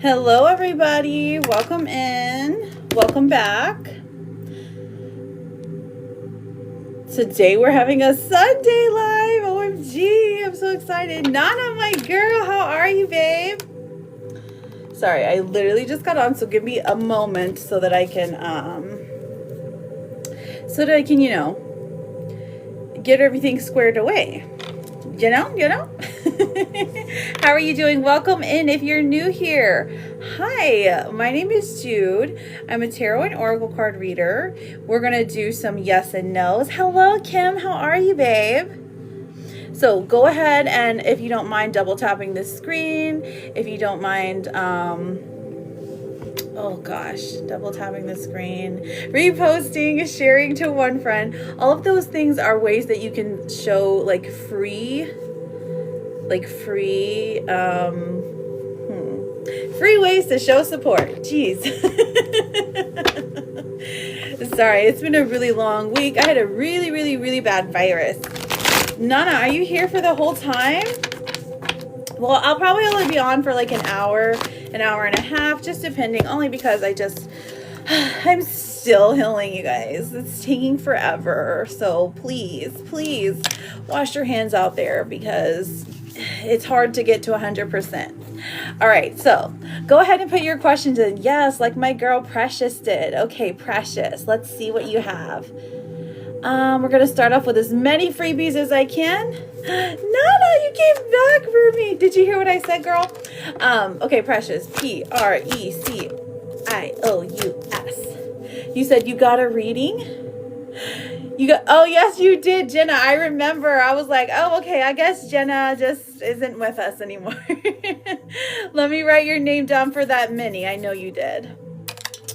Hello, everybody. Welcome in. Welcome back. Today we're having a Sunday live. OMG, I'm so excited. Nana, my girl, how are you, babe? Sorry, I literally just got on, so give me a moment so that I can, get everything squared away. You know? How are you doing? Welcome in if you're new here. Hi, my name is Jude. I'm a tarot and oracle card reader. We're going to do some yes and no's. Hello, Kim. How are you, babe? So go ahead and if you don't mind double tapping the screen, if you don't mind, double tapping the screen, reposting, sharing to one friend. All of those things are ways that you can show free ways to show support. Jeez. Sorry, it's been a really long week. I had a really, really, really bad virus. Nana, are you here for the whole time? Well, I'll probably only be on for like an hour and a half, just depending, only because I'm still healing, you guys. It's taking forever. So please wash your hands out there because it's hard to get to 100%. All right, so go ahead and put your questions in. Yes, like my girl Precious did. Okay, Precious, let's see what you have. We're going to start off with as many freebies as I can. Nana, you came back for me. Did you hear what I said, girl? Okay, Precious, PRECIOUS. You said you got a reading? Oh, yes, you did, Jenna. I remember. I was like, oh, okay, I guess Jenna just isn't with us anymore. Let me write your name down for that mini. I know you did.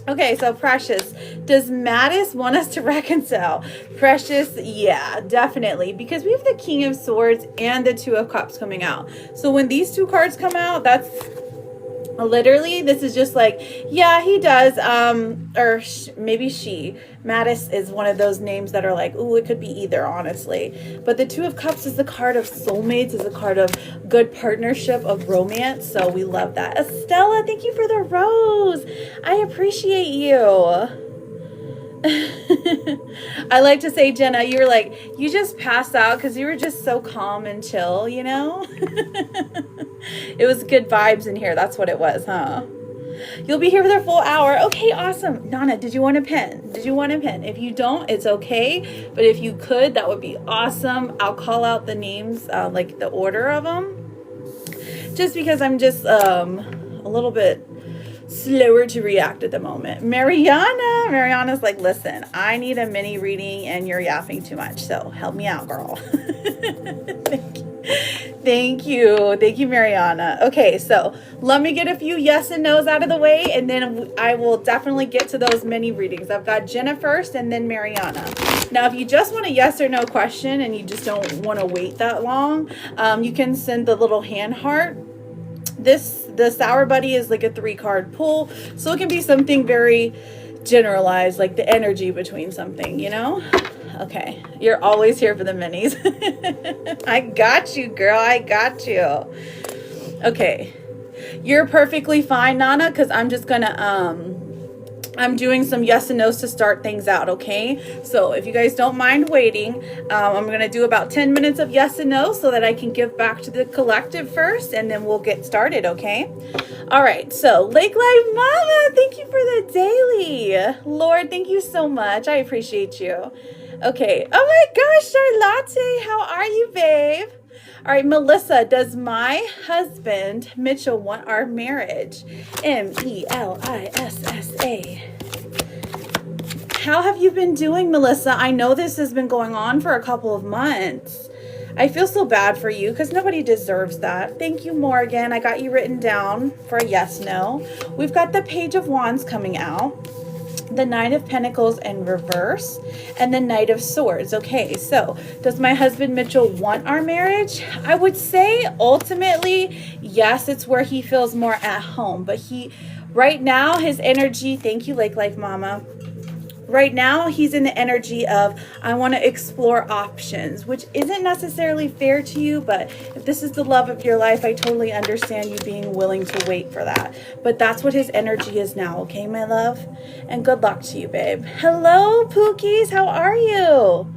Okay, so Precious, does Mattis want us to reconcile? Precious, yeah, definitely, because we have the King of Swords and the Two of Cups coming out. So when these two cards come out, that's literally, this is just like, yeah, he does, maybe she. Mattis is one of those names that are like, ooh, it could be either, honestly. But the Two of Cups is the card of soulmates, is a card of good partnership, of romance, so we love that. Estella, thank you for the rose. I appreciate you. I like to say, Jenna, you were like, you just passed out because you were just so calm and chill, you know? It was good vibes in here. That's what it was, huh? You'll be here for the full hour. Okay, awesome. Nana, did you want a pen? If you don't, it's okay. But if you could, that would be awesome. I'll call out the names, like the order of them. Just because I'm just a little bit slower to react at the moment. Mariana's like, listen, I need a mini reading and you're yapping too much. So help me out, girl. Thank you, Mariana. Okay, so let me get a few yes and no's out of the way, and then I will definitely get to those mini readings. I've got Jenna first and then Mariana. Now, if you just want a yes or no question and you just don't want to wait that long, you can send the little hand heart. The Sour Buddy is like a 3-card pull, so it can be something very generalized, like the energy between something, you know? Okay, you're always here for the minis. I got you, girl. I got you. Okay, you're perfectly fine, Nana, because I'm just gonna I'm doing some yes and no's to start things out, okay? So if you guys don't mind waiting, I'm going to do about 10 minutes of yes and no so that I can give back to the collective first, and then we'll get started, okay? All right, so Lake Life Mama, thank you for the daily. Lord, thank you so much. I appreciate you. Okay. Oh my gosh, Charlotte, how are you, babe? All right, Melissa, does my husband, Mitchell, want our marriage? Melissa. How have you been doing, Melissa? I know this has been going on for a couple of months. I feel so bad for you because nobody deserves that. Thank you, Morgan. I got you written down for a yes, no. We've got the Page of Wands coming out, the Nine of Pentacles in reverse, and the Knight of Swords. Okay, so does my husband Mitchell want our marriage? I would say ultimately, yes, it's where he feels more at home. But right now, his energy, thank you, Lake Life Mama. right now he's in the energy of, I want to explore options, which isn't necessarily fair to you, but if this is the love of your life, I totally understand you being willing to wait for that. But that's what his energy is now, okay, my love? And good luck to you, babe. Hello, Pookies, how are you?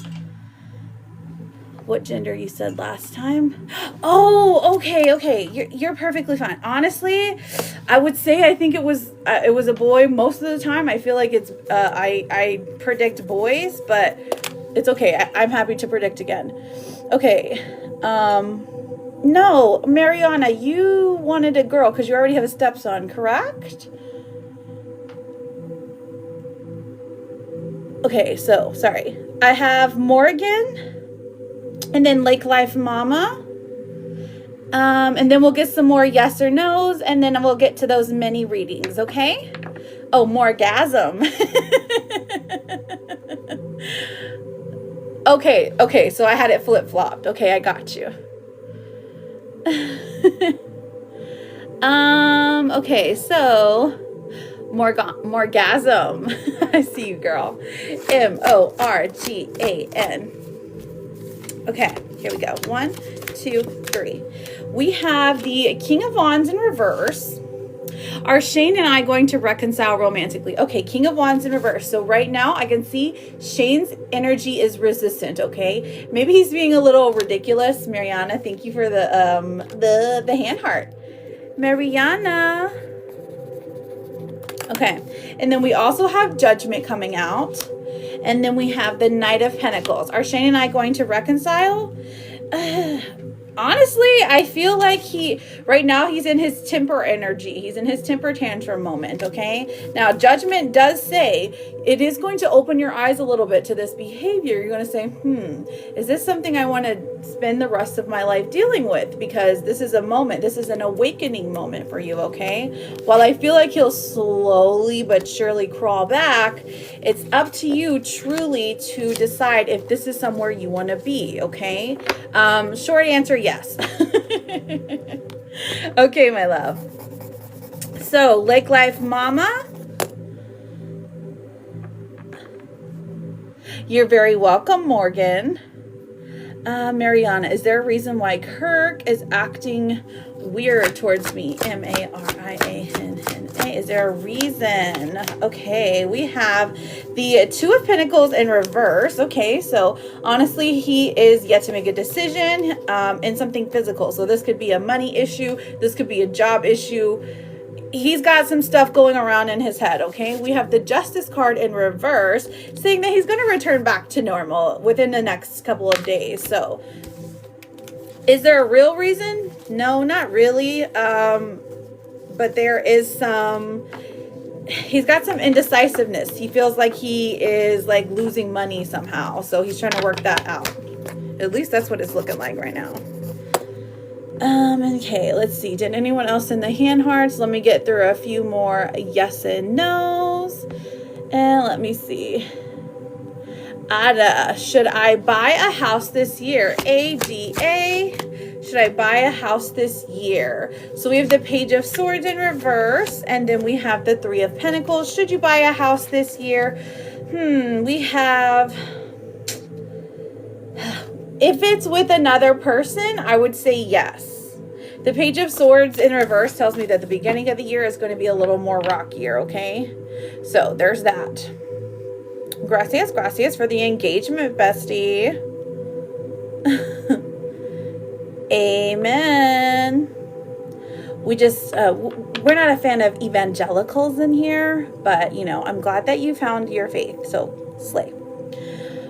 What gender you said last time? Oh, okay. You're perfectly fine. Honestly, I would say I think it was a boy most of the time. I feel like it's I predict boys, but it's okay. I'm happy to predict again. Okay. No, Mariana, you wanted a girl because you already have a stepson, correct? Okay, so sorry. I have Morgan. And then Lake Life Mama. And then we'll get some more yes or no's. And then we'll get to those mini readings, okay? Oh, Morgasm. Okay. So I had it flip-flopped. Okay, I got you. Okay, so Morgasm. I see you, girl. Morgan. Okay, here we go. 1, 2, 3. We have the King of Wands in reverse. Are Shane and I going to reconcile romantically? Okay, King of Wands in reverse. So right now I can see Shane's energy is resistant, okay? Maybe he's being a little ridiculous. Mariana, thank you for the hand heart. Mariana. Okay, and then we also have Judgment coming out. And then we have the Knight of Pentacles. Are Shane and I going to reconcile? Honestly, I feel like right now he's in his temper energy. He's in his temper tantrum moment, okay? Now, Judgment does say it is going to open your eyes a little bit to this behavior. You're going to say, is this something I want to spend the rest of my life dealing with? Because this is a moment. This is an awakening moment for you, okay? While I feel like he'll slowly but surely crawl back, it's up to you truly to decide if this is somewhere you want to be, okay? Short answer, yes. Okay, my love. So, Lake Life Mama, you're very welcome, Morgan. Mariana, is there a reason why Kirk is acting weird towards me? Marianna. Is there a reason? Okay, we have the Two of Pentacles in reverse. Okay, so honestly, he is yet to make a decision in something physical. So this could be a money issue. This could be a job issue. He's got some stuff going around in his head, okay? We have the Justice card in reverse, saying that he's going to return back to normal within the next couple of days. So, is there a real reason? No, not really. But there is he's got some indecisiveness. He feels like he is like losing money somehow. So, he's trying to work that out. At least that's what it's looking like right now. Okay, let's see. Did anyone else in the hand hearts? Let me get through a few more yes and no's. And let me see. Ada, should I buy a house this year? ADA, should I buy a house this year? So we have the Page of Swords in reverse, and then we have the Three of Pentacles. Should you buy a house this year? We have... If it's with another person, I would say yes. The Page of Swords in reverse tells me that the beginning of the year is going to be a little more rockier, okay? So there's that. Gracias for the engagement, bestie. Amen. We just, we're not a fan of evangelicals in here, but, you know, I'm glad that you found your faith, so slay.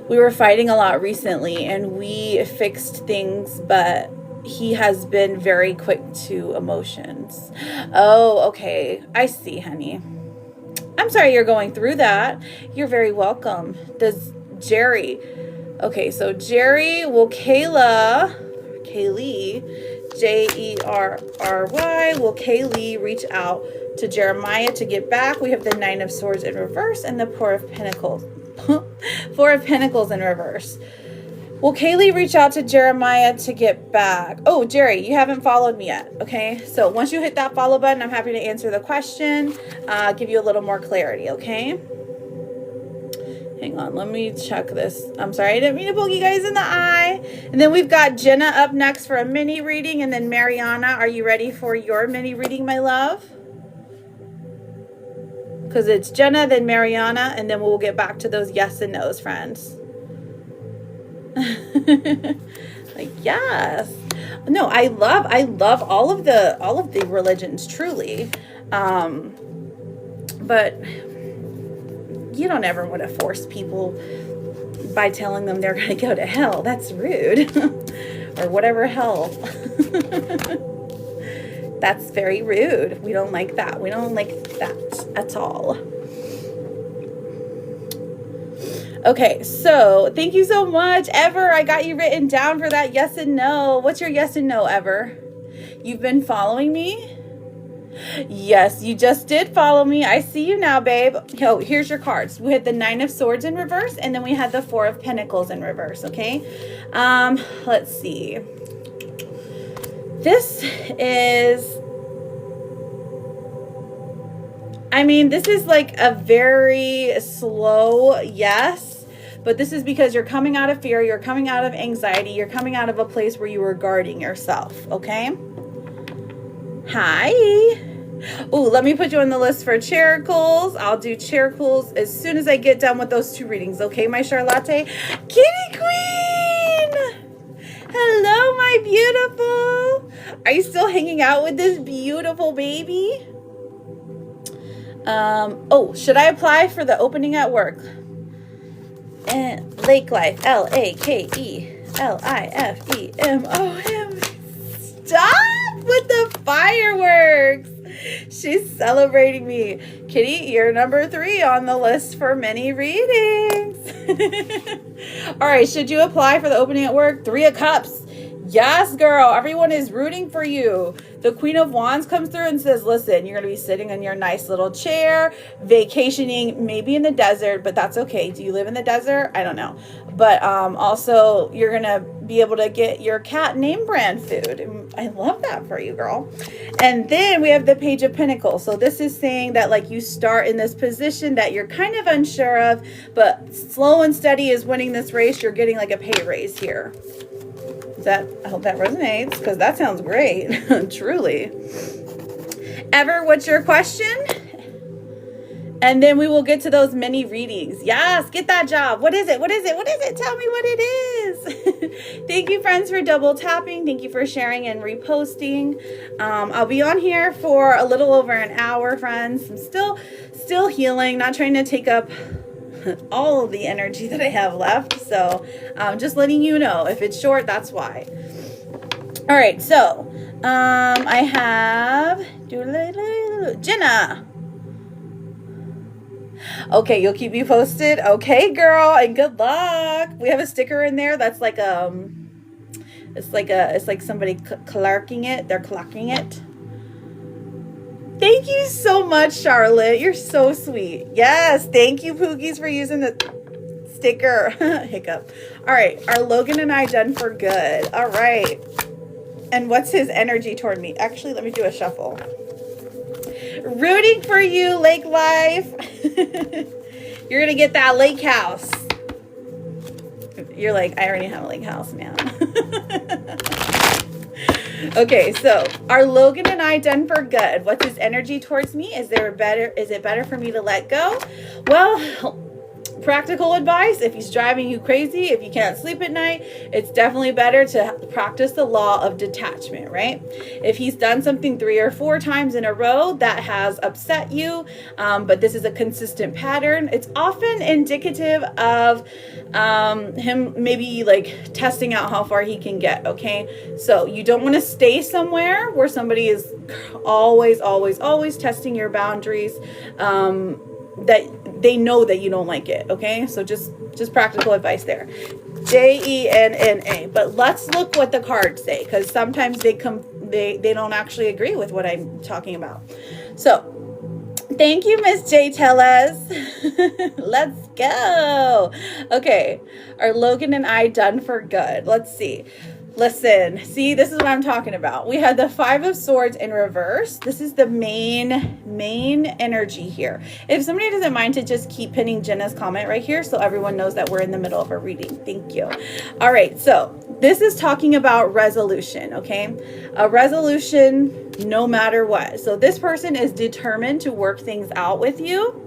We were fighting a lot recently and we fixed things, but he has been very quick to emotions. Oh, okay. I see, honey. I'm sorry you're going through that. You're very welcome. Does Jerry... Okay, so Jerry, will Kaylee, Jerry, will Kaylee reach out to Jeremiah to get back? We have the Nine of Swords in reverse and the Four of Pentacles. Four of Pentacles in reverse. Will Kaylee reach out to Jeremiah to get back? Oh, Jerry, you haven't followed me yet. Okay, so once you hit that follow button, I'm happy to answer the question, give you a little more clarity. Okay. Hang on, let me check this. I'm sorry, I didn't mean to poke you guys in the eye. And then we've got Jenna up next for a mini reading, and then Mariana, are you ready for your mini reading, my love? Because it's Jenna, then Mariana, and then we'll get back to those yes and no's, friends. Like, yes. No, I love all of the religions, truly. But you don't ever want to force people by telling them they're going to go to hell. That's rude. Or whatever hell. That's very rude. We don't like that. We don't like that at all. Okay, so thank you so much, Ever. I got you written down for that yes and no. What's your yes and no, Ever? You've been following me? Yes, you just did follow me. I see you now, babe. Oh, here's your cards. We had the 9 of Swords in reverse, and then we had the 4 of Pentacles in reverse, okay? Let's see. This is, I mean, this is like a very slow yes, but this is because you're coming out of fear, you're coming out of anxiety, you're coming out of a place where you were guarding yourself, okay? Hi. Oh, let me put you on the list for Characles. I'll do Characles as soon as I get done with those 2 readings. Okay, my Charlotte? Kitty Queen! Hello, my beautiful. Are you still hanging out with this beautiful baby? Oh, should I apply for the opening at work? Lake Life, LAKELIFEMOM. Stop with the fireworks. She's celebrating me. Kitty, you're number 3 on the list for many readings. All right, should you apply for the opening at work? 3 of Cups. Yes, girl. Everyone is rooting for you. The Queen of Wands comes through and says, listen, you're going to be sitting in your nice little chair, vacationing, maybe in the desert, but that's okay. Do you live in the desert? I don't know. But also, you're going to be able to get your cat name brand food. I love that for you, girl. And then we have the Page of Pentacles. So this is saying that, like, you start in this position that you're kind of unsure of, but slow and steady is winning this race. You're getting like a pay raise here. I hope that resonates, because that sounds great. Truly. Ever, what's your question? And then we will get to those mini readings. Yes, get that job. What is it? What is it? What is it? Tell me what it is. Thank you, friends, for double tapping. Thank you for sharing and reposting. I'll be on here for a little over an hour, friends. I'm still healing, not trying to take up all of the energy that I have left. So just letting you know, if it's short, that's why. All right, so I have Jenna. Okay, you'll keep me posted. Okay, girl, and good luck. We have a sticker in there that's like it's like somebody clerking it. They're clocking it. Thank you so much, Charlotte. You're so sweet. Yes, thank you, Pookies, for using the sticker. Hiccup. All right, are Logan and I done for good? All right. And what's his energy toward me? Actually, let me do a shuffle. Rooting for you, Lake Life. You're going to get that lake house. You're like, I already have a lake house, man. Okay, so are Logan and I done for good? What's his energy towards me? Is it better for me to let go? Well, practical advice, if he's driving you crazy, if you can't sleep at night, it's definitely better to practice the law of detachment, right? If he's done something 3 or 4 times in a row that has upset you, but this is a consistent pattern, it's often indicative of him maybe like testing out how far he can get, okay? So you don't want to stay somewhere where somebody is always testing your boundaries, that they know that you don't like it, okay? So just practical advice there. JENNA. But let's look what the cards say, because sometimes they don't actually agree with what I'm talking about. So thank you, Miss J. Tellez. Let's go. Okay, are Logan and I done for good? Let's see. Listen, see, this is what I'm talking about. We had the Five of Swords in reverse. This is the main energy here. If somebody doesn't mind to just keep pinning Jenna's comment right here so everyone knows that we're in the middle of a reading. Thank you. All right, so this is talking about resolution, okay? A resolution no matter what. So this person is determined to work things out with you.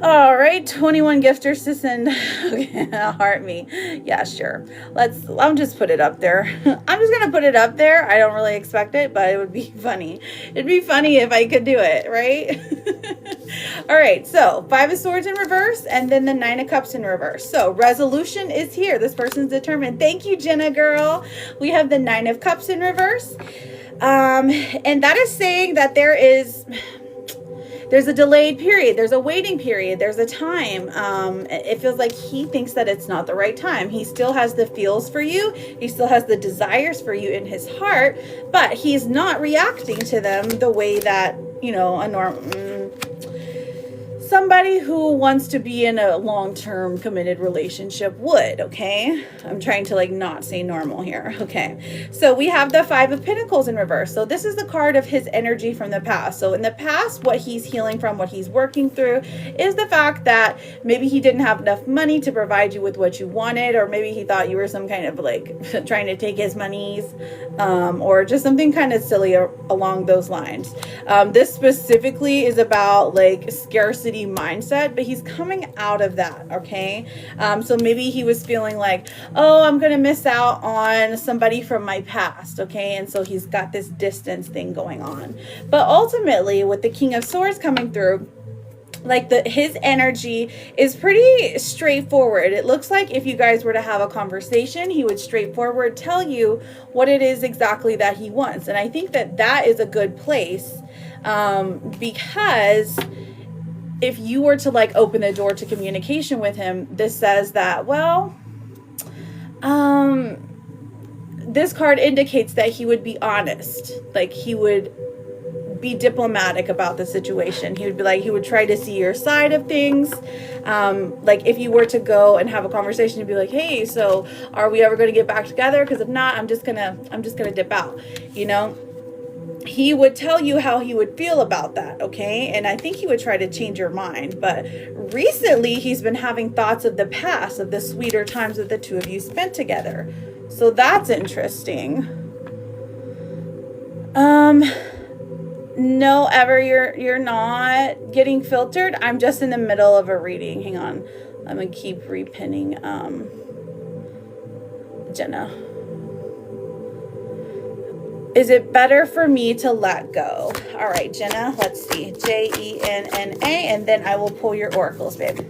All right, 21 gifters to send. Okay, heart me. Yeah, sure. I'll just put it up there. I'm just going to put it up there. I don't really expect it, but it would be funny. It'd be funny if I could do it, right? All right, so Five of Swords in reverse and then the Nine of Cups in reverse. So resolution is here. This person's determined. Thank you, Jenna girl. We have the Nine of Cups in reverse. And that is saying that there's a delayed period. There's a waiting period. There's a time. It feels like he thinks that it's not the right time. He still has the feels for you. He still has the desires for you in his heart, but he's not reacting to them the way that, somebody who wants to be in a long-term committed relationship would, okay? I'm trying to not say normal here, okay? So we have the Five of Pentacles in reverse. So this is the card of his energy from the past. So in the past, what he's healing from, what he's working through is the fact that maybe he didn't have enough money to provide you with what you wanted, or maybe he thought you were some kind of trying to take his monies, or just something kind of silly along those lines. This specifically is about scarcity mindset, but he's coming out of that, okay? So maybe he was feeling like, oh, I'm gonna miss out on somebody from my past, okay? And so he's got this distance thing going on. But ultimately, with the King of Swords coming through, his energy is pretty straightforward. It looks like if you guys were to have a conversation, he would straightforward tell you what it is exactly that he wants. And I think that is a good place, because if you were to open the door to communication with him, this says that, this card indicates that he would be honest. He would be diplomatic about the situation. He would try to see your side of things. If you were to go and have a conversation, you'd be like, hey, so are we ever going to get back together? Because if not, I'm just gonna dip out, He would tell you how he would feel about that, okay? And I think he would try to change your mind. But recently, he's been having thoughts of the past, of the sweeter times that the two of you spent together. So that's interesting. No, Ever, you're not getting filtered. I'm just in the middle of a reading. Hang on. I'm going to keep repinning Jenna. Is it better for me to let go? All right, Jenna, let's see. Jenna, and then I will pull your oracles, babe.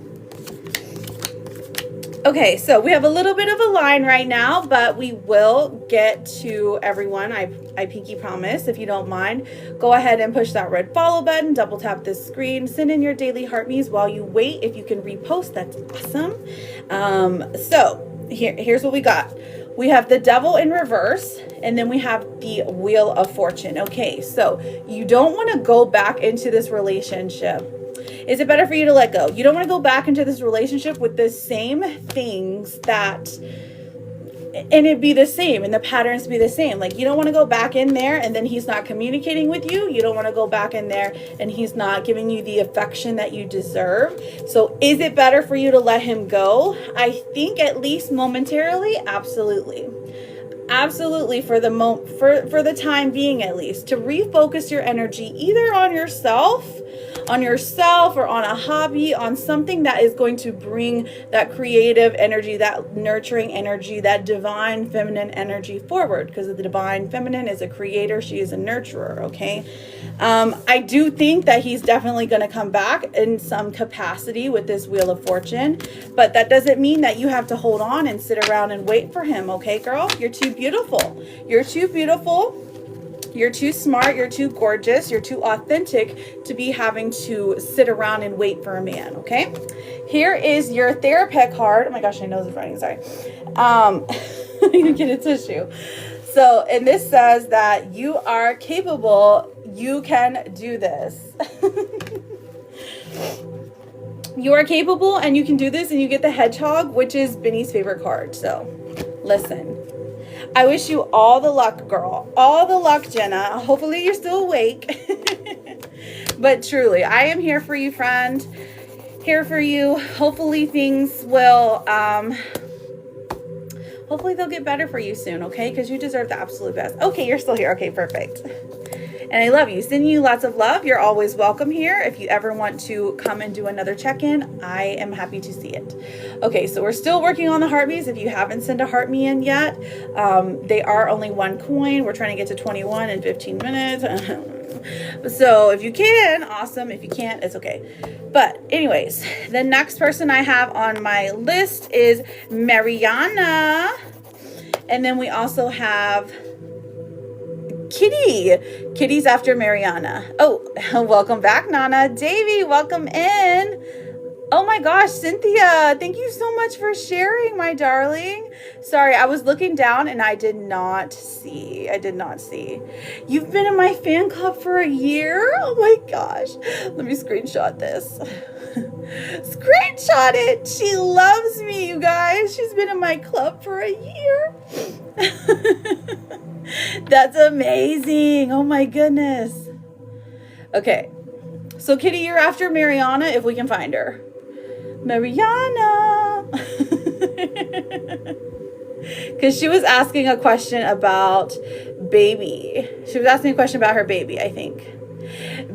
Okay, so we have a little bit of a line right now, but we will get to everyone. I pinky promise. If you don't mind, go ahead and push that red follow button, double tap this screen, send in your daily heart me's while you wait. If you can repost, that's awesome. So here's what we got. We have the Devil in reverse, and then we have the Wheel of Fortune. Okay, so you don't want to go back into this relationship. Is it better for you to let go? You don't want to go back into this relationship with the same things and it be the same, and the patterns be the same. You don't want to go back in there and then he's not communicating with you. You don't want to go back in there and he's not giving you the affection that you deserve. So is it better for you to let him go? I think at least momentarily, absolutely. Absolutely, for the time being, at least, to refocus your energy either on yourself or on a hobby, on something that is going to bring that creative energy, that nurturing energy, that divine feminine energy forward, because the divine feminine is a creator. She is a nurturer. Okay. I do think that he's definitely going to come back in some capacity with this Wheel of Fortune, but that doesn't mean that you have to hold on and sit around and wait for him. Okay, girl, you're too beautiful. You're too beautiful. You're too smart. You're too gorgeous. You're too authentic to be having to sit around and wait for a man. Okay. Here is your therapist card. Oh my gosh, my nose is running. Sorry. You get a tissue. So, and this says that you are capable. You can do this. You are capable and you can do this, and you get the hedgehog, which is Benny's favorite card. So listen, I wish you all the luck, girl. All the luck, Jenna. Hopefully you're still awake. But truly, I am here for you, friend. Here for you. Hopefully things will, hopefully they'll get better for you soon, okay? Because you deserve the absolute best. Okay, you're still here. Okay, perfect. And I love you. Sending you lots of love. You're always welcome here. If you ever want to come and do another check-in, I am happy to see it. Okay, so we're still working on the heartbeats. If you haven't sent a heart me in yet, they are only 1 coin. We're trying to get to 21 in 15 minutes. So if you can, awesome. If you can't, it's okay. But anyways, the next person I have on my list is Mariana. And then we also have Kitty. Kitty's after Mariana. Oh, welcome back, Nana. Davy, welcome in. Oh my gosh, Cynthia, thank you so much for sharing, my darling. Sorry, I was looking down and I did not see. You've been in my fan club for a year? Oh my gosh. Let me screenshot this. Screenshot it. She loves me, you guys. She's been in my club for a year. That's amazing. Oh my goodness. Okay. So Kitty, you're after Mariana if we can find her. Mariana. Because she was asking a question about baby. She was asking a question about her baby, I think.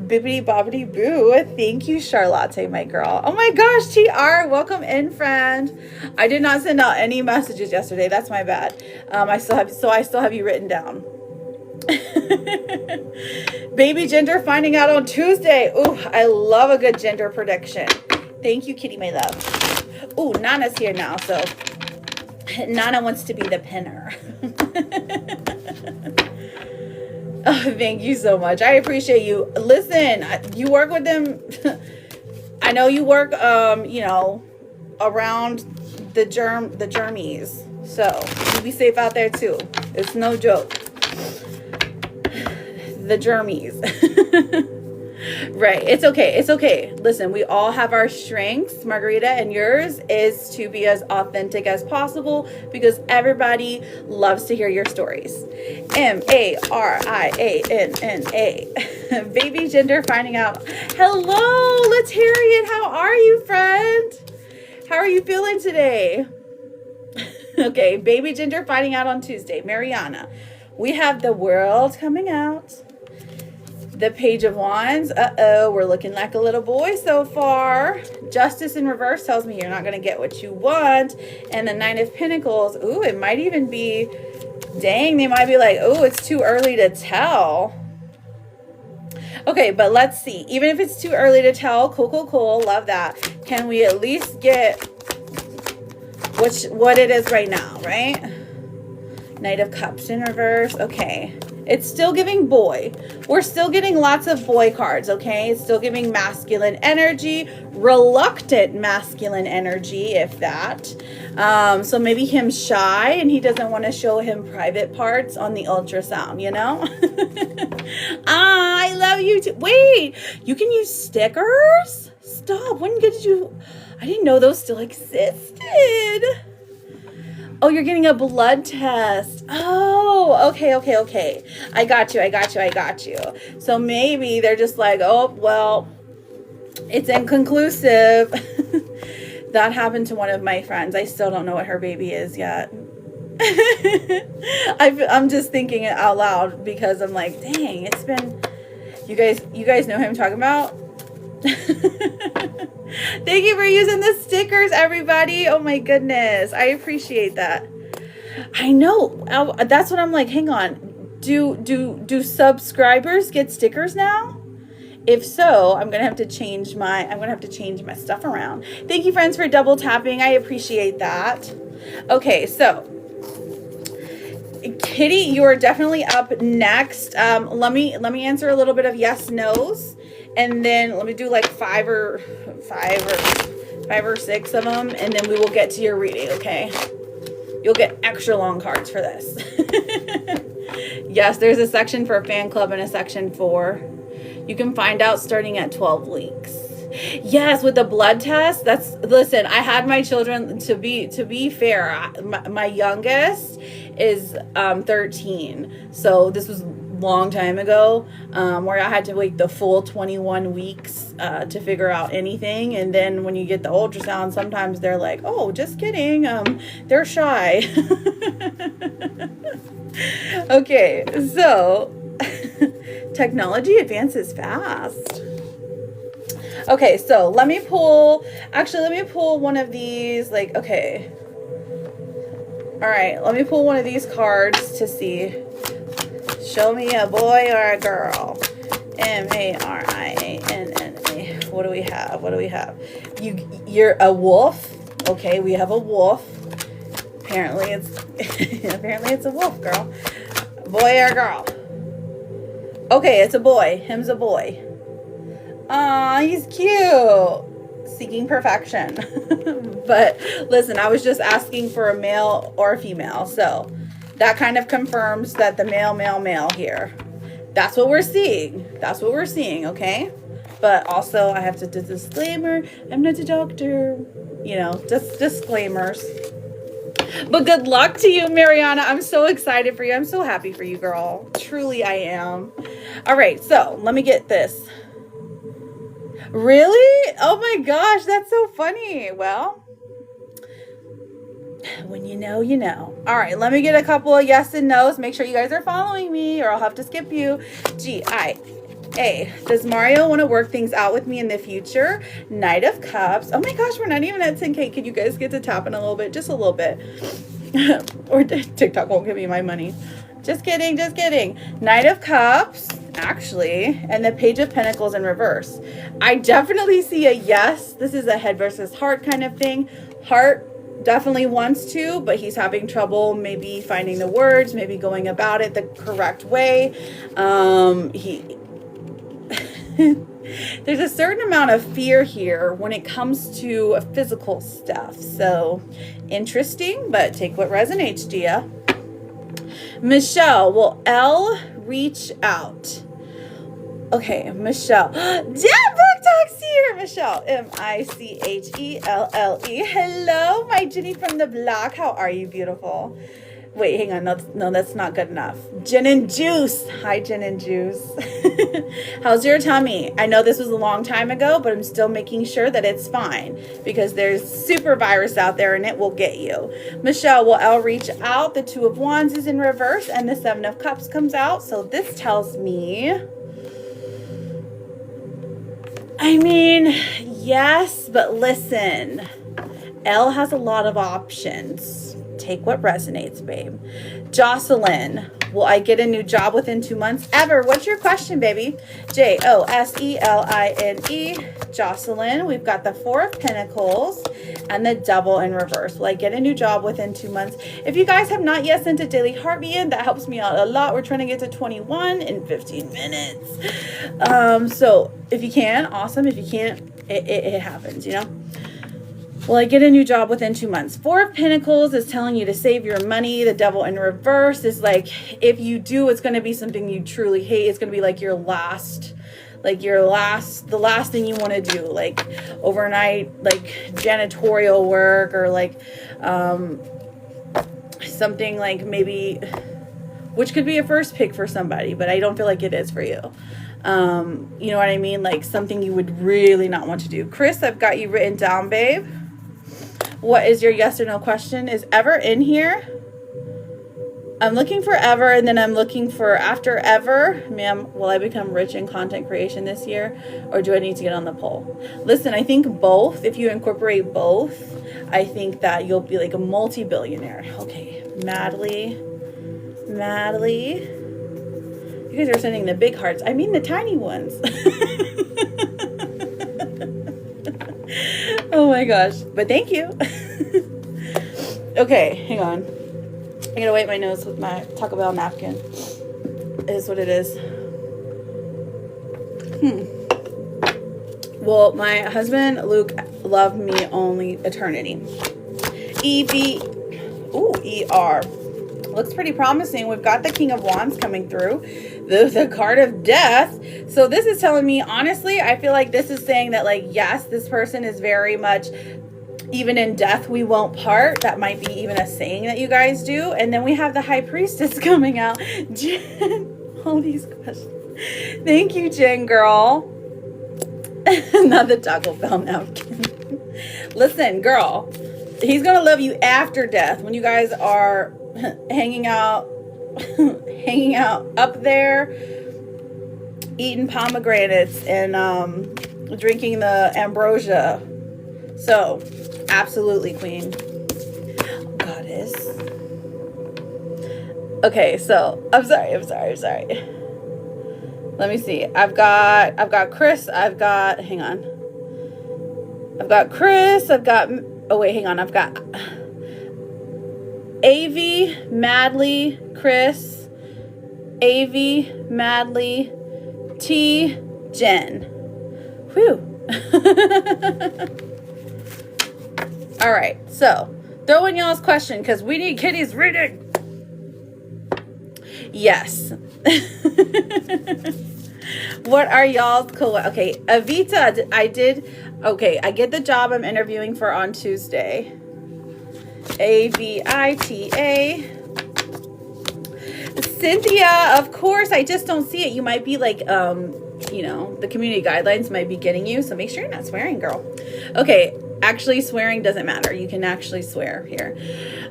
Bibbidi bobbidi boo. Thank you, Charlotte, my girl. Oh my gosh, TR, welcome in, friend. I did not send out any messages yesterday. That's my bad. I still have you written down. Baby gender finding out on Tuesday. Ooh, I love a good gender prediction. Thank you, Kitty, my love. Ooh, Nana's here now, so Nana wants to be the pinner. Oh, thank you so much. I appreciate you. Listen, you work with them. I know you work, you know, around the germies. So you be safe out there too. It's no joke. The germies. Right. It's okay. It's okay. Listen, we all have our strengths, Margarita, and yours is to be as authentic as possible because everybody loves to hear your stories. Marianna. Baby gender finding out. Hello, let's hear it. How are you, friend? How are you feeling today? Okay, baby gender finding out on Tuesday. Mariana. We have the world coming out. The Page of Wands. Uh-oh, we're looking like a little boy so far. Justice in reverse tells me you're not going to get what you want. And the Nine of Pentacles. Ooh, it might even be, dang, they might be like, oh, it's too early to tell. Okay, but let's see. Even if it's too early to tell, cool. Love that. Can we at least get what it is right now, right? Knight of Cups in reverse. Okay. It's still giving boy. We're still getting lots of boy cards, okay? It's still giving masculine energy, reluctant masculine energy, if that. So maybe him shy and he doesn't want to show him private parts on the ultrasound, you know? I love you too. Wait, you can use stickers? Stop. When did you? I didn't know those still existed. Oh, you're getting a blood test. Oh, okay. I got you. So maybe they're just like, oh, well, it's inconclusive. That happened to one of my friends. I still don't know what her baby is yet. I'm just thinking it out loud because I'm like, dang, it's been, you guys know who I'm talking about? Thank you for using the stickers, everybody. Oh my goodness, I appreciate that. I know, that's what I'm like. Hang on, do subscribers get stickers now? If so, I'm gonna have to change my stuff around. Thank you, friends, for double tapping. I appreciate that. Okay, so Kitty, you are definitely up next. Let me answer a little bit of yes nos. And then let me do like five or six of them, and then we will get to your reading, okay? You'll get extra long cards for this. Yes, there's a section for fan club and a section for, you can find out starting at 12 weeks. Yes, with the blood test, listen, I had my children, to be fair, my youngest is 13. So this was long time ago, where I had to wait the full 21 weeks to figure out anything. And then when you get the ultrasound, sometimes they're like, oh, just kidding, they're shy. Okay, so technology advances fast. Okay, so let me pull one of these, like, okay. All right, let me pull one of these cards to see. Show me a boy or a girl. Marianna. What do we have? What do we have? You're a wolf. Okay, we have a wolf. Apparently it's a wolf, girl. Boy or girl? Okay, it's a boy. Him's a boy. Aw, he's cute. Seeking perfection. But listen, I was just asking for a male or a female. So that kind of confirms that the male here. That's what we're seeing. That's what we're seeing, okay? But also I have to do disclaimer. I'm not a doctor. You know, just disclaimers. But good luck to you, Marianna. I'm so excited for you. I'm so happy for you, girl. Truly, I am. All right, so let me get this. Really? Oh my gosh, that's so funny. Well, when you know, you know. All right, let me get a couple of yes and no's. Make sure you guys are following me or I'll have to skip you. G-I-A. Does Mario want to work things out with me in the future? Knight of Cups. Oh my gosh, we're not even at 10K. Can you guys get to tapping a little bit? Just a little bit. Or TikTok won't give me my money. Just kidding, just kidding. Knight of Cups, actually, and the Page of Pentacles in reverse. I definitely see a yes. This is a head versus heart kind of thing. Heart definitely wants to, but he's having trouble maybe finding the words, maybe going about it the correct way. There's a certain amount of fear here when it comes to physical stuff. So interesting, but take what resonates, Gia. Michelle, will Elle reach out? Okay, Michelle. Dad, Book Talk's here. Michelle, M-I-C-H-E-L-L-E. Hello, my Jenny from the block. How are you, beautiful? Wait, hang on. No, that's not good enough. Gin and Juice. Hi, Gin and Juice. How's your tummy? I know this was a long time ago, but I'm still making sure that it's fine because there's super virus out there and it will get you. Michelle, will Elle reach out? The Two of Wands is in reverse and the Seven of Cups comes out. So this tells me, I mean, yes, but listen, Elle has a lot of options. Take what resonates, babe. Jocelyn, will I get a new job within 2 months? Ever. What's your question, baby? Joseline. Jocelyn, we've got the Four of Pentacles and the Devil in reverse. Will I get a new job within 2 months? If you guys have not yet sent a daily heartbeat in, that helps me out a lot. We're trying to get to 21 in 15 minutes. So if you can, awesome. If you can't, it happens, you know? Will I get a new job within 2 months? Four of Pentacles is telling you to save your money. The Devil in reverse is like, if you do, it's going to be something you truly hate. It's going to be like the last thing you want to do, like overnight, like janitorial work, or like something like maybe, which could be a first pick for somebody, but I don't feel like it is for you. You know what I mean? Like something you would really not want to do. Chris, I've got you written down, babe. What is your yes or no question? Is Ever in here? I'm looking for Ever, and then I'm looking for after Ever. Ma'am, will I become rich in content creation this year, or do I need to get on the poll? Listen, I think both. If you incorporate both, I think that you'll be like a multi-billionaire. Okay, Madly. You guys are sending the big hearts. I mean the tiny ones. Oh my gosh. But thank you. Okay, hang on. I gotta wipe my nose with my Taco Bell napkin. It is what it is. Well, my husband, Luke, loved me only eternity. E-R. Looks pretty promising. We've got the King of Wands coming through. The card of Death. So this is telling me, honestly, I feel like this is saying that, like, yes, this person is very much Even in death we won't part. That might be even a saying that you guys do. And then we have the High Priestess coming out. Jen, all these questions. Thank you, Jen girl. Not the Taco Bell napkin. Listen, girl, he's gonna love you after death when you guys are hanging out up there, eating pomegranates and drinking the ambrosia. So, absolutely, queen. Goddess. Okay, so I'm sorry. Let me see. I've got Chris. I've got Chris. Oh wait, hang on. I've got Avi, Madly, Chris, Avi, Madly, T, Jen. Whew. All right, so throw in y'all's question because we need Kitty's reading. Yes. What are y'all's cool? Okay, Avita, I get the job I'm interviewing for on Tuesday. Avita. Cynthia, of course, I just don't see it. You might be like, the community guidelines might be getting you, so make sure you're not swearing, girl. Okay, actually swearing doesn't matter. You can actually swear here.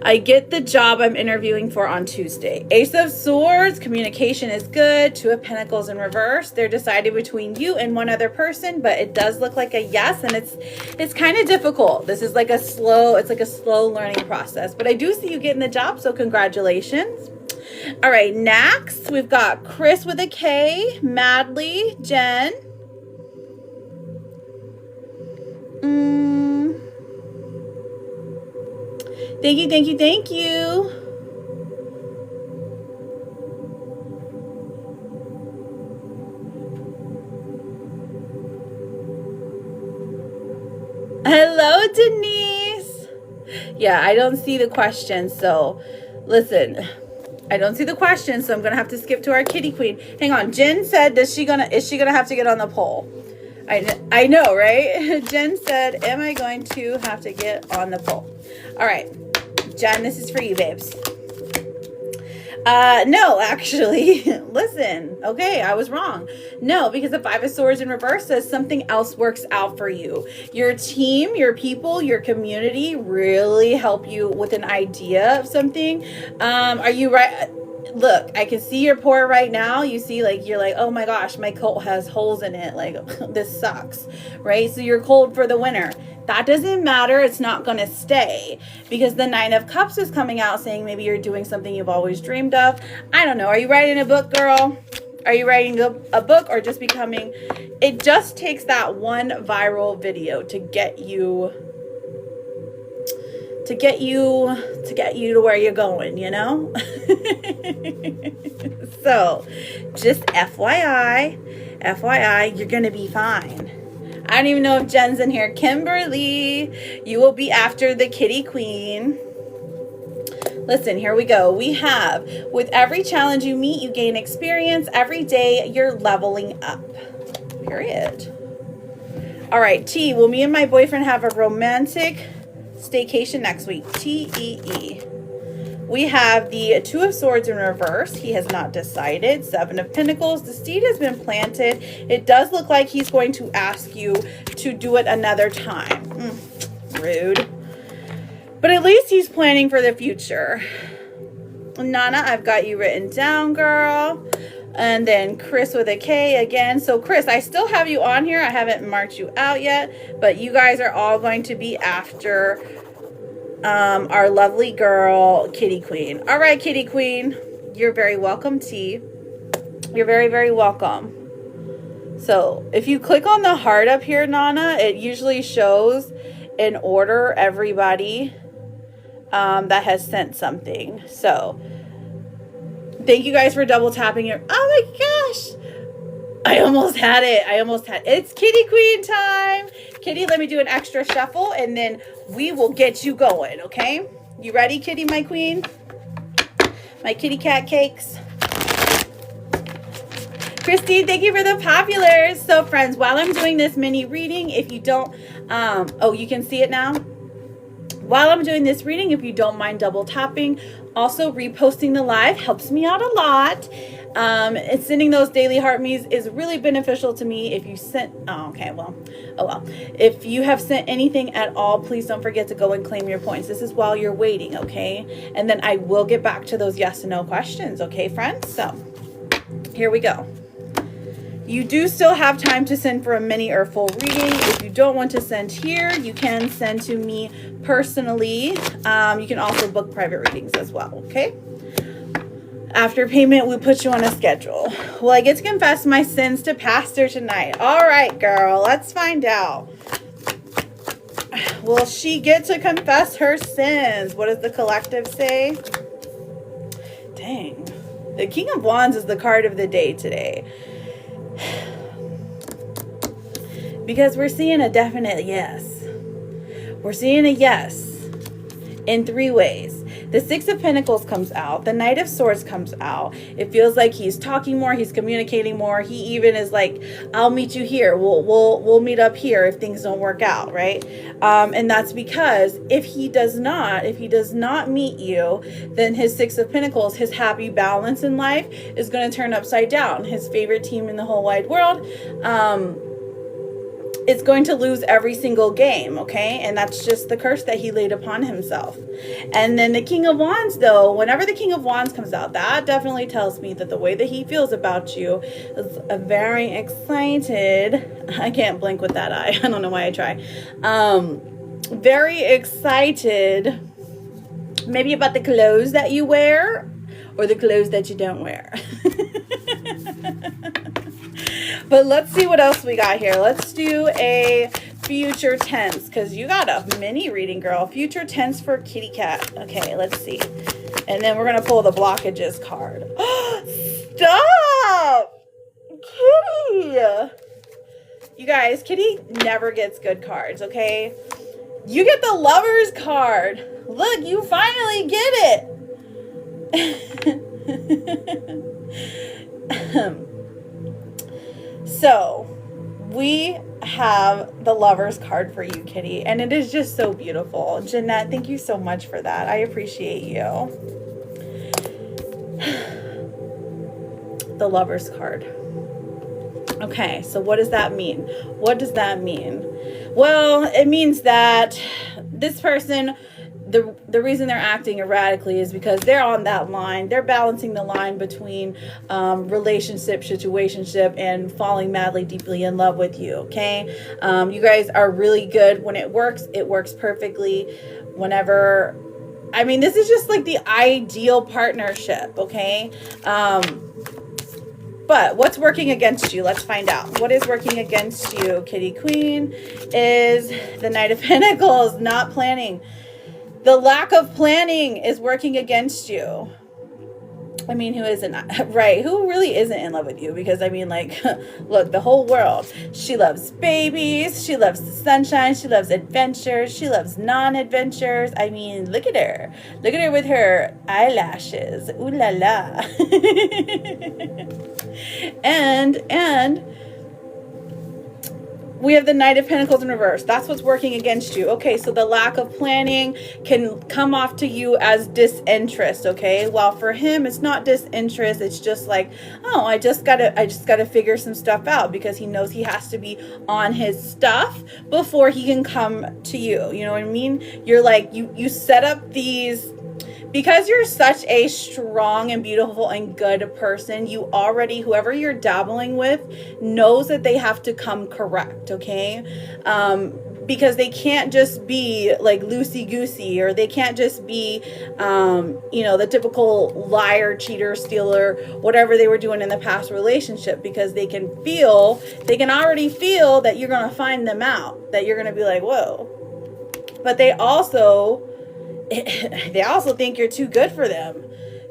I get the job I'm interviewing for on Tuesday. Ace of Swords, communication is good. Two of Pentacles in reverse. They're decided between you and one other person, but it does look like a yes, and it's kind of difficult. This is like a slow learning process, but I do see you getting the job, so congratulations. All right, next we've got Chris with a K, Madly, Jen. Thank you. Hello, Denise. Yeah, I don't see the question, so listen. I don't see the question, so I'm gonna have to skip to our kitty queen. Hang on. Jen said, is she gonna have to get on the poll? I know, right? Jen said, am I going to have to get on the poll? All right, Jen, this is for you, babes. No, actually, listen, okay, I was wrong. No, because the Five of Swords in reverse says something else works out for you. Your team, your people, your community really help you with an idea of something. Are you right? Look, I can see your pour right now. You see, you're like, oh my gosh, my coat has holes in it. Like, this sucks, right? So you're cold for the winter. That doesn't matter. It's not going to stay because the Nine of Cups is coming out saying maybe you're doing something you've always dreamed of. I don't know. Are you writing a book, girl? Are you writing a book or just becoming? It just takes that one viral video to get you to where you're going, you know? So just FYI, you're going to be fine. I don't even know if Jen's in here. Kimberly, you will be after the kitty queen. Listen, here we go. We have, with every challenge you meet, you gain experience. Every day, you're leveling up. Period. All right, T, will me and my boyfriend have a romantic staycation next week? T-E-E. We have the Two of Swords in reverse. He has not decided. Seven of Pentacles. The seed has been planted. It does look like he's going to ask you to do it another time. Rude. But at least he's planning for the future. Nana, I've got you written down, girl. And then Chris with a K again. So Chris, I still have you on here. I haven't marked you out yet. But you guys are all going to be after our lovely girl, Kitty Queen. All right, Kitty Queen. You're very welcome, T. You're very, very welcome. So if you click on the heart up here, Nana, it usually shows in order everybody that has sent something. So thank you guys for double tapping your, oh my gosh, I almost had it. It's Kitty Queen time. Kitty, let me do an extra shuffle and then we will get you going, okay? You ready, Kitty, my queen? My kitty cat cakes. Christine, thank you for the populars. So friends, while I'm doing this mini reading, if you don't, oh, you can see it now? While I'm doing this reading, if you don't mind double tapping, also reposting the live helps me out a lot. And sending those daily heart me's is really beneficial to me. If you sent, oh well. If you have sent anything at all, please don't forget to go and claim your points. This is while you're waiting, okay? And then I will get back to those yes and no questions, okay, friends? So here we go. You do still have time to send for a mini or full reading. If you don't want to send here, you can send to me personally. You can also book private readings as well, okay? After payment, we put you on a schedule. Will I get to confess my sins to Pastor tonight? All right, girl, let's find out. Will she get to confess her sins? What does the collective say? Dang. The King of Wands is the card of the day today. Because we're seeing a definite yes. We're seeing a yes in 3 ways. The Six of Pentacles comes out. The Knight of Swords comes out. It feels like he's talking more. He's communicating more. He even is like, I'll meet you here. We'll meet up here if things don't work out, right? And that's because if he does not meet you, then his Six of Pentacles, his happy balance in life is going to turn upside down. His favorite team in the whole wide world, it's going to lose every single game, okay? And that's just the curse that he laid upon himself. And then the King of Wands, though, whenever the King of Wands comes out, that definitely tells me that the way that he feels about you is very excited. I can't blink with that eye. I don't know why I try. Very excited, maybe about the clothes that you wear or the clothes that you don't wear. But let's see what else we got here. Let's do a future tense because you got a mini reading, girl. Future tense for kitty cat. Okay, let's see. And then we're going to pull the blockages card. Stop! Kitty! You guys, Kitty never gets good cards, okay? You get the Lover's card. Look, you finally get it. So, we have the Lover's card for you, Kitty, and it is just so beautiful. Jeanette, thank you so much for that. I appreciate you. The Lover's card. Okay, so what does that mean? What does that mean? Well, it means that this person, the reason they're acting erratically is because they're on that line. They're balancing the line between relationship, situationship, and falling madly, deeply in love with you, okay? You guys are really good. When it works perfectly. Whenever, I mean, this is just like the ideal partnership, okay? But what's working against you? Let's find out. What is working against you, Kitty Queen? Is the Knight of Pentacles, not planning. The lack of planning is working against you. I mean, who isn't, right? Who really isn't in love with you? Because, I mean, like, look, the whole world. She loves babies. She loves the sunshine. She loves adventures. She loves non-adventures. I mean, look at her. Look at her with her eyelashes. Ooh la la. And we have the Knight of Pentacles in reverse. That's what's working against you. Okay, so the lack of planning can come off to you as disinterest, okay? While for him, it's not disinterest. It's just like, oh, I just gotta figure some stuff out, because he knows he has to be on his stuff before he can come to you. You know what I mean? You're like, you set up these... Because you're such a strong and beautiful and good person, you already, whoever you're dabbling with, knows that they have to come correct, okay? Because they can't just be like loosey-goosey, or they can't just be, you know, the typical liar, cheater, stealer, whatever they were doing in the past relationship, because they can already feel that you're going to find them out, that you're going to be like, whoa. But they also think you're too good for them.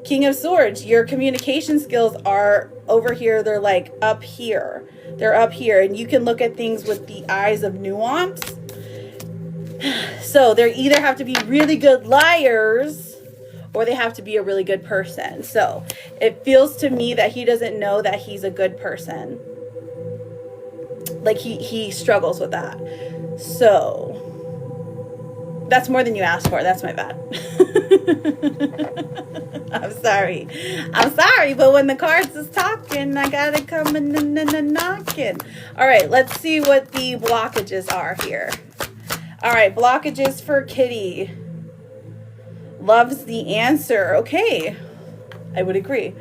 King of Swords, your communication skills are over here. They're like up here. They're up here, and you can look at things with the eyes of nuance. So they either have to be really good liars, or they have to be a really good person. So it feels to me that he doesn't know that he's a good person. Like he struggles with that. So That's more than you asked for. That's my bad. I'm sorry. I'm sorry, but when the cards is talking, I gotta come and knocking. All right, let's see what the blockages are here. All right, blockages for Kitty. Love's the answer. Okay, I would agree.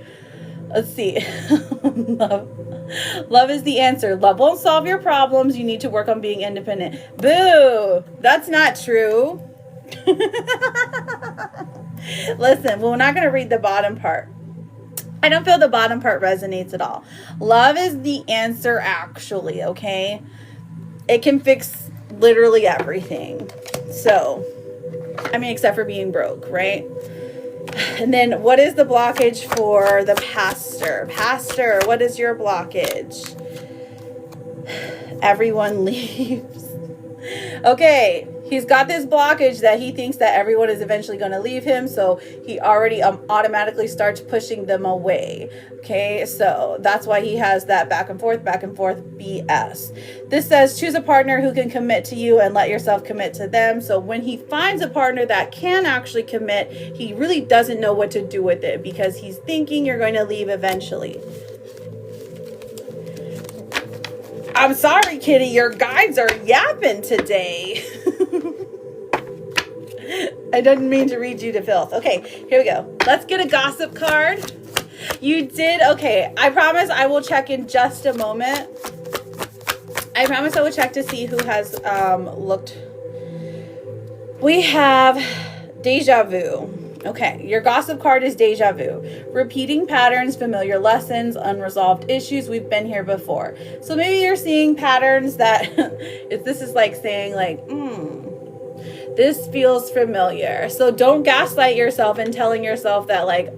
Let's see. Love is the answer. Love won't solve your problems. You need to work on being independent. Boo! That's not true. Listen, we're not going to read the bottom part. I don't feel the bottom part resonates at all. Love is the answer, actually, okay? It can fix literally everything. So, I mean, except for being broke, right? And then what is the blockage for the pastor? Pastor, what is your blockage? Everyone leaves. Okay, he's got this blockage that he thinks that everyone is eventually going to leave him, so he already automatically starts pushing them away. Okay, so that's why he has that back and forth BS. This says choose a partner who can commit to you and let yourself commit to them. So when he finds a partner that can actually commit, he really doesn't know what to do with it because he's thinking you're going to leave eventually. I'm sorry, Kitty, your guides are yapping today. I didn't mean to read you to filth. Okay, here we go. Let's get a gossip card. You did, okay. I promise I will check in just a moment. I promise I will check to see who has looked. We have Deja Vu. Okay, your gossip card is Deja Vu. Repeating patterns, familiar lessons, unresolved issues. We've been here before. So maybe you're seeing patterns that, if this is like saying like, this feels familiar. So don't gaslight yourself and telling yourself that like,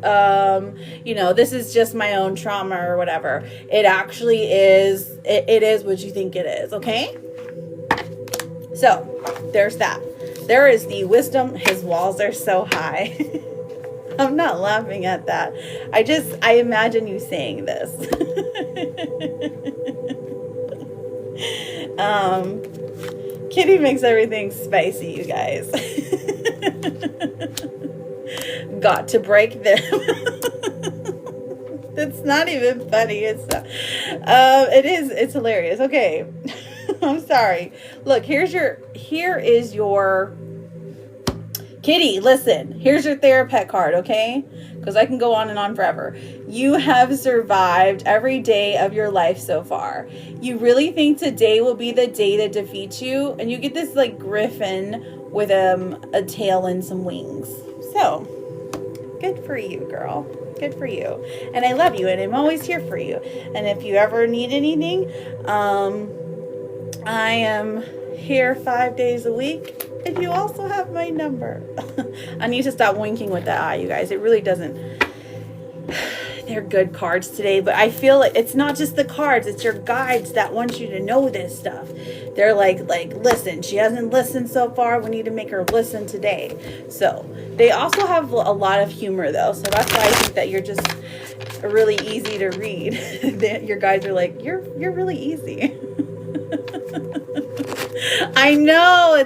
you know, this is just my own trauma or whatever. It actually is, it is what you think it is, okay? So there's that. There is the wisdom. His walls are so high. I'm not laughing at that. I imagine you saying this. Kitty makes everything spicy, you guys. Got to break them. It's not even funny. It's hilarious. Okay. I'm sorry. Look, here is your Kitty, listen. Here's your therapist card, okay? Because I can go on and on forever. You have survived every day of your life so far. You really think today will be the day that defeats you? And you get this like griffin with a tail and some wings. So, good for you, girl. Good for you. And I love you and I'm always here for you. And if you ever need anything, I am here 5 days a week. And you also have my number. I need to stop winking with that eye, you guys. It really doesn't. They're good cards today, but I feel like it's not just the cards. It's your guides that want you to know this stuff. They're like, listen, she hasn't listened so far. We need to make her listen today. So they also have a lot of humor though. So that's why I think that you're just really easy to read. Your guides are like, you're really easy. I know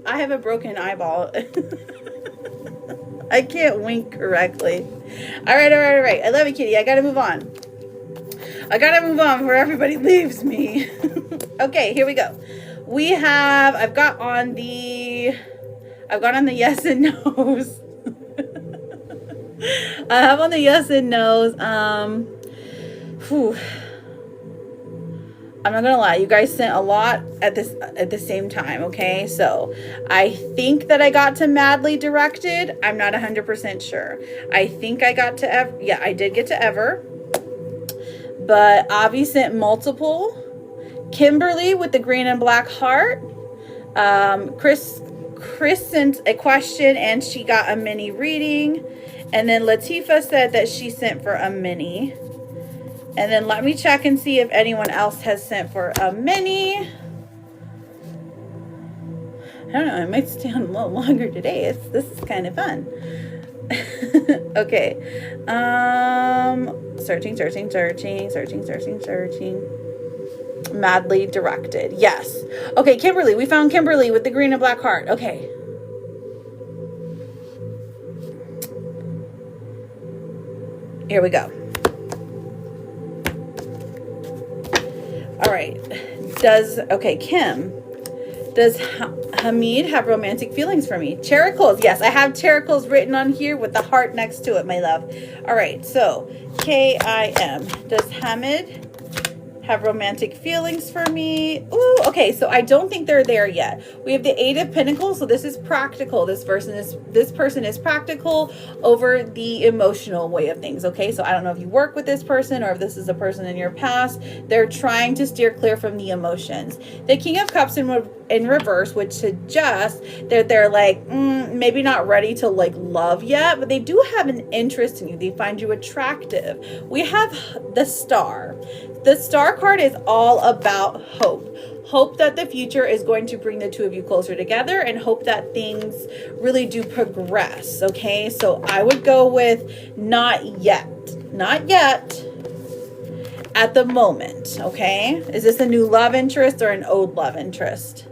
I have a broken eyeball. I can't wink correctly. All right. I love you, Kitty. I got to move on. Before everybody leaves me. Okay, here we go. I've got on the yes and no's. I have on the yes and no's. I'm not gonna lie, you guys sent a lot at the same time, okay? So I think that I got to Madly Directed. I'm not 100% sure. I think I got to Ever. Yeah, I did get to Ever. But Avi sent multiple. Kimberly with the green and black heart. Chris sent a question and she got a mini reading. And then Latifa said that she sent for a mini. And then let me check and see if anyone else has sent for a mini. I don't know. I might stay on a little longer today. This is kind of fun. Okay. Searching. Madly Directed. Yes. Okay, Kimberly. We found Kimberly with the green and black heart. Okay. Here we go. All right. Kim, does Hamid have romantic feelings for me? Characles. Yes, I have characles written on here with the heart next to it, my love. All right. So, Kim. Does Hamid have romantic feelings for me? Ooh, okay, so I don't think they're there yet. We have the Eight of Pentacles, so this is practical. This person is practical over the emotional way of things, okay? So I don't know if you work with this person or if this is a person in your past. They're trying to steer clear from the emotions. The King of Cups in reverse, which suggests that they're like, maybe not ready to like love yet, but they do have an interest in you. They find you attractive. We have the Star. The Star card is all about hope. Hope that the future is going to bring the two of you closer together, and hope that things really do progress, okay? So I would go with not yet. Not yet at the moment, okay? Is this a new love interest or an old love interest?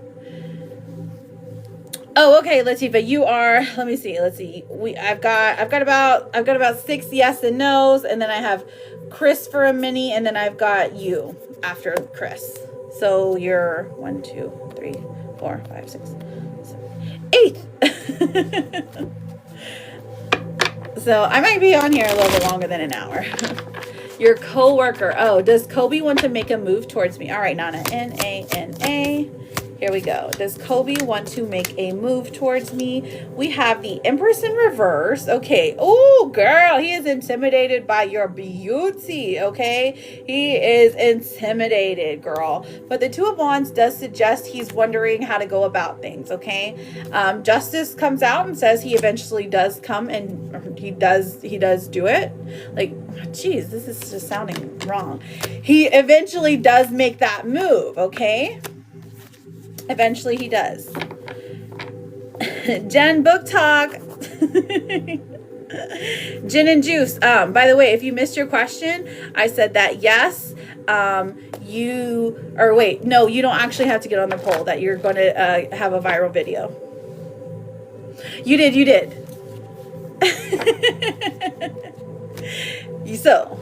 Oh, okay, Latifa, you are, let me see. I've got about 6 yes and no's, and then I have Chris for a mini, and then I've got you after Chris. So you're 1, 2, 3, 4, 5, 6, 7, 8. So I might be on here a little bit longer than an hour. Your coworker. Oh, does Kobe want to make a move towards me? All right, Nana. N-A-N-A. Here we go. Does Kobe want to make a move towards me? We have the Empress in reverse. Okay. Oh, girl, he is intimidated by your beauty. Okay. He is intimidated, girl. But the Two of Wands does suggest he's wondering how to go about things. Okay. Justice comes out and says he eventually does come, and he does do it. Like, geez, this is just sounding wrong. He eventually does make that move. Okay. Eventually he does. Jen, book talk. Gin and juice. By the way, if you missed your question, I said that yes, you don't actually have to get on the poll, that you're going to have a viral video. You did. So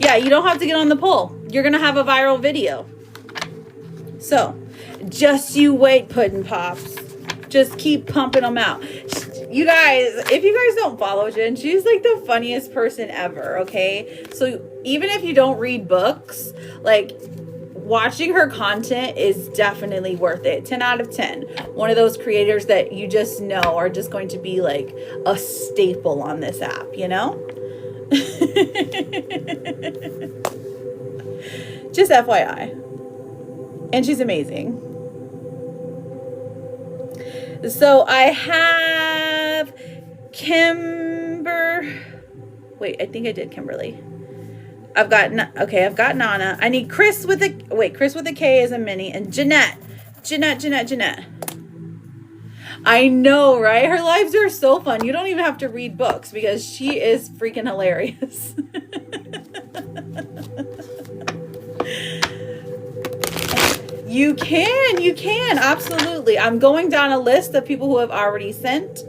yeah, you don't have to get on the poll. You're going to have a viral video. So, just you wait, Puddin' Pops. Just keep pumping them out. You guys, if you guys don't follow Jen, she's like the funniest person ever, okay? So, even if you don't read books, like, watching her content is definitely worth it. 10 out of 10. One of those creators that you just know are just going to be like a staple on this app, you know? Just FYI. And she's amazing. So I have wait, I think I did Kimberly. I've got Nana. I need Chris with a K as a mini, and Jeanette. I know, right? Her lives are so fun. You don't even have to read books because she is freaking hilarious. You can, absolutely. I'm going down a list of people who have already sent.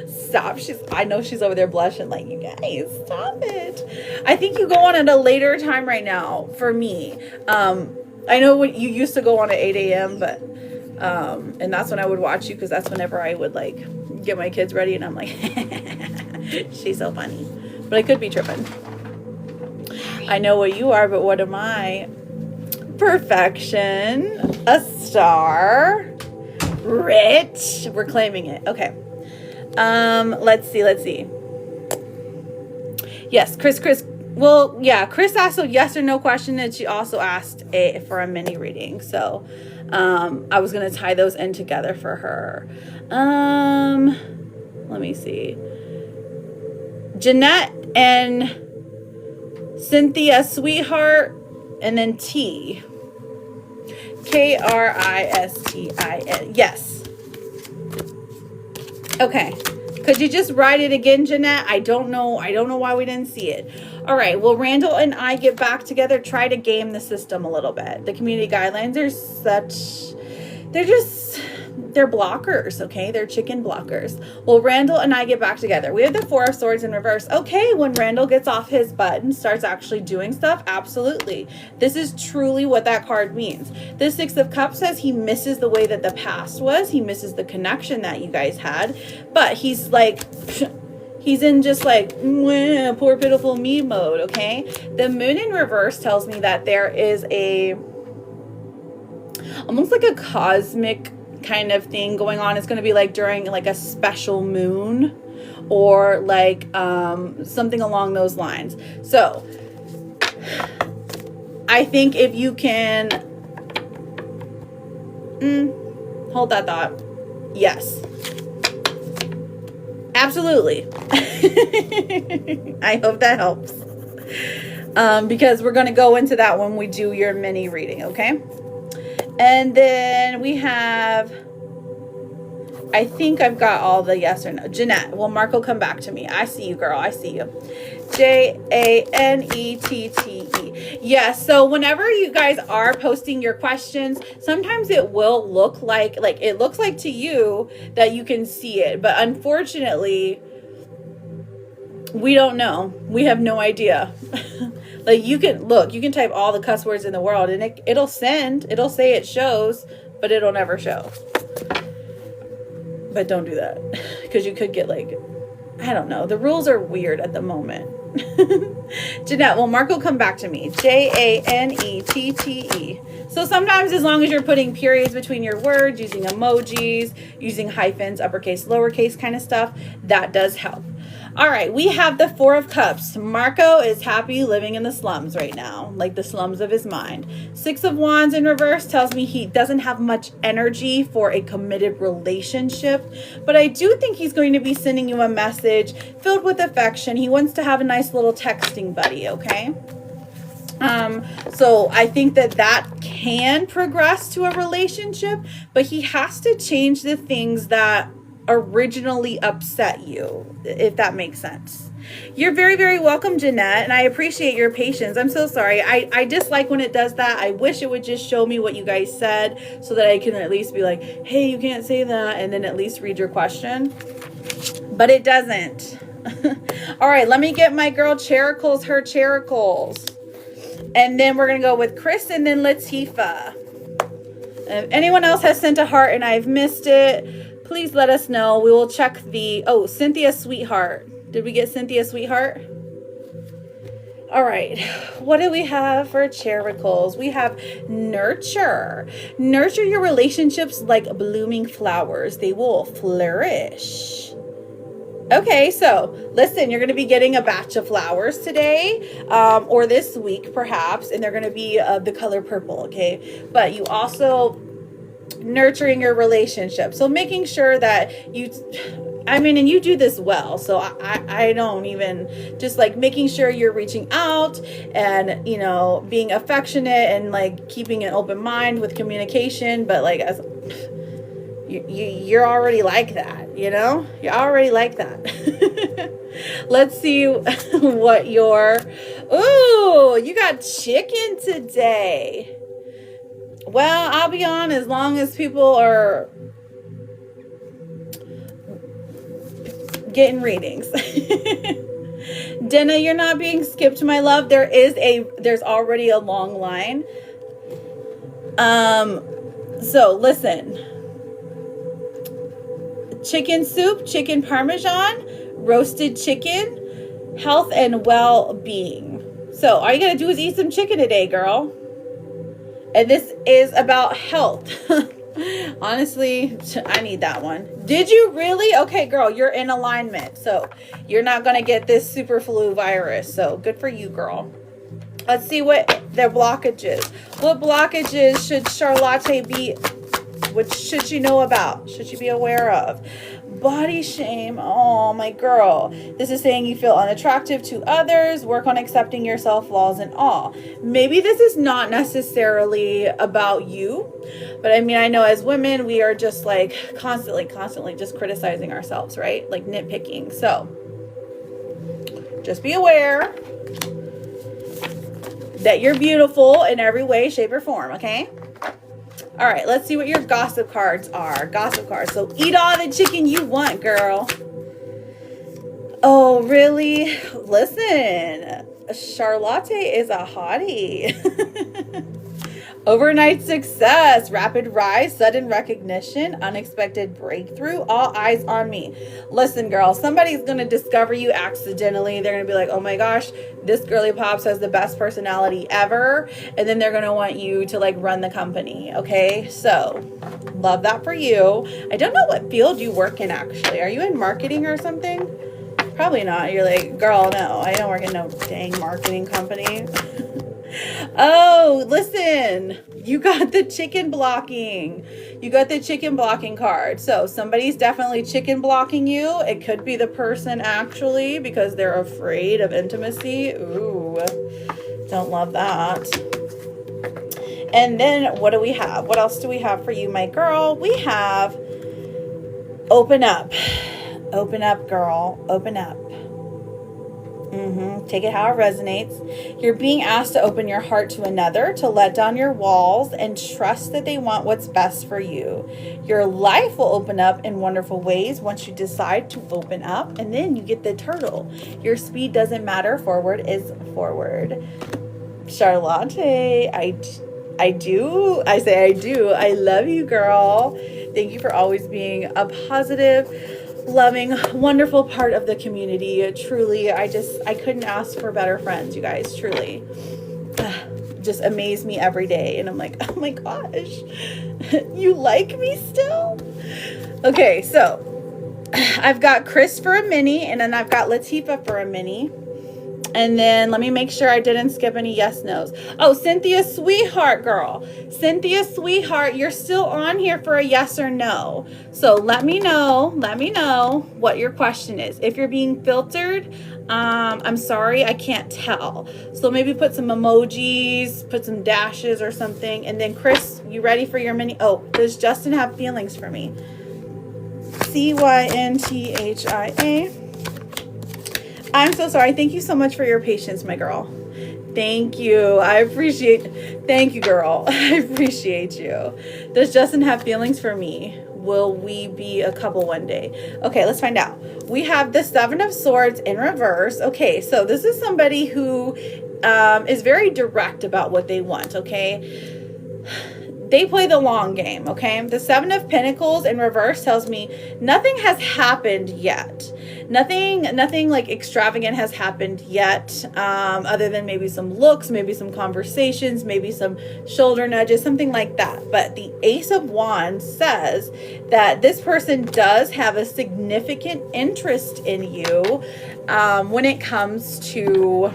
Stop. I know she's over there blushing like, you guys, stop it. I think you go on at a later time right now for me. I know when you used to go on at 8 a.m., but and that's when I would watch you, because that's whenever I would like get my kids ready, and I'm like, she's so funny. But I could be tripping. I know what you are, but what am I? Perfection. A star. Rich. We're claiming it. Okay. Let's see. Yes, Chris. Well, yeah, Chris asked a yes or no question, and she also asked for a mini reading. So, I was going to tie those in together for her. Let me see. Jeanette and Cynthia, sweetheart, and then T. Kristin. Yes. Okay. Could you just write it again, Jeanette? I don't know why we didn't see it. All right. Well, Randall and I get back together, try to game the system a little bit. The community guidelines are they're just they're blockers, okay? They're chicken blockers. Will Randall and I get back together? We have the Four of Swords in reverse. Okay, when Randall gets off his butt and starts actually doing stuff, absolutely. This is truly what that card means. The Six of Cups says he misses the way that the past was. He misses the connection that you guys had. But he's like... he's in just like, poor pitiful me mode, okay? The Moon in reverse tells me that there is a... almost like a cosmic kind of thing going on. It's going to be like during like a special moon or like something along those lines. So I think if you can hold that thought. Yes, absolutely. I hope that helps, because we're going to go into that when we do your mini reading, okay? And then we have, I think I've got all the yes or no. Jeanette, will Marco come back to me? I see you, girl. I see you. Janette. Yes. So whenever you guys are posting your questions, sometimes it will look like it looks like to you that you can see it. But unfortunately, we don't know. We have no idea. Like you can type all the cuss words in the world and it'll send, it'll say it shows, but it'll never show. But don't do that, because you could get like, I don't know. The rules are weird at the moment. Jeanette, will Marco come back to me? Janette. So sometimes as long as you're putting periods between your words, using emojis, using hyphens, uppercase, lowercase kind of stuff, that does help. All right, we have the Four of Cups. Marco is happy living in the slums right now, like the slums of his mind. Six of Wands in reverse tells me he doesn't have much energy for a committed relationship, but I do think he's going to be sending you a message filled with affection. He wants to have a nice little texting buddy, okay? So I think that can progress to a relationship, but he has to change the things that originally upset you, if that makes sense. You're very, very welcome, Jeanette, and I appreciate your patience. I'm so sorry. I dislike when it does that. I wish it would just show me what you guys said so that I can at least be like, hey, you can't say that, and then at least read your question. But it doesn't. All right, let me get my girl Chericles, her Chericles. And then we're going to go with Chris and then Latifa. If anyone else has sent a heart and I've missed it, please let us know. We will check the... Oh, Cynthia Sweetheart. Did we get Cynthia Sweetheart? All right. What do we have for Chericles? We have nurture. Nurture your relationships like blooming flowers. They will flourish. Okay, so listen, you're going to be getting a batch of flowers today, or this week perhaps, and they're going to be the color purple, okay? But you also... nurturing your relationship, so making sure that you and you do this well, so I don't even, just like making sure you're reaching out and being affectionate and like keeping an open mind with communication, but like as you're already like that, you're already like that. Let's see what you got chicken today. Well, I'll be on as long as people are getting readings. Denna, you're not being skipped, my love. There's already a long line. So listen. Chicken soup, chicken parmesan, roasted chicken, health and well-being. So all you gotta do is eat some chicken today, girl. And this is about health. Honestly, I need that one. Did you really? Okay, girl, you're in alignment. So you're not going to get this super flu virus. So good for you, girl. Let's see what their blockages. What blockages should Charlotte be? What should she know about? Should she be aware of? Body shame. Oh, my girl. This is saying you feel unattractive to others. Work on accepting yourself, flaws and all. Maybe this is not necessarily about you. But I mean, I know as women, we are just like constantly just criticizing ourselves, right? Like nitpicking. So just be aware that you're beautiful in every way, shape, or form, okay? All right, let's see what your gossip cards are. Gossip cards. So eat all the chicken you want, girl. Oh, really? Listen, Charlotte is a hottie. Overnight success, rapid rise, sudden recognition, unexpected breakthrough, all eyes on me. Listen, girl, somebody's going to discover you accidentally. They're going to be like, oh my gosh, this girly pops has the best personality ever. And then they're going to want you to like run the company. Okay. So love that for you. I don't know what field you work in actually. Are you in marketing or something? Probably not. You're like, girl, no, I don't work in no dang marketing company. Oh, listen, you got the chicken blocking. You got the chicken blocking card. So somebody's definitely chicken blocking you. It could be the person actually because they're afraid of intimacy. Ooh, don't love that. And then what do we have? What else do we have for you, my girl? We have open up. Open up, girl. Open up. Take it how it resonates. You're being asked to open your heart to another, to let down your walls and trust that they want what's best for you. Your life will open up in wonderful ways once you decide to open up, and then you get the turtle. Your speed doesn't matter. Forward is forward. Charlotte, I do. I love you, girl. Thank you for always being a positive, loving, wonderful part of the community. Truly, I couldn't ask for better friends, you guys. Truly. Just amaze me every day. And I'm like, oh my gosh, you like me still? Okay, so I've got Chris for a mini, and then I've got Latifa for a mini. And then let me make sure I didn't skip any yes, no's. Oh, Cynthia, sweetheart, girl. Cynthia, sweetheart, you're still on here for a yes or no. So let me know what your question is. If you're being filtered, I'm sorry, I can't tell. So maybe put some emojis, put some dashes or something. And then Chris, you ready for your mini? Oh, does Justin have feelings for me? CYNTHIA. I'm so sorry. Thank you so much for your patience, my girl. Thank you. Thank you, girl. I appreciate you. Does Justin have feelings for me? Will we be a couple one day? Okay, let's find out. We have the Seven of Swords in reverse. Okay, so this is somebody who is very direct about what they want, okay? They play the long game, okay? The Seven of Pentacles in reverse tells me nothing has happened yet. Nothing like extravagant has happened yet, other than maybe some looks, maybe some conversations, maybe some shoulder nudges, something like that. But the Ace of Wands says that this person does have a significant interest in you when it comes to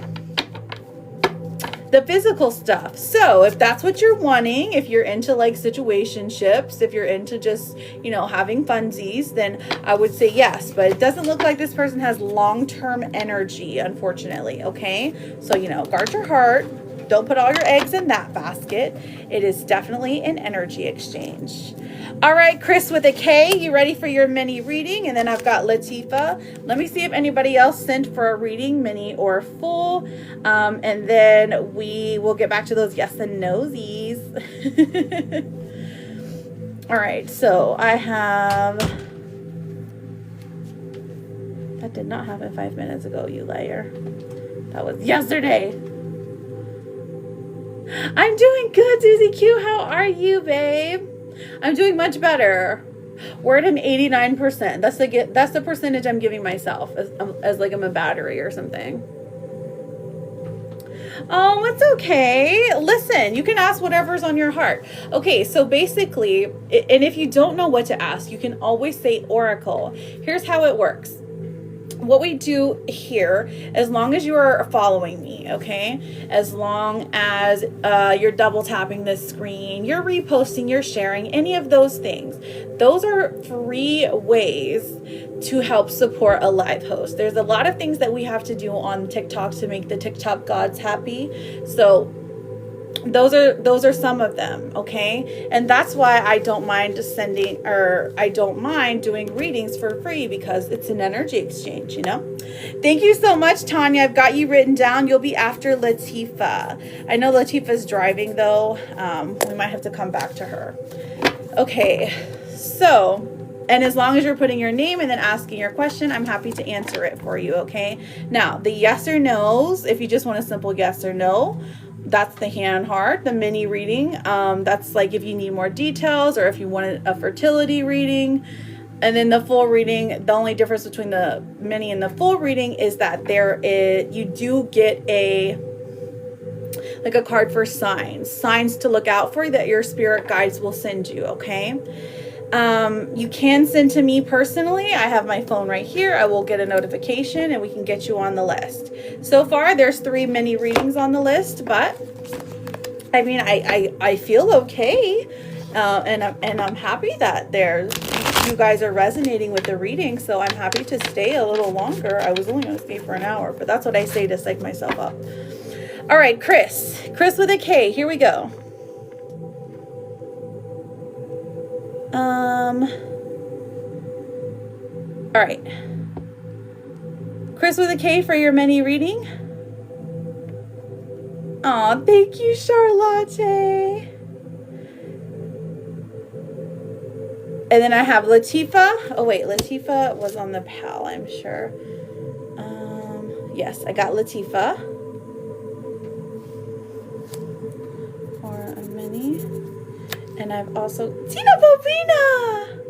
the physical stuff. So if that's what you're wanting, if you're into like situationships, if you're into just, you know, having funsies, then I would say yes. But it doesn't look like this person has long-term energy, unfortunately. Okay. So, you know, guard your heart. Don't put all your eggs in that basket. It is definitely an energy exchange. All right, Chris with a K, you ready for your mini reading? And then I've got Latifa. Let me see if anybody else sent for a reading, mini or full. And then we will get back to those yes and nosies. All right, so I have... That did not happen 5 minutes ago, you liar. That was yesterday. I'm doing good, Susie Q. How are you, babe? I'm doing much better. We're at an 89%. That's the percentage I'm giving myself as like I'm a battery or something. Oh, it's okay. Listen, you can ask whatever's on your heart. Okay, so basically, and if you don't know what to ask, you can always say Oracle. Here's how it works. What we do here, as long as you are following me, okay, as long as you're double tapping the screen, you're reposting, you're sharing, any of those things, those are free ways to help support a live host. There's a lot of things that we have to do on TikTok to make the TikTok gods happy. So those are some of them, okay? And that's why I don't mind doing readings for free, because it's an energy exchange, you know? Thank you so much, Tanya. I've got you written down. You'll be after Latifa. I know Latifa's driving, though. We might have to come back to her. Okay, so, and as long as you're putting your name and then asking your question, I'm happy to answer it for you, okay? Now, the yes or no's, if you just want a simple yes or no, that's the hand heart, the mini reading. That's like if you need more details or if you wanted a fertility reading. And then the full reading, the only difference between the mini and the full reading is that you do get a card for signs to look out for that your spirit guides will send you, okay? You can send to me personally. I have my phone right here. I will get a notification and we can get you on the list. So far, there's 3 mini readings on the list, but I mean, I feel okay. And I'm happy that you guys are resonating with the reading, so I'm happy to stay a little longer. I was only going to stay for an hour, but that's what I say to psych myself up. All right, Chris with a K. Here we go. All right. Chris with a K for your mini reading. Aw, thank you, Charlotte. And then I have Latifa. Oh, wait, Latifa was on the PAL, I'm sure. Yes, I got Latifa for a mini. And I've also, Tina Bobina!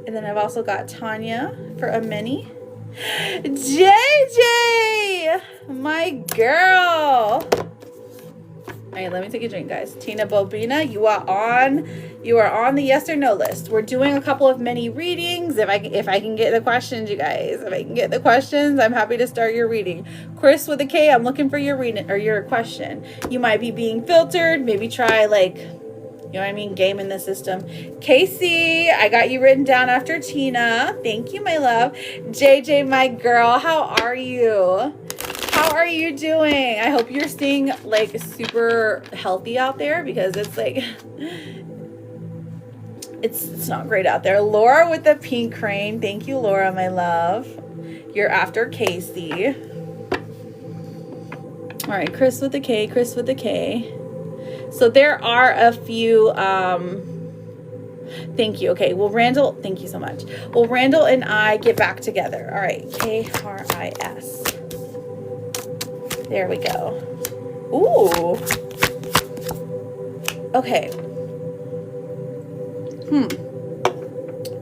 And then I've also got Tanya for a mini. JJ! My girl! All right, let me take a drink, guys. Tina Bobina, you are on the yes or no list. We're doing a couple of mini readings. If I can get the questions, you guys. If I can get the questions, I'm happy to start your reading. Chris with a K, I'm looking for your reading or your question. You might be being filtered. Maybe try you know what I mean? Game in the system. Casey, I got you written down after Tina. Thank you, my love. JJ, my girl, how are you? How are you doing? I hope you're staying super healthy out there because it's it's not great out there. Laura with the pink crane. Thank you, Laura, my love. You're after Casey. All right, Chris with the K, Chris with the K. So there are a few, thank you. Okay, well, Randall, thank you so much. Well, Randall and I get back together. All right, K-R-I-S. There we go. Ooh. Okay.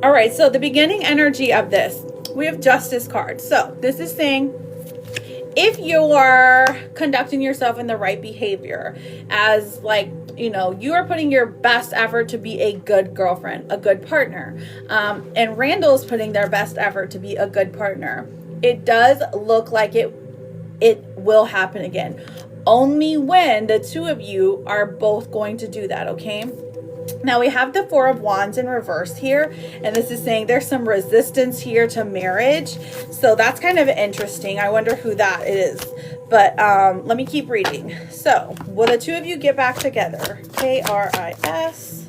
All right, so the beginning energy of this, we have Justice card. So this is saying, if you are conducting yourself in the right behavior, as you are putting your best effort to be a good girlfriend, a good partner, and Randall's putting their best effort to be a good partner, it does look like it will happen again. Only when the two of you are both going to do that, okay? Now we have the Four of Wands in reverse here, and this is saying there's some resistance here to marriage. So that's kind of interesting. I wonder who that is. But let me keep reading. So will the two of you get back together? K-R-I-S.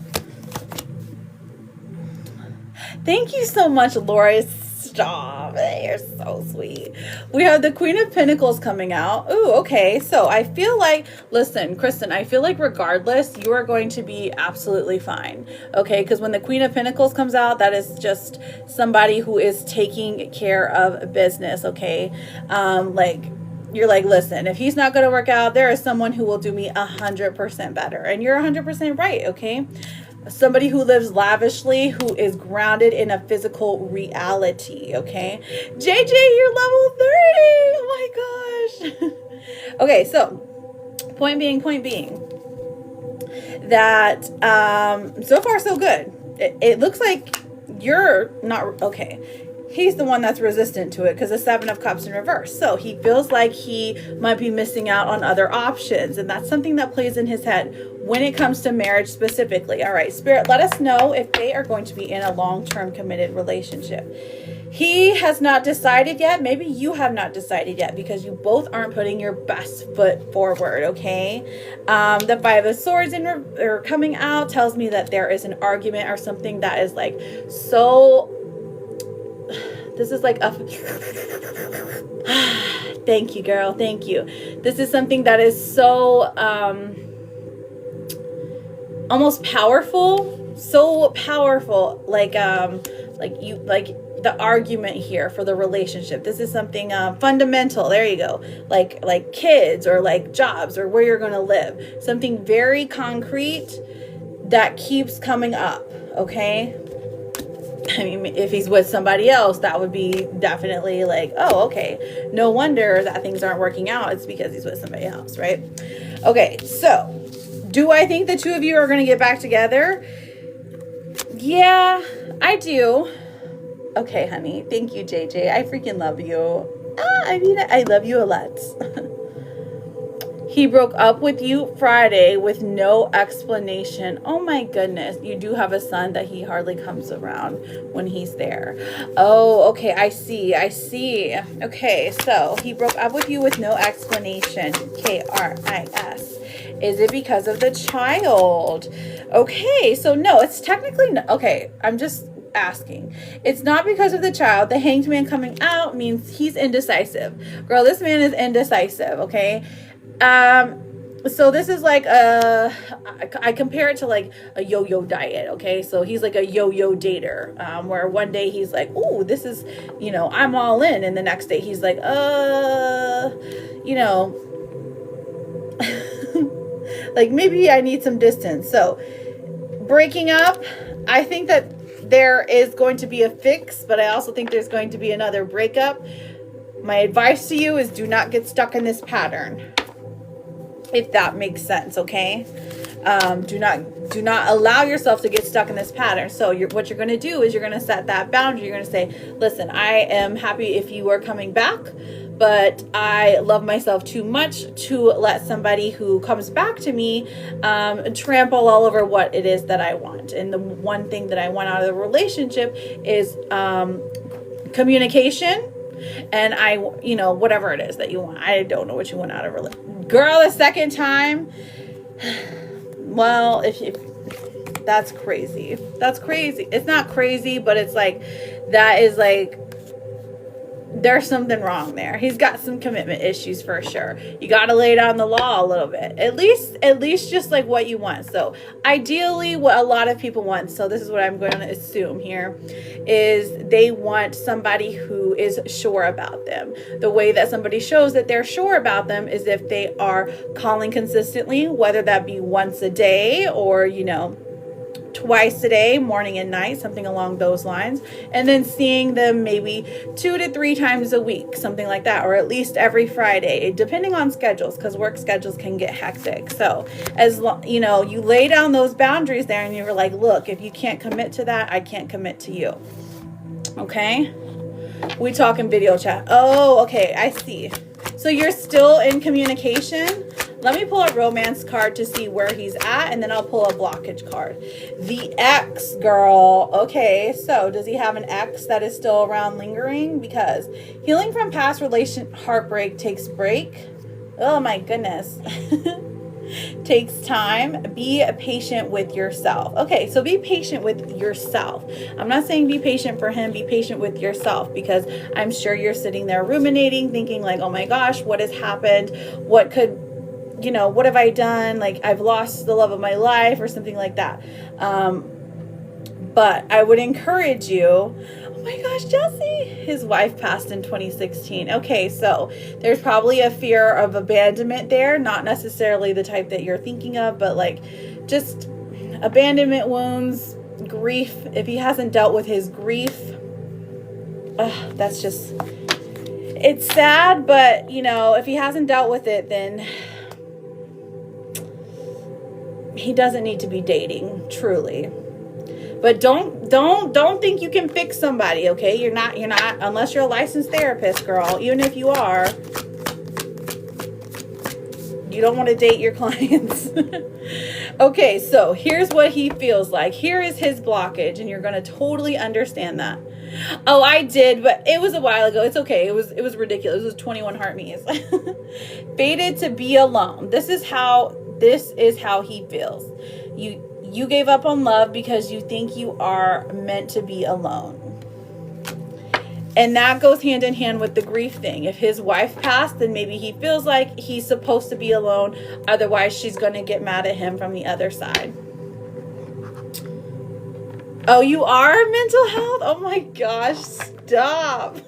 Thank you so much, Laura. Stop. You're so sweet. We have the Queen of Pentacles coming out. Ooh, okay. So I feel like, listen, Kristen, I feel like regardless, you are going to be absolutely fine. Okay. Because when the Queen of Pentacles comes out, that is just somebody who is taking care of business. Okay. You're like, listen, if he's not going to work out, there is someone who will do me 100% better. And you're 100% right. Okay. Somebody who lives lavishly, who is grounded in a physical reality, okay? JJ, you're level 30! Oh my gosh. Okay, so point being that so far so good. It looks like you're not, okay. He's the one that's resistant to it because the Seven of Cups in reverse. So he feels like he might be missing out on other options. And that's something that plays in his head when it comes to marriage specifically. All right, Spirit, let us know if they are going to be in a long-term committed relationship. He has not decided yet. Maybe you have not decided yet because you both aren't putting your best foot forward, okay? The Five of Swords or coming out tells me that there is an argument or something that is This is like a thank you, girl. Thank you. This is something that is so almost powerful, so powerful. Like the argument here for the relationship. This is something fundamental. There you go. Like kids or like jobs or where you're going to live. Something very concrete that keeps coming up. Okay. I mean, if he's with somebody else, that would be definitely like, oh, okay. No wonder that things aren't working out. It's because he's with somebody else, right? Okay, so do I think the two of you are going to get back together? Yeah, I do. Okay, honey. Thank you, JJ. I freaking love you. I love you a lot. He broke up with you Friday with no explanation. Oh my goodness. You do have a son that he hardly comes around when he's there. Oh, okay. I see. Okay, so he broke up with you with no explanation. KRIS. Is it because of the child? Okay, so no, it's technically no. Okay, I'm just asking. It's not because of the child. The hanged man coming out means he's indecisive. Girl, this man is indecisive, okay? So this is like I compare it to like a yo-yo diet, okay? So he's like a yo-yo dater, where one day he's like, "Ooh, this is, I'm all in," and the next day he's like, like maybe I need some distance. So breaking up, I think that there is going to be a fix, but I also think there's going to be another breakup. My advice to you is do not get stuck in this pattern. If that makes sense, okay? Do not allow yourself to get stuck in this pattern. So what you're going to do is you're going to set that boundary. You're going to say, listen, I am happy if you are coming back, but I love myself too much to let somebody who comes back to me trample all over what it is that I want. And the one thing that I want out of the relationship is communication. And whatever it is that you want. I don't know what you want out of a relationship. Girl, the second time, well, if that's crazy. That's crazy. It's not crazy, but it's like, that is like, there's something wrong there. He's got some commitment issues for sure. You got to lay down the law a little bit. At least just like what you want. So ideally what a lot of people want, so this is what I'm going to assume here, is they want somebody who is sure about them. The way that somebody shows that they're sure about them is if they are calling consistently, whether that be once a day or, twice a day, morning and night, something along those lines, and then seeing them maybe 2 to 3 times a week, something like that, or at least every Friday, depending on schedules, because work schedules can get hectic. So as you lay down those boundaries there, and you're like, look, if you can't commit to that, I can't commit to you. Okay, we talk in video chat. Oh, okay, I see. So you're still in communication. Let me pull a romance card to see where he's at, and then I'll pull a blockage card. The ex, girl. Okay, so does he have an ex that is still around lingering? Because healing from past relation heartbreak takes break. Oh my goodness. Takes time. Be patient with yourself. Okay, so be patient with yourself. I'm not saying be patient for him. Be patient with yourself, because I'm sure you're sitting there ruminating, thinking like, oh my gosh, what has happened? What have I done? Like, I've lost the love of my life or something like that. But I would encourage you. Oh my gosh, Jesse, his wife passed in 2016. Okay, so there's probably a fear of abandonment there. Not necessarily the type that you're thinking of, but like just abandonment wounds, grief. If he hasn't dealt with his grief, that's just, it's sad. But if he hasn't dealt with it, then he doesn't need to be dating, truly. But don't think you can fix somebody, okay? You're not, unless you're a licensed therapist, girl. Even if you are, you don't want to date your clients. Okay, so here's what he feels like. Here is his blockage, and you're going to totally understand that. Oh, I did, but it was a while ago. It's okay. It was ridiculous. It was 21 heart me's. Fated to be alone. This is how he feels. You gave up on love because you think you are meant to be alone. And that goes hand in hand with the grief thing. If his wife passed, then maybe he feels like he's supposed to be alone. Otherwise, she's going to get mad at him from the other side. Oh, you are mental health? Oh my gosh, stop.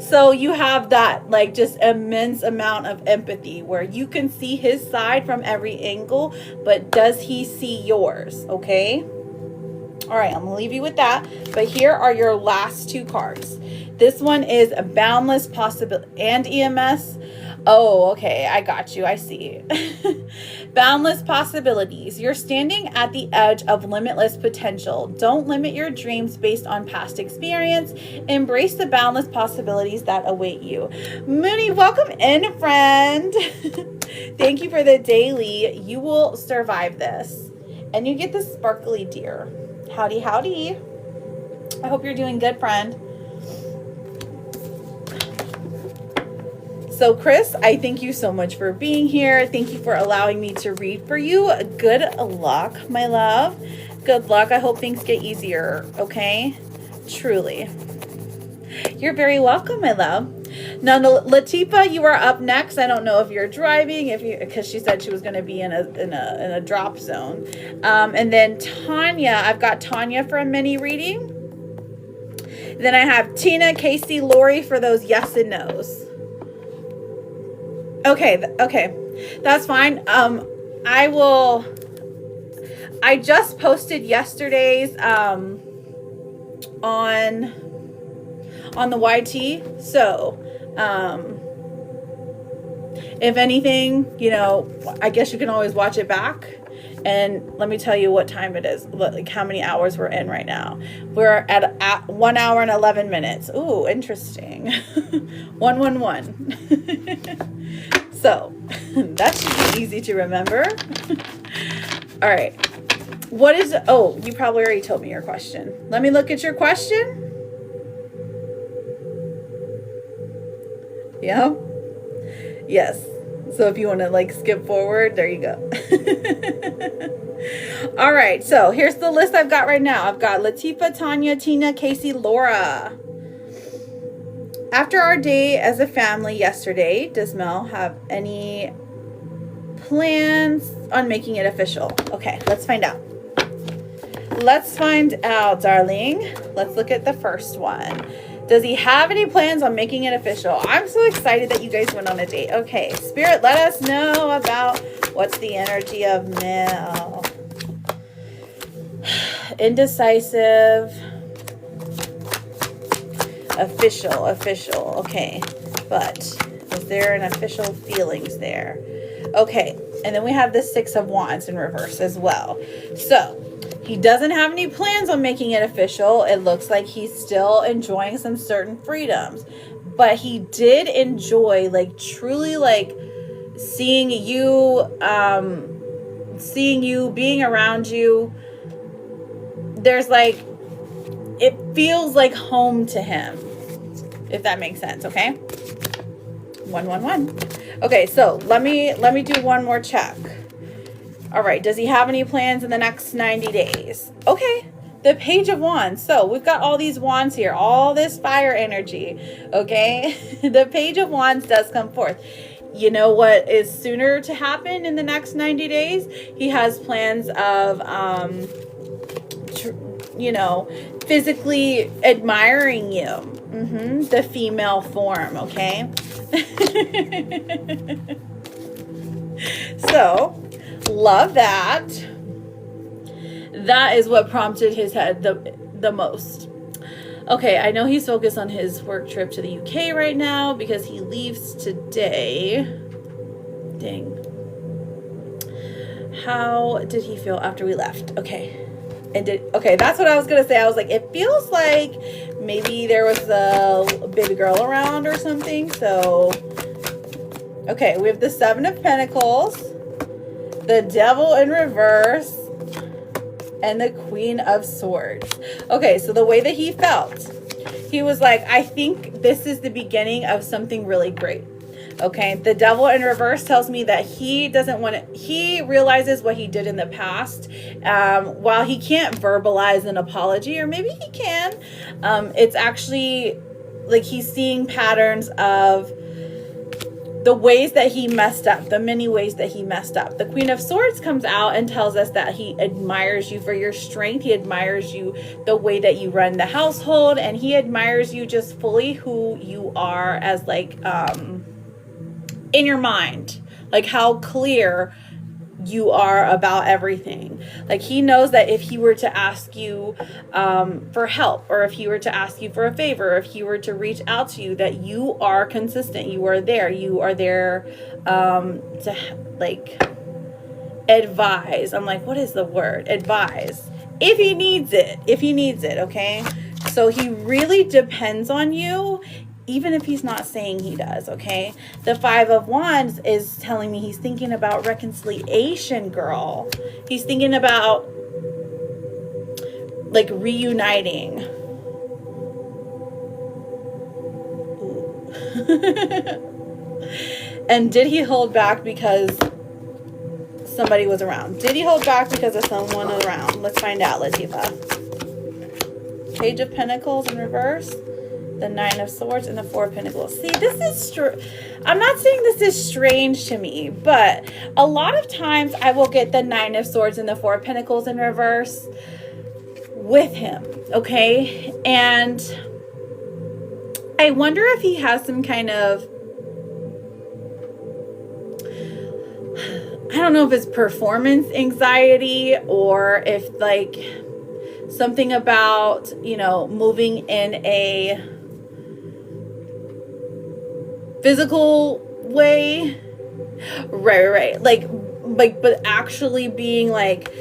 So you have that like just immense amount of empathy where you can see his side from every angle, but does he see yours? Okay. All right, I'm gonna leave you with that. But here are your last two cards. This one is a boundless possibility and EMS. Oh, okay, I got you. I see. Boundless possibilities. You're standing at the edge of limitless potential. Don't limit your dreams based on past experience. Embrace the boundless possibilities that await you. Mooney, welcome in, friend. Thank you for the daily. You will survive this. And you get the sparkly deer. Howdy, howdy. I hope you're doing good, friend. So Chris, I thank you so much for being here. Thank you for allowing me to read for you. Good luck, my love. Good luck. I hope things get easier, okay? Truly. You're very welcome, my love. Now, Latifa, you are up next. I don't know if you're driving, because she said she was going to be in a drop zone. And then Tanya, I've got Tanya for a mini reading. Then I have Tina, Casey, Lori for those yes and no's. Okay, that's fine. I just posted yesterday's on the YT. So, if anything, I guess you can always watch it back. And let me tell you what time it is, like how many hours we're in right now. We're at 1 hour and 11 minutes. Ooh, interesting. 111. So that should be easy to remember. All right. Oh, you probably already told me your question. Let me look at your question. Yeah. Yes. So if you want to like skip forward, there you go. All right. So here's the list I've got right now. I've got Latifa, Tanya, Tina, Casey, Laura. After our day as a family yesterday, does Mel have any plans on making it official? Okay, let's find out. Let's find out, darling. Let's look at the first one. Does he have any plans on making it official? I'm so excited that you guys went on a date. Okay, Spirit, let us know about what's the energy of Mel. Indecisive. Official. Okay, but is there an official feelings there? Okay, and then we have the Six of Wands in reverse as well. So he doesn't have any plans on making it official. It looks like he's still enjoying some certain freedoms, but he did enjoy like truly like seeing you being around you. There's like, it feels like home to him, if that makes sense. Okay. 111. Okay. So let me do one more check. All right. Does he have any plans in the next 90 days? Okay. The Page of Wands. So we've got all these wands here, all this fire energy. Okay. The Page of Wands does come forth. You know what is sooner to happen in the next 90 days? He has plans of, physically admiring you. The female form, okay? So, love that. That is what prompted his head the most. Okay, I know he's focused on his work trip to the UK right now because he leaves today. Dang. How did he feel after we left? Okay. Okay, that's what I was going to say. I was like, it feels like maybe there was a baby girl around or something. So, okay, we have the Seven of Pentacles, the Devil in reverse, and the Queen of Swords. Okay, so the way that he felt, he was like, I think this is the beginning of something really great. Okay, the devil in reverse tells me that he doesn't want to, he realizes what he did in the past. While he can't verbalize an apology, or maybe he can, it's actually like he's seeing patterns of the ways that he messed up, the many ways that he messed up. The Queen of Swords comes out and tells us that he admires you for your strength. He admires you the way that you run the household, and he admires you just fully who you are as like in your mind, like how clear you are about everything. Like he knows that if he were to ask you for help, or if he were to ask you for a favor, or if he were to reach out to you, that you are consistent, you are there to like advise. I'm like, what is the word? Advise. If he needs it, okay? So he really depends on you, even if he's not saying he does, okay? The Five of Wands is telling me he's thinking about reconciliation, girl. He's thinking about like reuniting. And did he hold back because somebody was around? Did he hold back because of someone around? Let's find out, Latifa. Page of Pentacles in reverse. The Nine of Swords and the Four of Pentacles. See, this is I'm not saying this is strange to me, but a lot of times I will get the Nine of Swords and the Four of Pentacles in reverse with him, okay? And I wonder if he has some kind of, I don't know if it's performance anxiety, or if like something about, you know, moving in a physical way, right, like but actually being like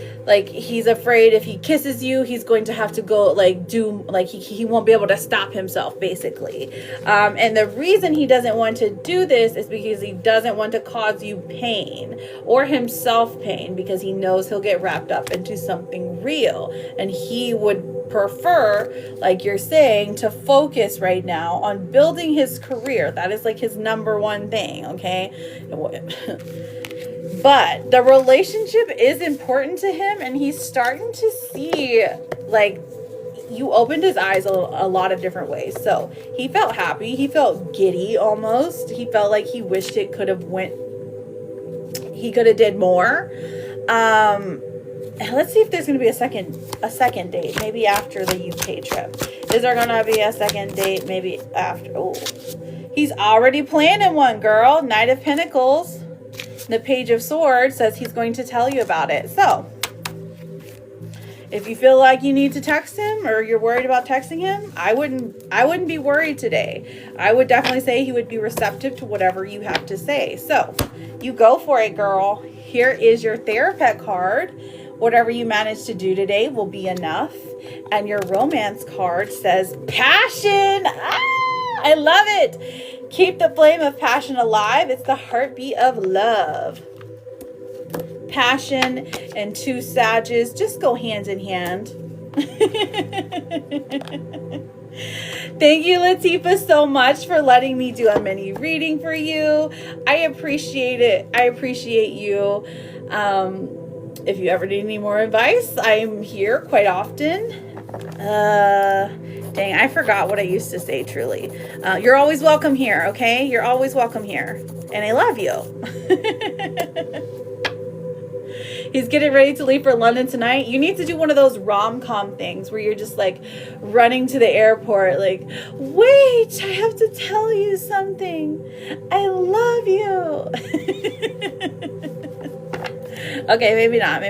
he's afraid if he kisses you, he's going to have to go like do like he won't be able to stop himself, basically. And the reason he doesn't want to do this is because he doesn't want to cause you pain, or himself pain, because he knows he'll get wrapped up into something real, and he would prefer, like you're saying, to focus right now on building his career. That is like his number one thing, okay? But the relationship is important to him, and he's starting to see, like, you opened his eyes a lot of different ways. So he felt happy. He felt giddy almost. He felt like he wished it could have he could have did more. Let's see if there's going to be a second date, maybe after the UK trip. Is there going to be a second date maybe after? Oh, he's already planning one, girl. Knight of Pentacles. The Page of Swords says he's going to tell you about it. So if you feel like you need to text him, or you're worried about texting him, I wouldn't be worried today. I would definitely say he would be receptive to whatever you have to say. So you go for it, girl. Here is your Therapet card. Whatever you manage to do today will be enough. And your Romance card says passion. I love it. Keep the flame of passion alive. It's the heartbeat of love. Passion and two Sages just go hand in hand. Thank you, Latifa, so much for letting me do a mini reading for you. I appreciate it. I appreciate you. If you ever need any more advice, I'm here quite often. Dang, I forgot what I used to say, truly. You're always welcome here, okay? You're always welcome here. And I love you. He's getting ready to leave for London tonight. You need to do one of those rom-com things where you're just like running to the airport like, wait, I have to tell you something. I love you. Okay, maybe not.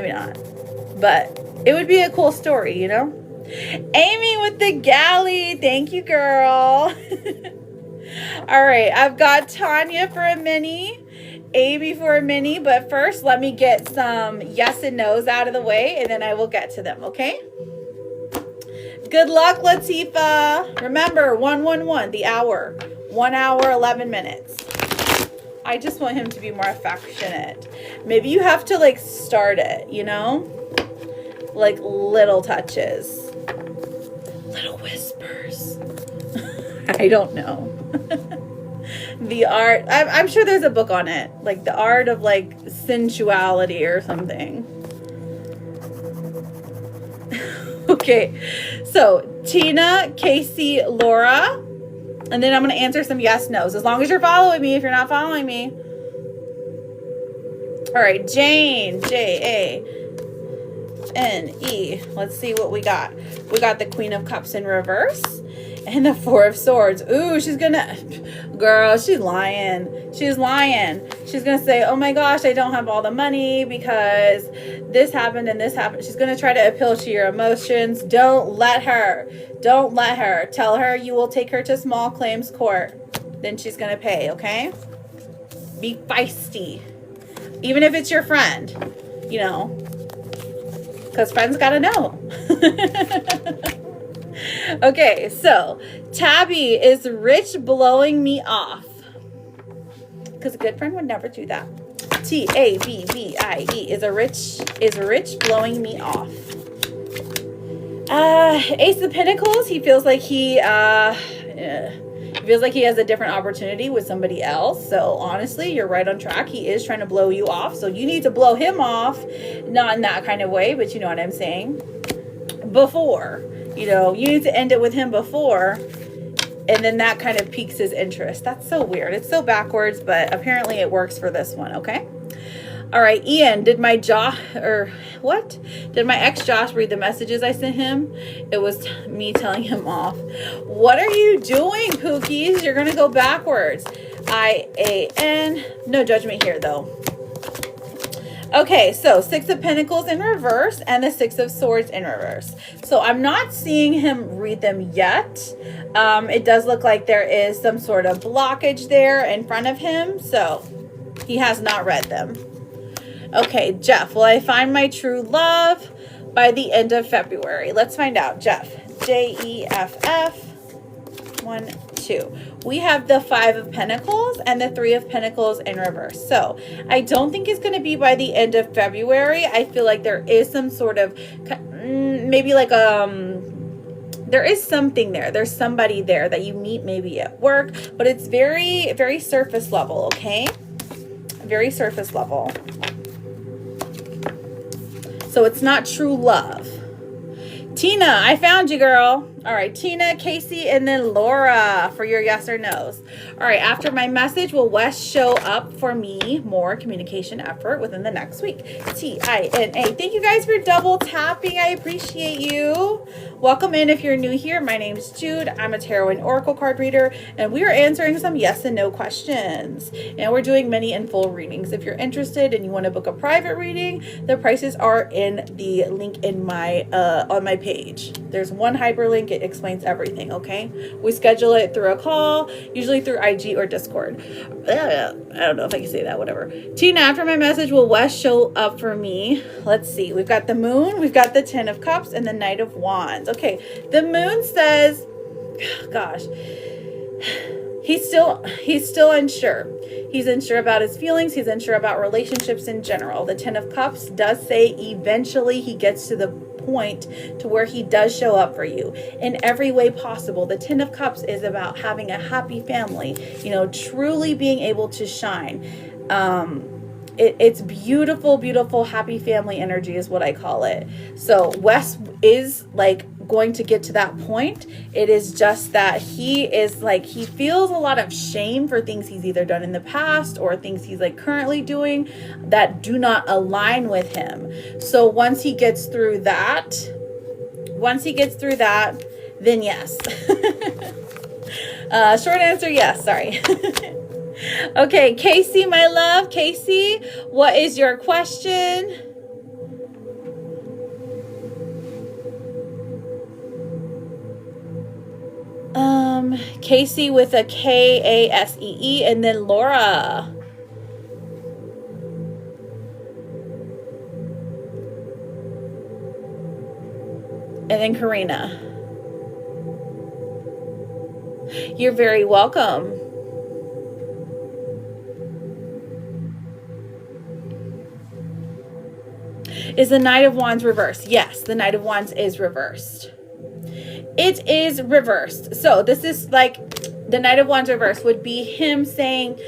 But it would be a cool story, you know? Amy with the galley. Thank you, girl. All right, I've got Tanya for a mini, Amy for a mini, but first let me get some yes and no's out of the way, and then I will get to them, okay? Good luck, Latifa. Remember, 111, the hour. 1 hour, 11 minutes. I just want him to be more affectionate. Maybe you have to, like, start it, you know? Like, little touches. Little whispers. I don't know. The art, I'm sure there's a book on it, like the art of like sensuality or something. Okay, so Tina, Casey, Laura, and then I'm going to answer some yes, no's, as long as you're following me. If you're not following me. All right, Jane, J-A-N-E. Let's see what we got. We got the Queen of Cups in reverse and the Four of Swords. Ooh, she's gonna, girl, she's lying. She's lying. She's gonna say, oh my gosh, I don't have all the money because this happened and this happened. She's gonna try to appeal to your emotions. Don't let her. Don't let her. Tell her you will take her to small claims court. Then she's gonna pay, okay? Be feisty. Even if it's your friend, you know, because friends gotta know. Okay, so Tabby is rich blowing me off. Because a good friend would never do that. T-A-B-B-I-E is rich blowing me off. Ace of Pentacles, he feels like he feels like he has a different opportunity with somebody else. So honestly, you're right on track. He is trying to blow you off. So you need to blow him off. Not in that kind of way, but you know what I'm saying. Before, you know, you need to end it with him before. And then that kind of piques his interest. That's so weird. It's so backwards, but apparently it works for this one. Okay. All right, Ian, did my ex Josh read the messages I sent him? It was me telling him off. What are you doing, Pookies? You're going to go backwards. I-A-N. No judgment here, though. Okay, so Six of Pentacles in reverse and the Six of Swords in reverse. So I'm not seeing him read them yet. It does look like there is some sort of blockage there in front of him. So he has not read them. Okay, Jeff, will I find my true love by the end of February? Let's find out. Jeff, J-E-F-F, 1, 2. We have the Five of Pentacles and the Three of Pentacles in reverse. So I don't think it's going to be by the end of February. I feel like there is some sort of, maybe like, there is something there. There's somebody there that you meet maybe at work, but it's very, very surface level, okay? Very surface level. So it's not true love. Tina, I found you, girl. All right, Tina, Casey, and then Laura for your yes or no's. All right, after my message, will Wes show up for me? More communication effort within the next week. T-I-N-A. Thank you guys for double tapping. I appreciate you. Welcome in if you're new here. My name's Jude. I'm a tarot and oracle card reader, and we are answering some yes and no questions. And we're doing mini and full readings. If you're interested and you want to book a private reading, the prices are in the link in my on my page. There's one hyperlink. It explains everything, okay? We schedule it through a call, usually through IG or Discord. I don't know if I can say that, whatever. Tina, after my message, will Wes show up for me? Let's see. We've got the Moon, we've got the Ten of Cups, and the Knight of Wands. Okay, the Moon says, gosh, he's still unsure. He's unsure about his feelings. He's unsure about relationships in general. The Ten of Cups does say eventually he gets to the point to where he does show up for you in every way possible. The Ten of Cups is about having a happy family, you know, truly being able to shine. It's beautiful, beautiful, happy family energy is what I call it. So Wes is like going to get to that point. It is just that he is like, he feels a lot of shame for things he's either done in the past or things he's like currently doing that do not align with him. So once he gets through that, then yes. Short answer, yes, sorry. Okay, Casey, my love. Casey, what is your question? Casey with a K-A-S-E-E, and then Laura. And then Karina. You're very welcome. Is the Knight of Wands reversed? Yes, the Knight of Wands is reversed. It is reversed. So this is like the Knight of Wands reverse would be him saying,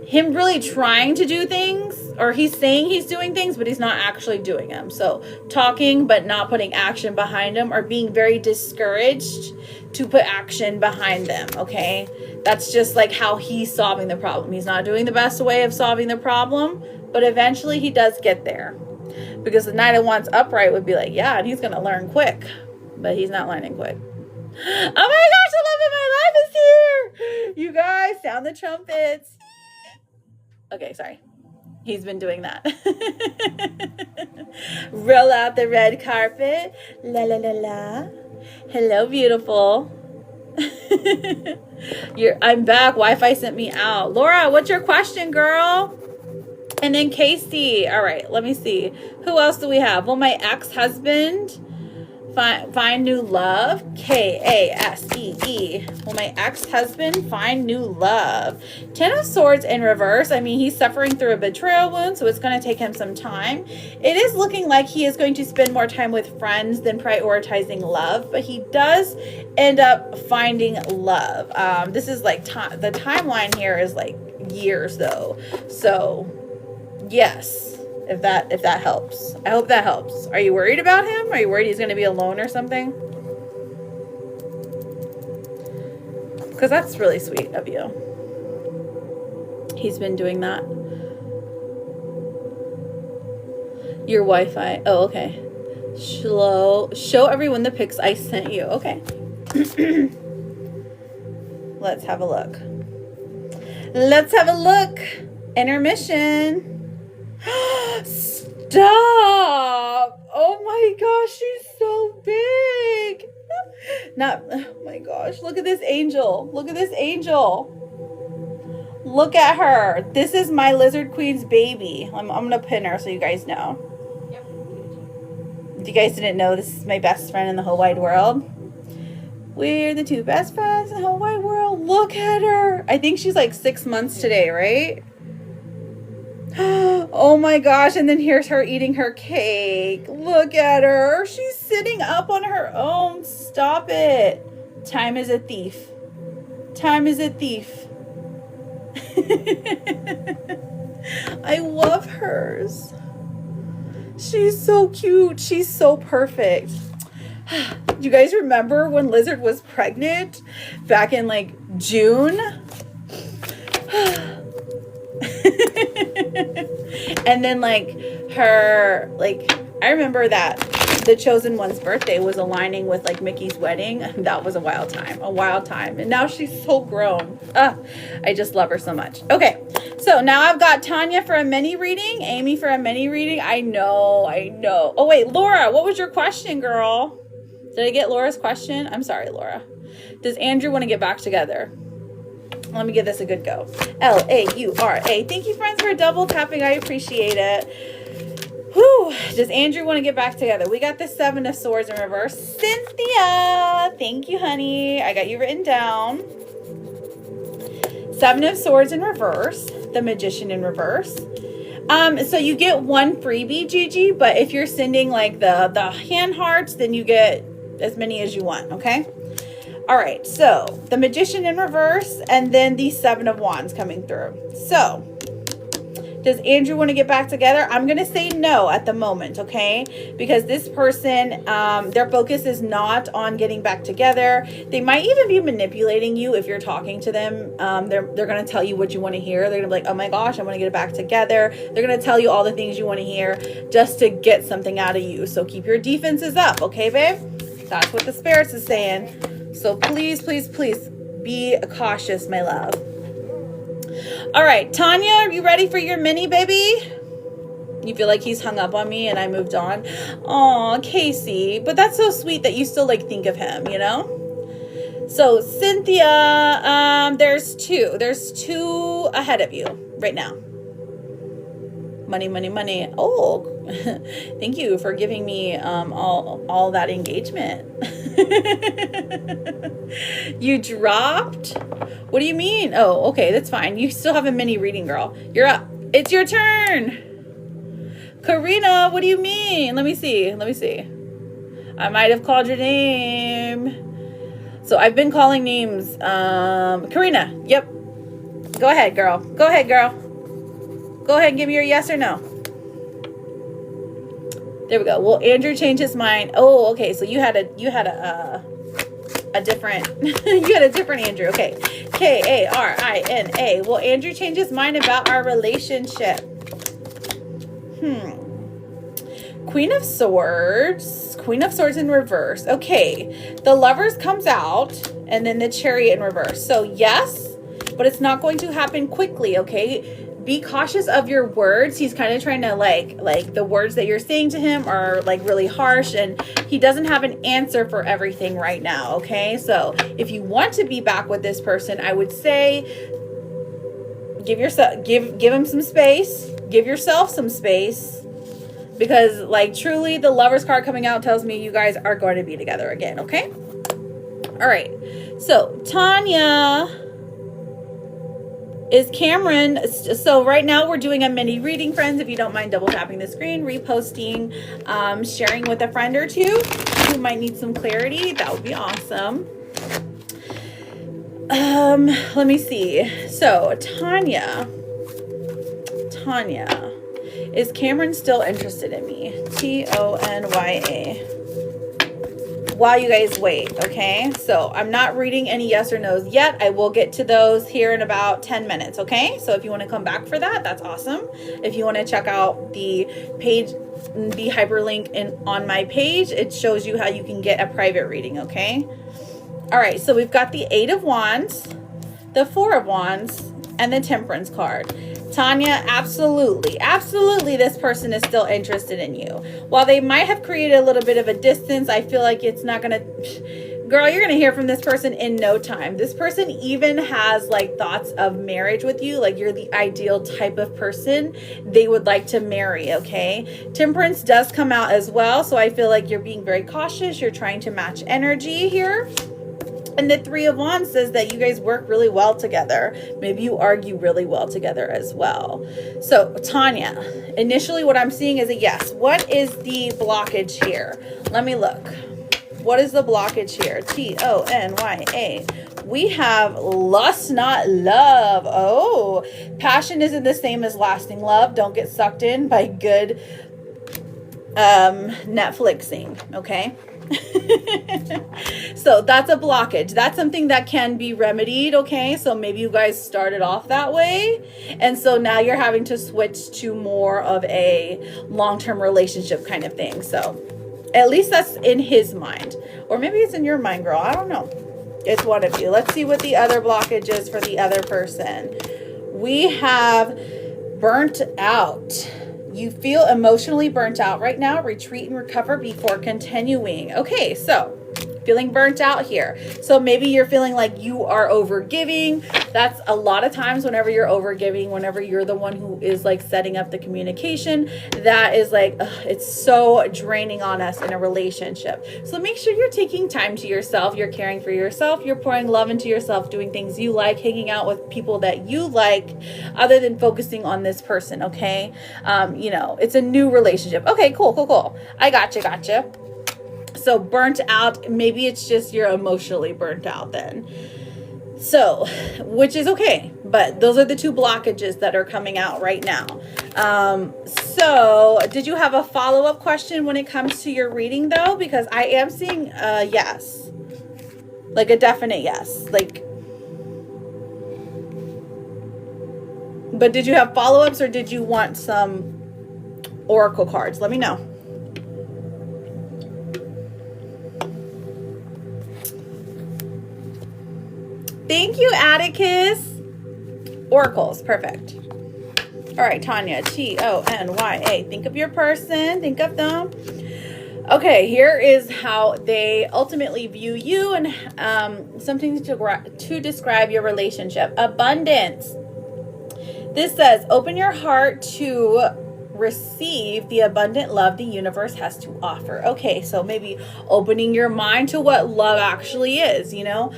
him really trying to do things, or he's saying he's doing things, but he's not actually doing them. So talking, but not putting action behind them, or being very discouraged to put action behind them. Okay. That's just like how he's solving the problem. He's not doing the best way of solving the problem, but eventually he does get there, because the Knight of Wands upright would be like, yeah, and he's going to learn quick, but he's not learning quick. Oh my gosh, the love of my life is here. You guys, sound the trumpets. Okay, sorry. He's been doing that. Roll out the red carpet. La la la la. Hello, beautiful. I'm back. Wi-Fi sent me out. Laura, what's your question, girl? And then Casey. All right, let me see. Who else do we have? Will my ex-husband find new love? K-A-S-E-E. Will my ex-husband find new love? Ten of Swords in reverse. I mean, he's suffering through a betrayal wound, so it's going to take him some time. It is looking like he is going to spend more time with friends than prioritizing love, but he does end up finding love. This is like the timeline here is like years though. So yes. If that helps. I hope that helps. Are you worried about him? Are you worried he's going to be alone or something? Because that's really sweet of you. He's been doing that. Your Wi-Fi. Oh, okay. Show everyone the pics I sent you. Okay. Let's have a look. Let's have a look. Intermission. Stop! Oh my gosh, she's so big. Oh my gosh, look at this angel. Look at this angel. Look at her. This is my Lizard Queen's baby. I'm gonna pin her so you guys know. Yep. If you guys didn't know, this is my best friend in the whole wide world. We're the two best friends in the whole wide world. Look at her. I think she's like 6 months today, right? Oh my gosh, and then here's her eating her cake. Look at her. She's sitting up on her own. Stop it. Time is a thief. Time is a thief. I love hers. She's so cute. She's so perfect. Do you guys remember when Lizard was pregnant back in like June? And then like her, like, I remember that the chosen one's birthday was aligning with like Mickey's wedding. That was a wild time. And now she's so grown. I just love her so much. Okay, so now I've got Tanya for a mini reading, Amy for a mini reading. I know. Oh wait, Laura, what was your question, girl? Did I get Laura's question? I'm sorry, Laura. Does Andrew want to get back together? Let me give this a good go. L-A-U-R-A. Thank you, friends, for double tapping. I appreciate it. Whew. Does Andrew want to get back together? We got the Seven of Swords in reverse. Cynthia. Thank you, honey. I got you written down. Seven of Swords in reverse. The Magician in reverse. So you get one freebie, Gigi, but if you're sending like the hand hearts, then you get as many as you want, okay? All right, so the Magician in reverse, and then the Seven of Wands coming through. So, does Andrew want to get back together? I'm going to say no at the moment, okay? Because this person, their focus is not on getting back together. They might even be manipulating you if you're talking to them. They're going to tell you what you want to hear. They're going to be like, oh my gosh, I want to get back together. They're going to tell you all the things you want to hear just to get something out of you. So keep your defenses up, okay, babe? That's what the Spirits is saying. So please, please, please be cautious, my love. All right, Tanya, are you ready for your mini, baby? You feel like he's hung up on me and I moved on? Aw, Casey. But that's so sweet that you still like think of him, you know? So Cynthia, there's two. There's two ahead of you right now. Money, money, money. Oh, thank you for giving me all that engagement. You dropped? What do you mean? Oh, okay, that's fine. You still have a mini reading, girl. You're up. It's your turn. Karina, what do you mean? Let me see. I might have called your name. So I've been calling names. Karina, yep. Go ahead, girl. Go ahead, girl. Go ahead and give me your yes or no. There we go. Will Andrew change his mind? Oh, okay. So you had a different you had a different Andrew. Okay. Karina. Will Andrew change his mind about our relationship? Queen of Swords. Queen of Swords in reverse. Okay. The Lovers comes out and then the Chariot in reverse. So yes, but it's not going to happen quickly, okay? Be cautious of your words. He's kind of trying to like the words that you're saying to him are like really harsh, and he doesn't have an answer for everything right now, okay? So if you want to be back with this person, I would say give him some space. Give yourself some space, because like truly the Lovers card coming out tells me you guys are going to be together again, okay? All right. So Tanya, is Cameron, so right now we're doing a mini reading, friends. If you don't mind double tapping the screen, reposting, sharing with a friend or two who might need some clarity, that would be awesome. Let me see. So Tanya, is Cameron still interested in me? Tonya. While you guys wait, okay? So I'm not reading any yes or no's yet. I will get to those here in about 10 minutes, okay? So if you want to come back for that, that's awesome. If you want to check out the page, the hyperlink on my page, it shows you how you can get a private reading, okay? All right, so we've got the 8 of Wands, the 4 of Wands, and the Temperance card. Tanya, absolutely this person is still interested in you. While they might have created a little bit of a distance, I feel like it's not gonna, girl, you're gonna hear from this person in no time. This person even has like thoughts of marriage with you, like you're the ideal type of person they would like to marry, okay? Temperance does come out as well, so I feel like you're being very cautious. You're trying to match energy here. And the 3 of Wands says that you guys work really well together. Maybe you argue really well together as well. So Tanya, initially what I'm seeing is a yes. What is the blockage here? Let me look. What is the blockage here? Tonya. We have lust, not love. Oh, passion isn't the same as lasting love. Don't get sucked in by good Netflixing, okay? So that's a blockage. That's something that can be remedied, okay? So maybe you guys started off that way, and so now you're having to switch to more of a long-term relationship kind of thing. So at least that's in his mind, or maybe it's in your mind, girl. I don't know. It's one of you. Let's see what the other blockage is for the other person. We have burnt out. You feel emotionally burnt out right now. Retreat and recover before continuing. Okay, so feeling burnt out here. So maybe you're feeling like you are overgiving. That's a lot of times whenever you're overgiving, whenever you're the one who is like setting up the communication, that is like, it's so draining on us in a relationship. So make sure you're taking time to yourself. You're caring for yourself. You're pouring love into yourself, doing things you like, hanging out with people that you like, other than focusing on this person, okay? You know, it's a new relationship. Okay, cool. I gotcha. So burnt out, maybe it's just you're emotionally burnt out then. So, which is okay, but those are the 2 blockages that are coming out right now. So did you have a follow-up question when it comes to your reading though? Because I am seeing a yes, like a definite yes, like, but did you have follow-ups or did you want some oracle cards? Let me know. Thank you, Atticus. Oracles, perfect. All right, Tanya, Tonya. Think of your person, think of them. Okay, here is how they ultimately view you and something to describe your relationship. Abundance. This says, open your heart to receive the abundant love the universe has to offer. Okay, so maybe opening your mind to what love actually is, you know.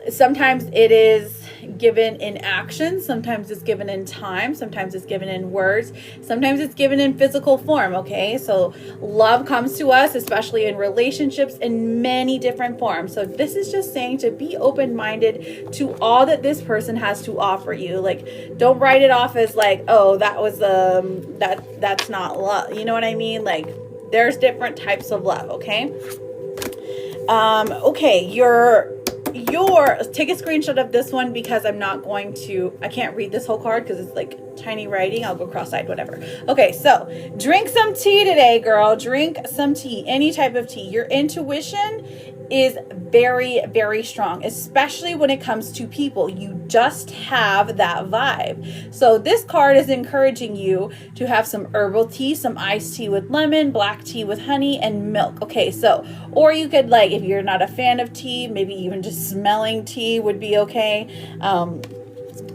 Sometimes it is given in action. Sometimes it's given in time. Sometimes it's given in words. Sometimes it's given in physical form, okay? So love comes to us, especially in relationships, in many different forms. So this is just saying to be open-minded to all that this person has to offer you. Like, don't write it off as like, oh, that was that's not love. You know what I mean? Like, there's different types of love, okay? Okay, your take a screenshot of this one because I can't read this whole card because it's like tiny writing. I'll go cross-eyed, whatever. Okay, so drink some tea today, girl. Drink some tea, any type of tea. Your intuition is very, very strong, especially when it comes to people. You just have that vibe. So this card is encouraging you to have some herbal tea, some iced tea with lemon, black tea with honey, and milk. Okay, so, or you could, like, if you're not a fan of tea, maybe even just smelling tea would be okay.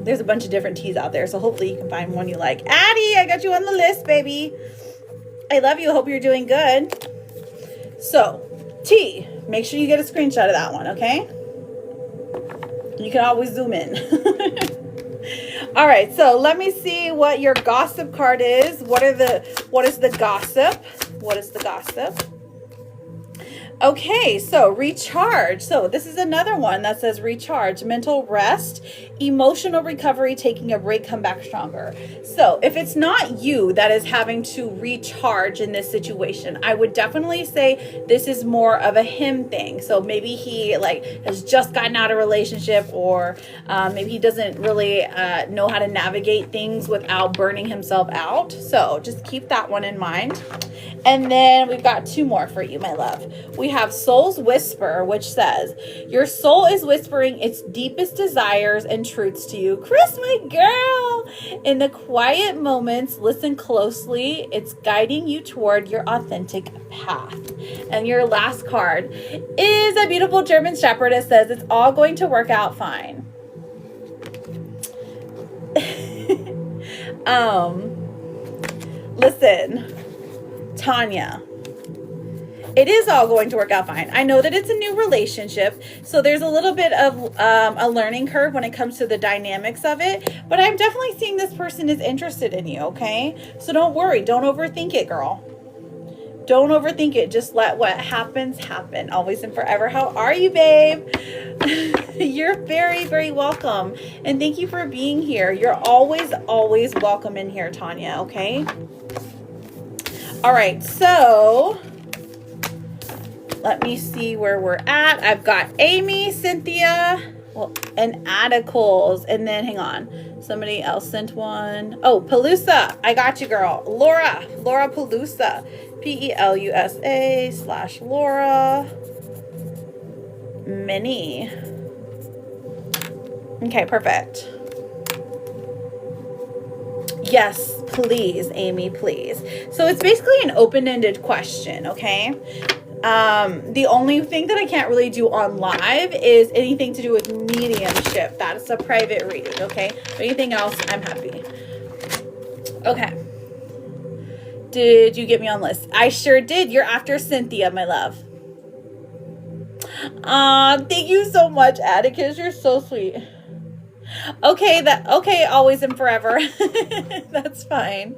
There's a bunch of different teas out there, so hopefully you can find one you like. Addie, I got you on the list, baby. I love you. Hope you're doing good. So, tea. Make sure you get a screenshot of that one, okay? You can always zoom in. All right, so let me see what your gossip card is. What is the gossip? What is the gossip? Okay, so recharge. So this is another one that says recharge, mental rest, emotional recovery, taking a break, come back stronger. So if it's not you that is having to recharge in this situation, I would definitely say this is more of a him thing. So maybe he has just gotten out of a relationship, or maybe he doesn't really know how to navigate things without burning himself out. So just keep that one in mind. And then we've got two more for you, my love. We have Soul's Whisper, which says, your soul is whispering its deepest desires and truths to you. Chris, my girl! In the quiet moments, listen closely. It's guiding you toward your authentic path. And your last card is a beautiful German Shepherd. It says, it's all going to work out fine. Listen, Tanya, it is all going to work out fine. I know that it's a new relationship, so there's a little bit of a learning curve when it comes to the dynamics of it, but I'm definitely seeing this person is interested in you, okay? So don't worry. Don't overthink it, girl. Don't overthink it. Just let what happens happen. Always and forever. How are you, babe? You're very, very welcome. And thank you for being here. You're always, always welcome in here, Tanya, okay? All right, so let me see where we're at. I've got Amy, Cynthia, and Atticles. And then, hang on. Somebody else sent one. Oh, Pelusa. I got you, girl. Laura Pelusa. PELUSA/Laura. Minnie. Okay, perfect. Yes, please, Amy, please. So it's basically an open-ended question, okay? The only thing that I can't really do on live is anything to do with mediumship. That's a private reading, okay? But anything else, I'm happy. Okay. Did you get me on list? I sure did. You're after Cynthia, my love. Thank you so much, Atticus. You're so sweet. Okay, always and forever. That's fine.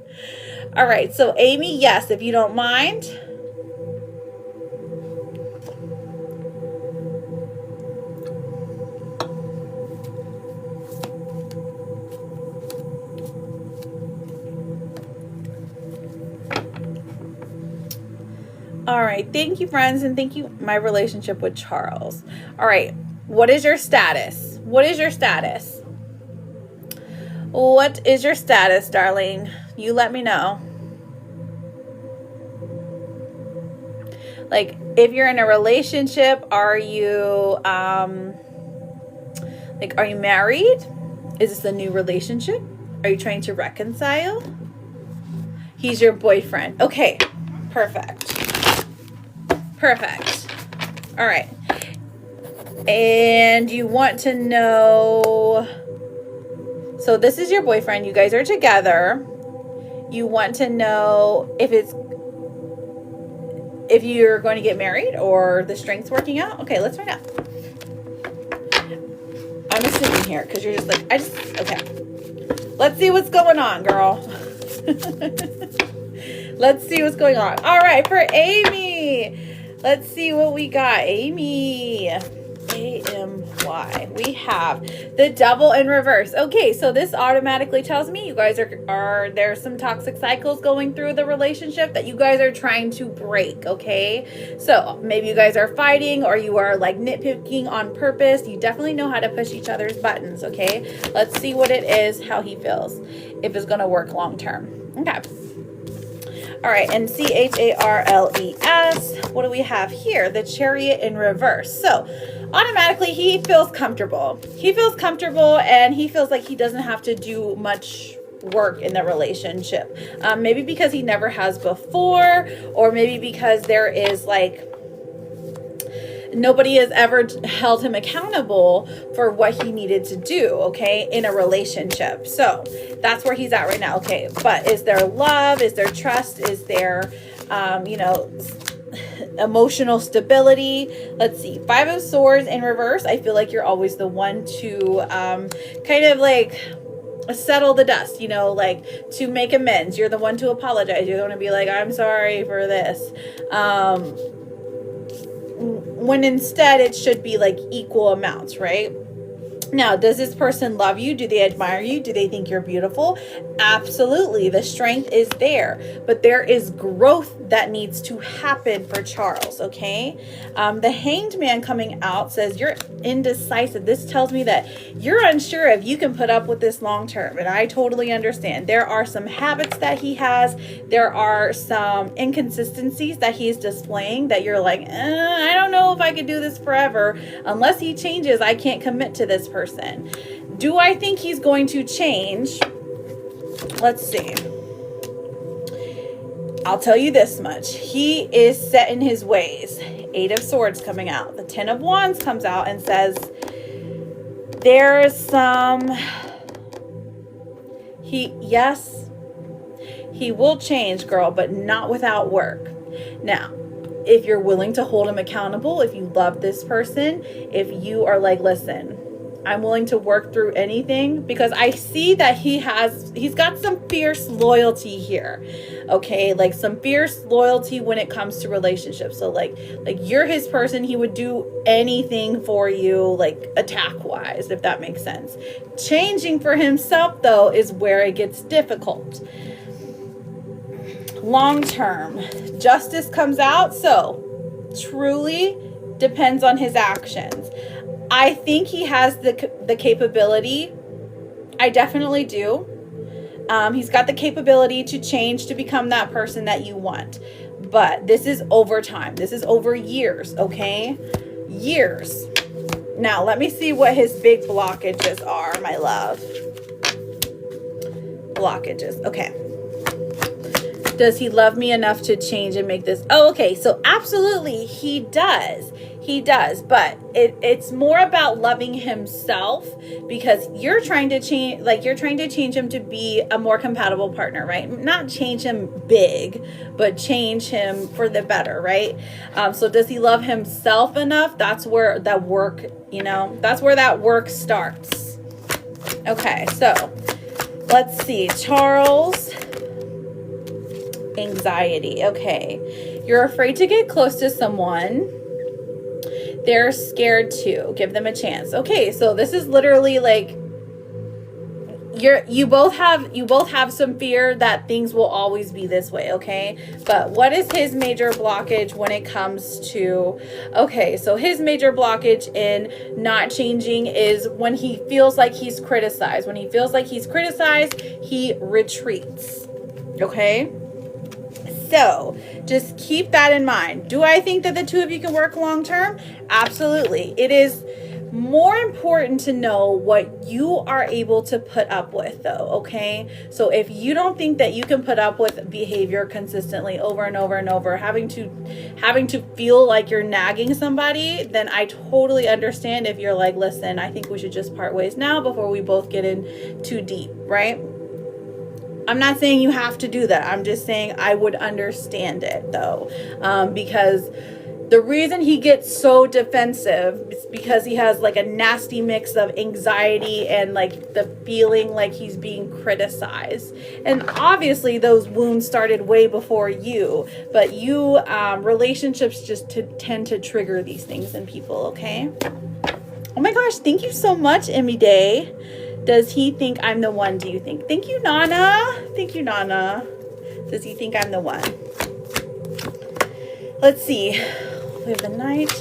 All right, so Amy, yes, if you don't mind. All right, thank you, friends, and thank you, my relationship with Charles. All right, what is your status? What is your status? What is your status, darling? You let me know. Like, if you're in a relationship, are you, are you married? Is this a new relationship? Are you trying to reconcile? He's your boyfriend. Okay, perfect. Perfect. All right. And you want to know, so this is your boyfriend. You guys are together. You want to know if you're going to get married or the strength's working out. Okay, let's find out. I'm assuming here, because you're just like, okay. Let's see what's going on, girl. Let's see what's going on. All right, for Amy. Let's see what we got. Amy. AMY. We have the Devil in reverse. Okay, so this automatically tells me you guys are there's some toxic cycles going through the relationship that you guys are trying to break, okay? So maybe you guys are fighting, or you are like nitpicking on purpose. You definitely know how to push each other's buttons, okay? Let's see what it is, how he feels, if it's going to work long term. Okay. All right, and CHARLES, what do we have here? The Chariot in reverse. So automatically he feels comfortable. He feels comfortable, and he feels like he doesn't have to do much work in the relationship. Maybe because he never has before, or maybe because there is like nobody has ever held him accountable for what he needed to do, okay, in a relationship. So that's where he's at right now. Okay, but is there love? Is there trust? Is there, emotional stability? Let's see. 5 of Swords in reverse. I feel like you're always the one to kind of like settle the dust, like to make amends. You're the one to apologize. You're the one to be like, I'm sorry for this. When instead it should be like equal amounts, right? Now, does this person love you? Do they admire you? Do they think you're beautiful? Absolutely. The strength is there, but there is growth that needs to happen for Charles, okay? The Hanged Man coming out says you're indecisive. This tells me that you're unsure if you can put up with this long term, and I totally understand. There are some habits that he has. There are some inconsistencies that he's displaying that you're like, I don't know if I could do this forever. Unless he changes, I can't commit to this person. Do I think he's going to change? Let's see. I'll tell you this much. He is set in his ways. 8 of Swords coming out. The 10 of Wands comes out and says there's some... Yes, he will change, girl, but not without work. Now, if you're willing to hold him accountable, if you love this person, if you are like, listen, I'm willing to work through anything, because I see that he's got some fierce loyalty here. Okay, like some fierce loyalty when it comes to relationships. So like you're his person. He would do anything for you, like attack wise, if that makes sense. Changing for himself though is where it gets difficult. Long term, Justice comes out. So truly depends on his actions. I think he has the capability. I definitely do. He's got the capability to change to become that person that you want. But this is over time. This is over years, okay? Years. Now, let me see what his big blockages are, my love. Blockages. Okay. Does he love me enough to change and make this? Oh, okay. So absolutely, he does. He does, but it's more about loving himself, because you're trying to change, him to be a more compatible partner, right? Not change him big, but change him for the better, right? So does he love himself enough? That's where that work, that's where that work starts. Okay, so let's see. Charles, anxiety. Okay, you're afraid to get close to someone. They're scared too. Give them a chance. Okay, so this is literally like you both have some fear that things will always be this way, okay? But what is his major blockage when it comes to, okay, so his major blockage in not changing is when he feels like he's criticized. When he feels like he's criticized, he retreats. Okay? So just keep that in mind. Do I think that the two of you can work long term? Absolutely. It is more important to know what you are able to put up with though, okay? So if you don't think that you can put up with behavior consistently over and over and over, having to feel like you're nagging somebody, then I totally understand if you're like, listen, I think we should just part ways now before we both get in too deep, right? I'm not saying you have to do that. I'm just saying I would understand it though, because The reason he gets so defensive is because he has like a nasty mix of anxiety and like the feeling like he's being criticized. And obviously those wounds started way before you, but relationships just tend to trigger these things in people, okay? Oh my gosh, thank you so much, Emmy Day. Does he think I'm the one, do you think? Thank you, Nana. Thank you, Nana. Does he think I'm the one? Let's see. We have the Knight.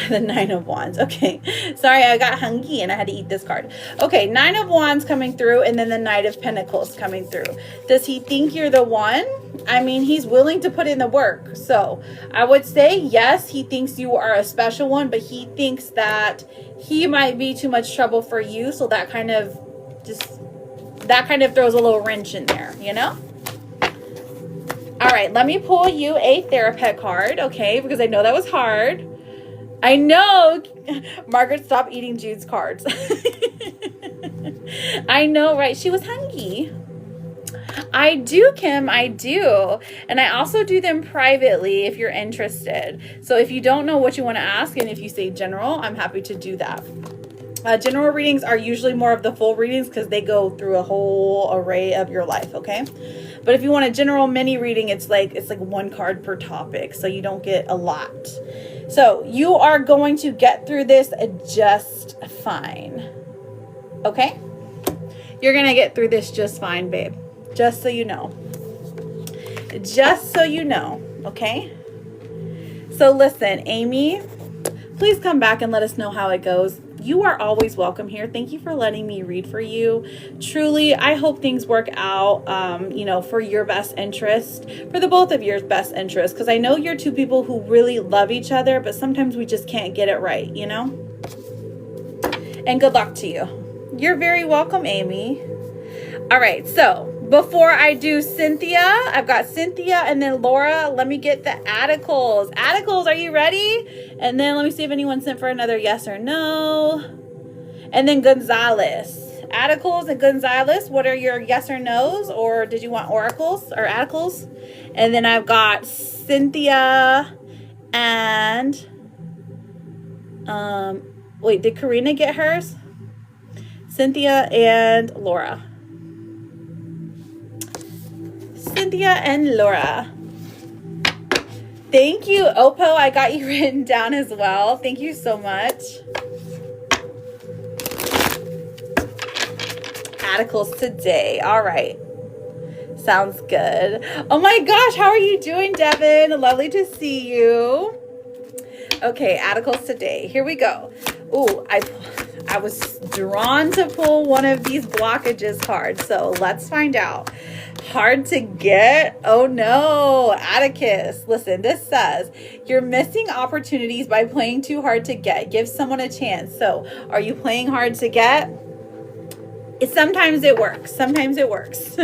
The Nine of Wands. Okay. Sorry, I got hungry and I had to eat this card. Okay, Nine of Wands coming through and then the Knight of Pentacles coming through. Does he think you're the one? I mean, he's willing to put in the work. So I would say, yes, he thinks you are a special one, but he thinks that he might be too much trouble for you. So that kind of throws a little wrench in there, you know? All right, let me pull you a Therapet card, okay? Because I know that was hard. I know. Margaret, stop eating Jude's cards. I know, right? She was hungry. I do, Kim. I do. And I also do them privately if you're interested. So if you don't know what you want to ask, and if you say general, I'm happy to do that. General readings are usually more of the full readings because they go through a whole array of your life, okay? But if you want a general mini reading, it's like one card per topic, so you don't get a lot. So you are going to get through this just fine, okay? You're going to get through this just fine, babe. Just so you know. Just so you know, okay? So listen, Amy, please come back and let us know how it goes. You are always welcome here. Thank you for letting me read for you. Truly, I hope things work out, for your best interest, for the both of your best interest, because I know you're two people who really love each other, but sometimes we just can't get it right, you know? And good luck to you. You're very welcome, Amy. All right, so before I do Cynthia, I've got Cynthia and then Laura. Let me get the Atticles. Atticles, are you ready? And then let me see if anyone sent for another yes or no. And then Gonzalez. Atticles and Gonzalez, what are your yes or no's? Or did you want oracles or Atticles? And then I've got Cynthia and, wait, did Karina get hers? Cynthia and Laura. Cynthia and Laura. Thank you, Oppo. I got you written down as well. Thank you so much. Articles today. All right. Sounds good. Oh my gosh, how are you doing, Devin? Lovely to see you. Okay, articles today. Here we go. Ooh, I was drawn to pull one of these blockages cards, so let's find out. Hard to get? Oh no, Atticus. Listen, this says, you're missing opportunities by playing too hard to get. Give someone a chance. So, are you playing hard to get? Sometimes it works. Sometimes it works.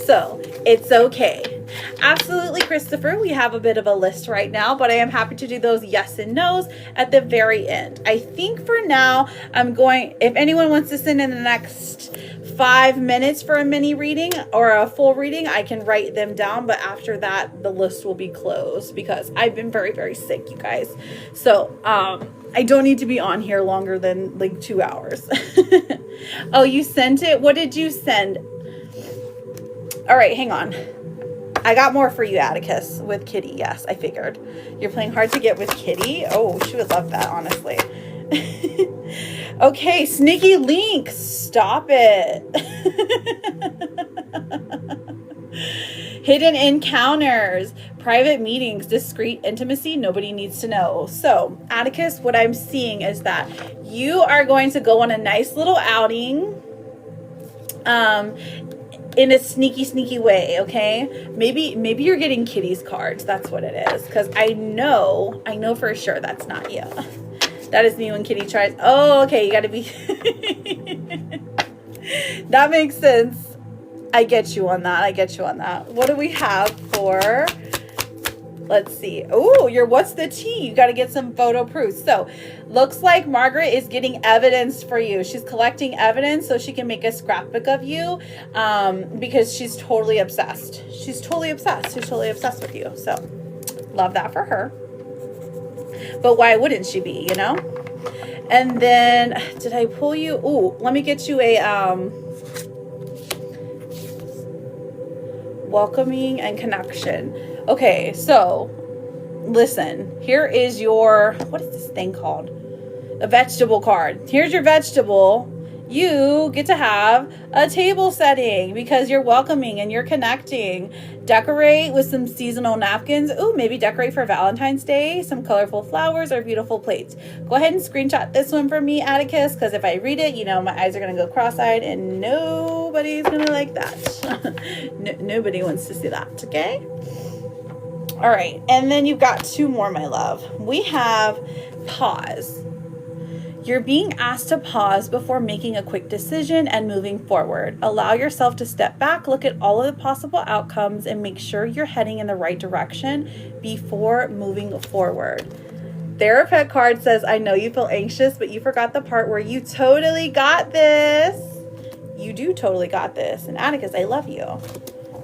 So, it's okay. Absolutely, Christopher. We have a bit of a list right now, but I am happy to do those yes and no's at the very end. I think for now, if anyone wants to send in the next 5 minutes for a mini reading or a full reading, I can write them down. But after that, the list will be closed because I've been very, very sick, you guys. So, I don't need to be on here longer than like 2 hours. Oh, you sent it? What did you send? All right, hang on. I got more for you, Atticus, with Kitty. Yes, I figured. You're playing hard to get with Kitty? Oh, she would love that, honestly. Okay, Sneaky Link. Stop it. Hidden encounters, private meetings, discreet intimacy, nobody needs to know. So, Atticus, what I'm seeing is that you are going to go on a nice little outing in a sneaky way, okay? Maybe you're getting Kitty's cards. That's what it is. Because I know for sure that's not you. That is me when Kitty tries. Oh, okay, you gotta be... That makes sense. I get you on that. What do we have for Let's see. Oh, what's the tea? You got to get some photo proof. So looks like Margaret is getting evidence for you. She's collecting evidence so she can make a scrapbook of you, because she's totally obsessed. She's totally obsessed. She's totally obsessed with you. So love that for her. But why wouldn't she be, you know? And then, did I pull you? Ooh, let me get you a welcoming and connection. Okay, so listen, here is your, what is this thing called? A vegetable card. Here's your vegetable. You get to have a table setting because you're welcoming and you're connecting. Decorate with some seasonal napkins. Ooh, maybe decorate for Valentine's Day. Some colorful flowers or beautiful plates. Go ahead and screenshot this one for me, Atticus, because if I read it, you know, my eyes are going to go cross-eyed and nobody's going to like that. Nobody wants to see that, okay? All right, and then you've got two more, my love. We have pause. You're being asked to pause before making a quick decision and moving forward. Allow yourself to step back, look at all of the possible outcomes, and make sure you're heading in the right direction before moving forward. Therapist card says, I know you feel anxious, but you forgot the part where you totally got this. You do totally got this. And Atticus, I love you.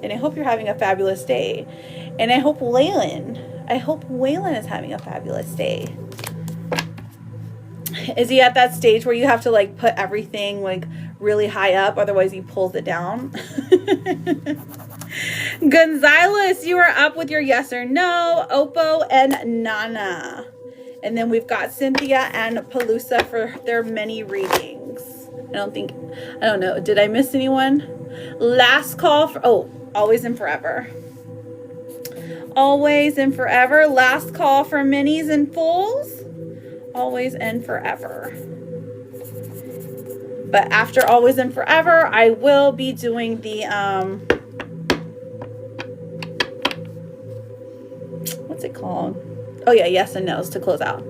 And I hope you're having a fabulous day. And I hope Waylon is having a fabulous day. Is he at that stage where you have to like put everything like really high up, otherwise he pulls it down? Gonzalez, you are up with your yes or no. Oppo and Nana. And then we've got Cynthia and Pelusa for their mini readings. I don't know. Did I miss anyone? Last call for, always and forever. Always and forever. Last call for minis and fulls. Always and forever. But after always and forever, I will be doing the what's it called? Oh yeah, yes and no's to close out.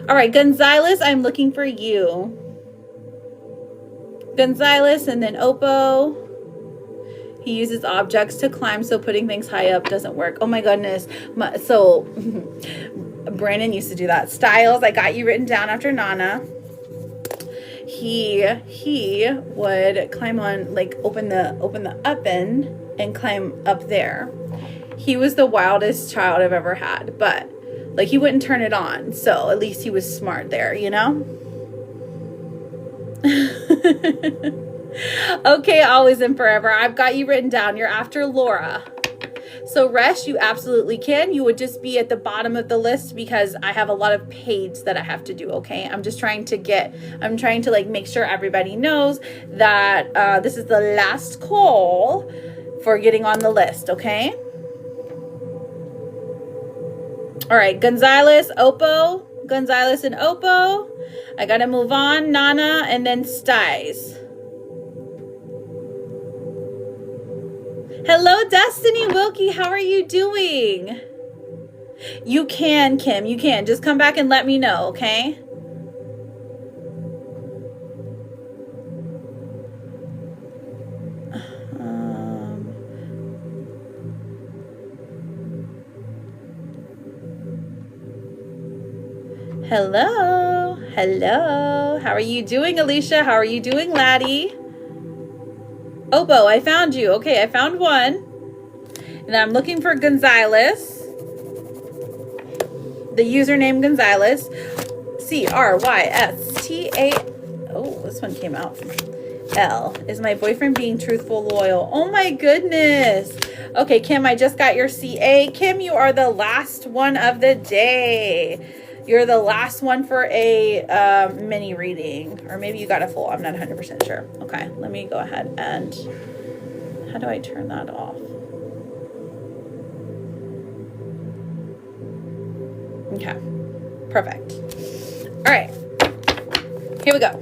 All right, Gonzalez, I'm looking for you. Gonzalez and then Oppo. He uses objects to climb, so putting things high up doesn't work. Oh my goodness. So Brandon used to do that. Styles, I got you written down after Nana. He would climb on, like open the oven and climb up there. He was the wildest child I've ever had, but like he wouldn't turn it on. So at least he was smart there, you know? Okay, always and forever. I've got you written down. You're after Laura. So Resh, you absolutely can. You would just be at the bottom of the list because I have a lot of paids that I have to do, okay? I'm trying to like make sure everybody knows that this is the last call for getting on the list, okay? All right, Gonzalez and Oppo. I gotta move on. Nana and then Styes. Hello, Destiny Wilkie. How are you doing? You can, Kim. You can. Just come back and let me know, okay? Hello. Hello. How are you doing, Alicia? How are you doing, Laddie? Oppo, I found you. Okay, I found one. And I'm looking for Gonzalez. The username Gonzalez. CRYSTA. Oh, this one came out. L. Is my boyfriend being truthful, loyal? Oh my goodness. Okay, Kim, I just got your CA. Kim, you are the last one of the day. You're the last one for a mini reading. Or maybe you got a full. I'm not 100% sure. Okay, let me go ahead and... How do I turn that off? Okay, perfect. All right, here we go.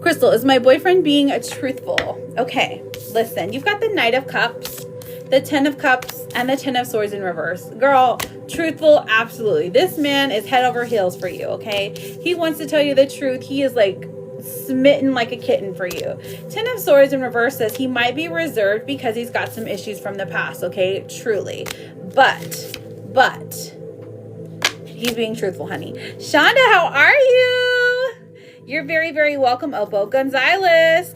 Crystal, is my boyfriend being truthful? Okay, listen, you've got the Knight of Cups, the 10 of Cups, and the 10 of Swords in reverse. Girl, truthful, absolutely. This man is head over heels for you, okay? He wants to tell you the truth. He is like smitten like a kitten for you. Ten of Swords in reverse says he might be reserved because he's got some issues from the past, okay? Truly. But he's being truthful, honey. Shonda, how are you? You're very, very welcome, Oppo. Gonzalez,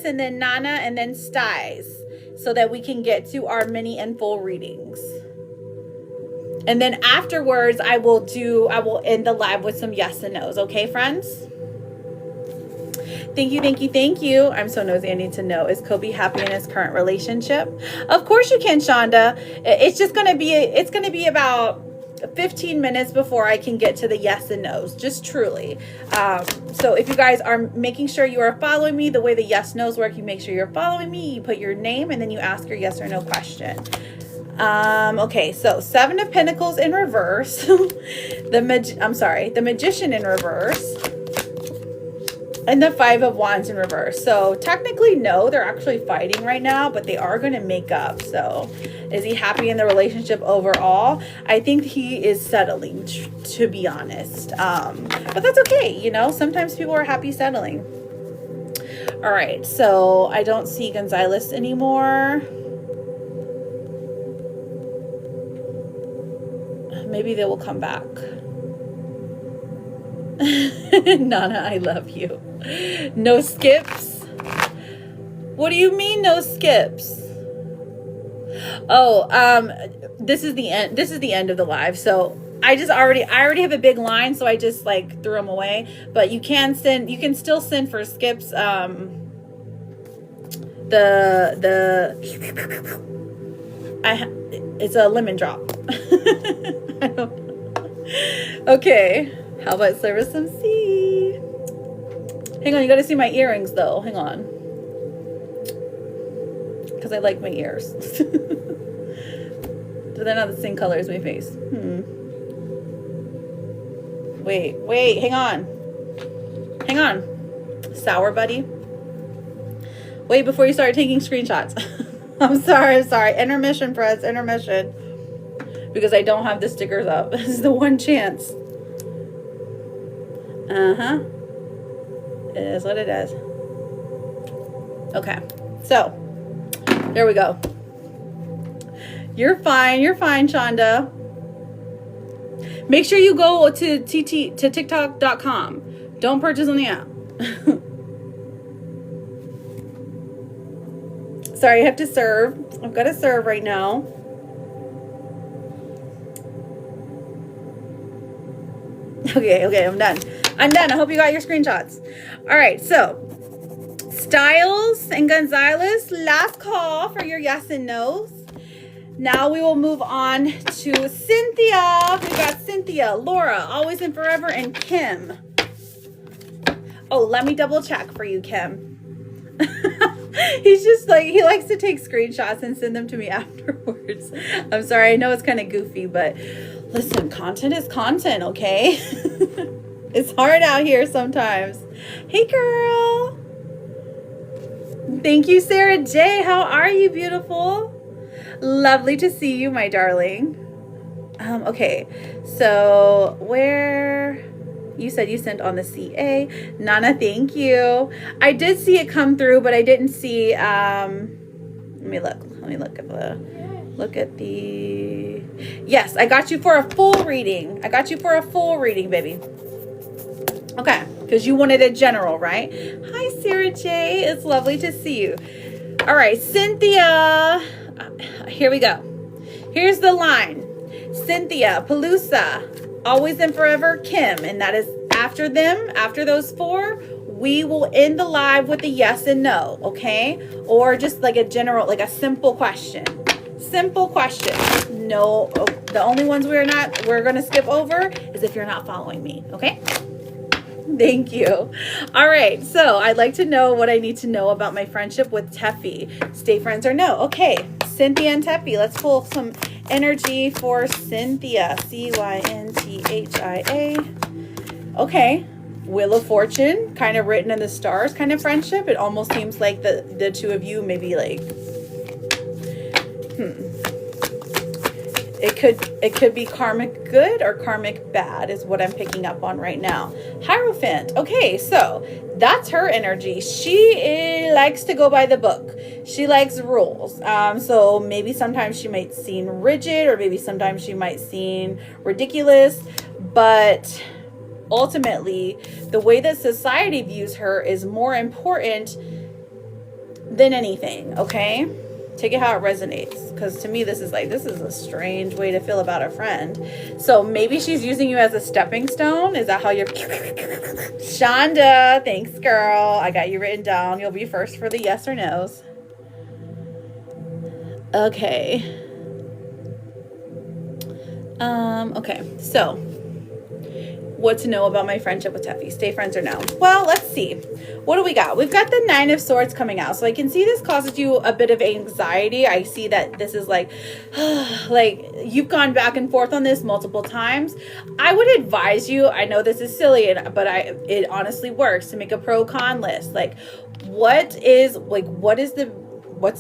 and then Nana, and then Styes, so that we can get to our mini and full readings. And then afterwards, I will end the live with some yes and no's. Okay, friends? Thank you. I'm so nosy. I need to know, is Kobe happy in his current relationship? Of course you can, Shonda. It's going to be about 15 minutes before I can get to the yes and no's, just truly. So if you guys are making sure you are following me, the way the yes no's work, you make sure you're following me, you put your name, and then you ask your yes or no question. Okay, so 7 of Pentacles in reverse, the Magician in reverse, and the 5 of Wands in reverse. So technically, no, they're actually fighting right now, but they are going to make up. So is he happy in the relationship overall? I think he is settling, to be honest. But that's okay. You know, sometimes people are happy settling. All right, so I don't see Gonzalez anymore. Maybe they will come back. Nana, I love you. No skips? What do you mean no skips? Oh, this is the end. This is the end of the live. So I already have a big line, so I just like threw them away. But you can still send for skips. It's a lemon drop. I don't know. Okay. How about service some C? Hang on, you gotta see my earrings though. Hang on. Because I like my ears. But they're not the same color as my face. Wait, hang on. Sour buddy. Wait before you start taking screenshots. I'm sorry. Intermission, press, intermission. Because I don't have the stickers up. This is the one chance. It is what it is. Okay. So, there we go. You're fine, Shonda. Make sure you go to TikTok.com. Don't purchase on the app. Sorry, I have to serve. I've got to serve right now. Okay, I'm done. I hope you got your screenshots. All right, so Styles and Gonzalez, last call for your yes and no's. Now we will move on to Cynthia. We got Cynthia, Laura, Always and Forever, and Kim. Oh, let me double check for you, Kim. He's just like, he likes to take screenshots and send them to me afterwards. I'm sorry, I know it's kind of goofy, but listen, content is content, okay? It's hard out here sometimes. Hey, girl. Thank you, Sarah J. How are you, beautiful? Lovely to see you, my darling. Okay, so where... You said you sent on the CA. Nana, thank you. I did see it come through, but I didn't see... Let me look at the... Yes, I got you for a full reading. Baby. Okay, because you wanted a general, right? Hi, Sarah J. It's lovely to see you. All right, Cynthia. Here we go. Here's the line. Cynthia, Palooza, Always and Forever, Kim. And that is after them, after those 4, we will end the live with a yes and no, okay? Or just like a general, like a simple question. Simple question. No, the only ones we're going to skip over is if you're not following me, okay? Thank you. All right, so I'd like to know what I need to know about my friendship with Teffy. Stay friends or no? Okay, Cynthia and Teffy. Let's pull some energy for Cynthia. Cynthia. Okay, Wheel of Fortune, kind of written in the stars kind of friendship. It almost seems like the two of you maybe like, it could be karmic good or karmic bad is what I'm picking up on right now. Hierophant. Okay, so that's her energy. She likes to go by the book. She likes rules. So maybe sometimes she might seem rigid, or maybe sometimes she might seem ridiculous, but ultimately the way that society views her is more important than anything. Okay, take it how it resonates, because to me this is a strange way to feel about a friend. So maybe she's using you as a stepping stone. Is that how you're Shonda? Thanks, girl. I got you written down. You'll be first for the yes or no's. Okay. Okay, so what to know about my friendship with Teffy? Stay friends or no? Well, let's see. What do we got? We've got the Nine of Swords coming out. So I can see this causes you a bit of anxiety. I see that this is like you've gone back and forth on this multiple times. I would advise you, I know this is silly, but it honestly works, to make a pro-con list. Like, what's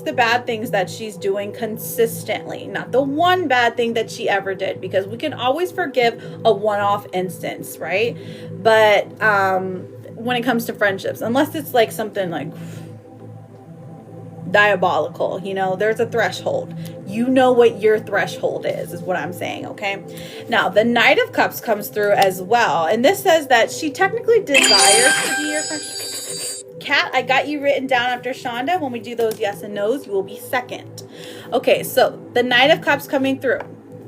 the bad things that she's doing consistently? Not the one bad thing that she ever did, because we can always forgive a one-off instance, right? But when it comes to friendships, unless it's like something like diabolical, there's a threshold. You know what your threshold is what I'm saying, okay? Now, the Knight of Cups comes through as well, and this says that she technically desires to be your friend. Kat, I got you written down after Shonda. When we do those yes and no's, you will be second. Okay, so the Knight of Cups coming through.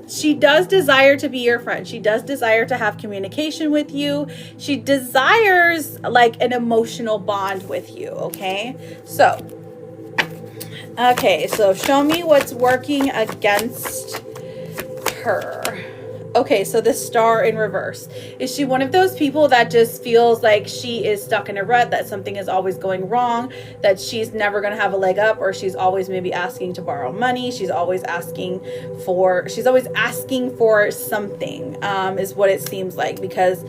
She does desire to be your friend. She does desire to have communication with you. She desires like an emotional bond with you, okay? So show me what's working against her. Okay, so the Star in reverse. Is she one of those people that just feels like she is stuck in a rut, that something is always going wrong, that she's never going to have a leg up, or she's always maybe asking to borrow money, she's always asking for something, is what it seems like, because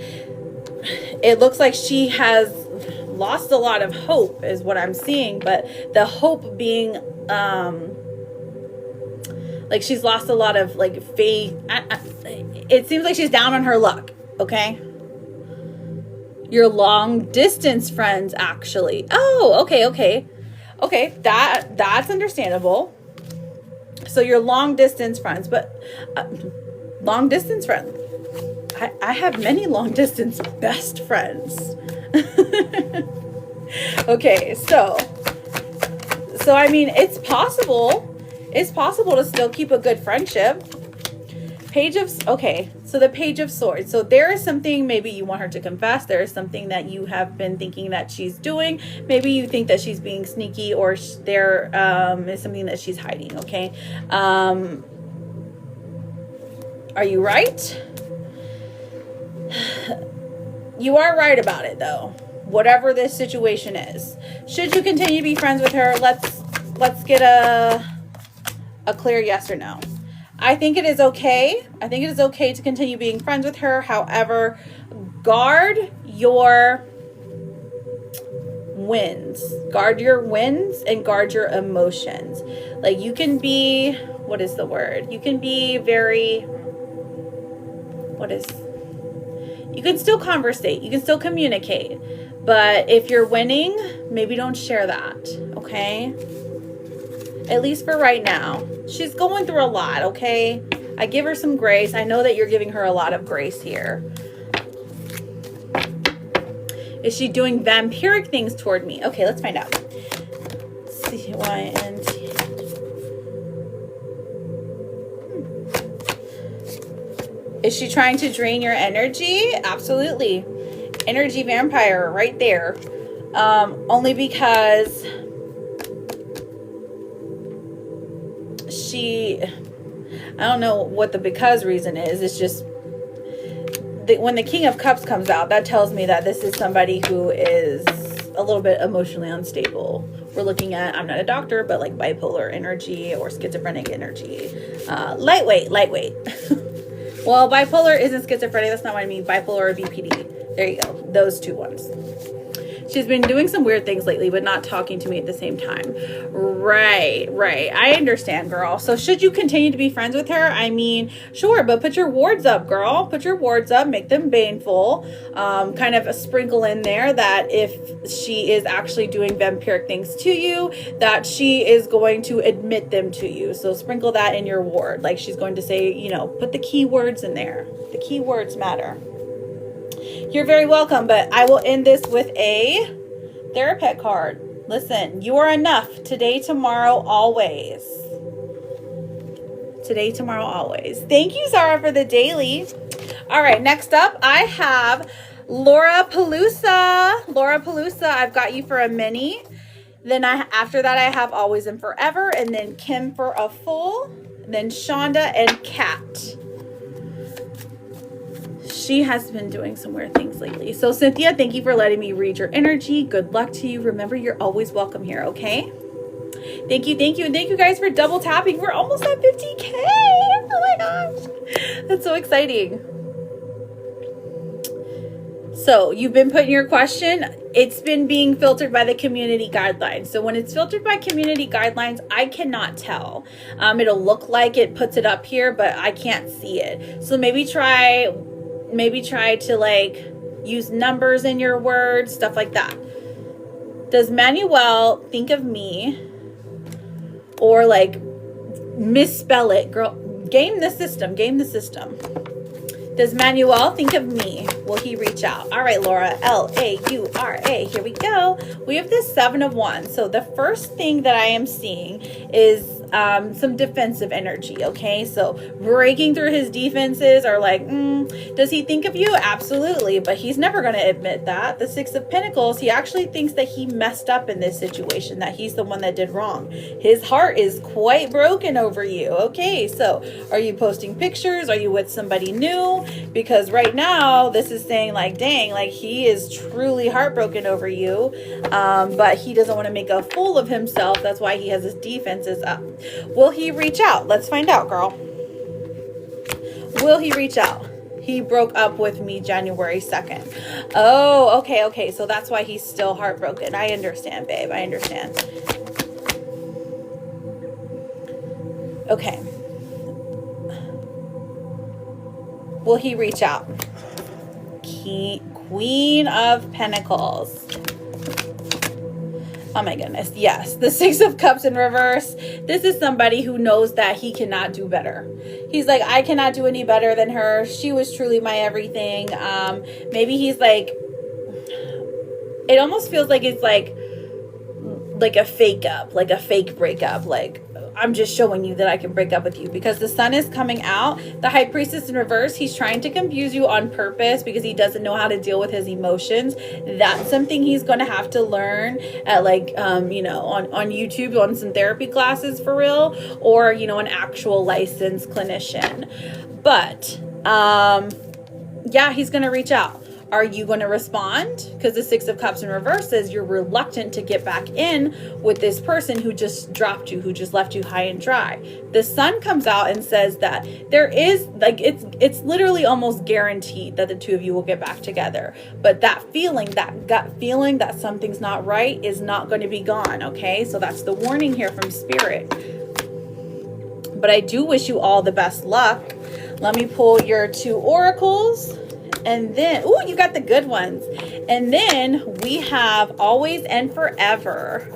it looks like she has lost a lot of hope is what I'm seeing, but the hope being like she's lost a lot of like faith. It seems like she's down on her luck, okay? Your long distance friends, actually. Oh, okay. Okay, that's understandable. So your long distance friends, but long distance friends. I have many long distance best friends. Okay, so I mean, it's possible to still keep a good friendship. So the Page of Swords. So there is something maybe you want her to confess. There is something that you have been thinking that she's doing. Maybe you think that she's being sneaky, or there is something that she's hiding, okay? Are you right? You are right about it, though. Whatever this situation is. Should you continue to be friends with her? Let's get a clear yes or no. I think it is okay. I think it is okay to continue being friends with her. However, guard your wins. Guard your wins and guard your emotions. Like, you can be, what is the word? You can be very, you can still conversate. You can still communicate. But if you're winning, maybe don't share that, okay? At least for right now. She's going through a lot, okay? I give her some grace. I know that you're giving her a lot of grace here. Is she doing vampiric things toward me? Okay, let's find out. C-Y-N-T. Is she trying to drain your energy? Absolutely. Energy vampire right there. Only because I don't know what the because reason is. It's just when the King of Cups comes out, that tells me that this is somebody who is a little bit emotionally unstable. We're looking at, I'm not a doctor, but like bipolar energy or schizophrenic energy. Lightweight. Well, bipolar isn't schizophrenia. That's not what I mean. Bipolar or BPD. There you go. Those two ones. She's been doing some weird things lately, but not talking to me at the same time. Right. I understand, girl. So should you continue to be friends with her? I mean, sure, but put your wards up, girl. Put your wards up. Make them baneful. Kind of a sprinkle in there that if she is actually doing vampiric things to you, that she is going to admit them to you. So sprinkle that in your ward. Like she's going to say, you know, put the key words in there. The key words matter. You're very welcome, but I will end this with a Therapet card. Listen, you are enough today, tomorrow, always. Today, tomorrow, always. Thank you, Zara, for the daily. All right, next up, I have Laura Palusa. Laura Palusa, I've got you for a mini. Then after that, I have Always and Forever, and then Kim for a full, then Shonda and Kat. She has been doing some weird things lately. So Cynthia, thank you for letting me read your energy. Good luck to you. Remember, you're always welcome here, okay? Thank you. And thank you guys for double tapping. We're almost at 50K. Oh my gosh. That's so exciting. So you've been putting your question. It's been being filtered by the community guidelines. So when it's filtered by community guidelines, I cannot tell. It'll look like it puts it up here, but I can't see it. So maybe try to like use numbers in your words, stuff like that. Does Manuel think of me or like misspell it? Girl, game the system. Does Manuel think of me? Will he reach out? All right, Laura, L-A-U-R-A. Here we go. We have the 7 of Wands. So the first thing that I am seeing is some defensive energy, okay? So breaking through his defenses are like, does he think of you? Absolutely, but he's never going to admit that. The 6 of Pentacles, he actually thinks that he messed up in this situation, that he's the one that did wrong. His heart is quite broken over you, okay? So are you posting pictures? Are you with somebody new? Because right now, this is saying like, dang, like he is truly heartbroken over you, but he doesn't want to make a fool of himself. That's why he has his defenses up. Will he reach out? Let's find out, girl. Will he reach out? He broke up with me January 2nd. Oh, okay. So that's why he's still heartbroken. I understand, babe. I understand. Okay. Will he reach out? Queen of Pentacles. Oh my goodness. Yes. The 6 of Cups in reverse. This is somebody who knows that he cannot do better. He's like, I cannot do any better than her. She was truly my everything. Maybe he's like, it almost feels like it's like a fake up, like a fake breakup. Like, I'm just showing you that I can break up with you because the sun is coming out. The High Priestess in reverse, he's trying to confuse you on purpose because he doesn't know how to deal with his emotions. That's something he's going to have to learn at like, on YouTube, on some therapy classes for real, or, an actual licensed clinician. But, yeah, he's going to reach out. Are you going to respond? Because the 6 of Cups in reverse says you're reluctant to get back in with this person who just dropped you, who just left you high and dry. The sun comes out and says that there is like, it's literally almost guaranteed that the two of you will get back together. But that feeling, that gut feeling that something's not right is not going to be gone. Okay. So that's the warning here from Spirit. But I do wish you all the best luck. Let me pull your 2 oracles. And then, ooh, you got the good ones. And then we have Always and Forever.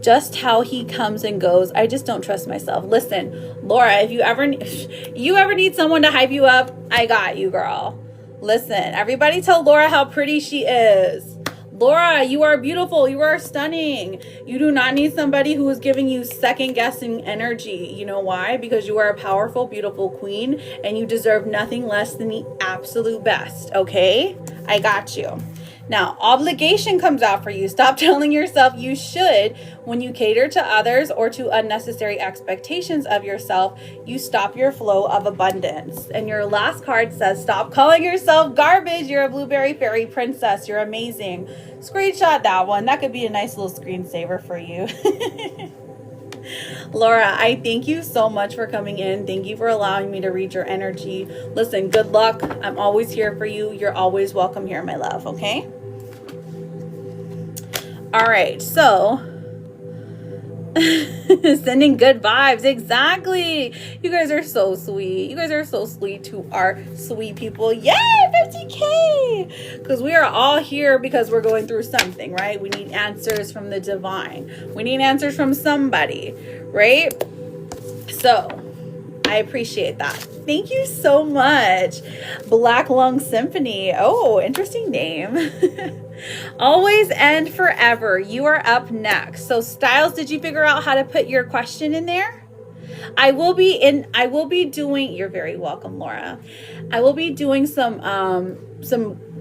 Just how he comes and goes. I just don't trust myself. Listen, Laura, if you ever need someone to hype you up, I got you, girl. Listen, everybody tell Laura how pretty she is. Laura, you are beautiful. You are stunning. You do not need somebody who is giving you second-guessing energy. You know why? Because you are a powerful, beautiful queen, and you deserve nothing less than the absolute best, okay? I got you. Now, obligation comes out for you. Stop telling yourself you should. When you cater to others or to unnecessary expectations of yourself, you stop your flow of abundance. And your last card says, stop calling yourself garbage. You're a blueberry fairy princess. You're amazing. Screenshot that one. That could be a nice little screensaver for you. Laura, I thank you so much for coming in. Thank you for allowing me to read your energy. Listen, good luck. I'm always here for you. You're always welcome here, my love, okay? All right, so sending good vibes. Exactly. You guys are so sweet. You guys are so sweet to our sweet people. Yay, 50K. Because we are all here because we're going through something, right? We need answers from the divine. We need answers from somebody, right? So I appreciate that. Thank you so much. Black Lung Symphony. Oh, interesting name. Always and forever. You are up next. So Styles, did you figure out how to put your question in there? I will be doing, you're very welcome, Laura. I will be doing some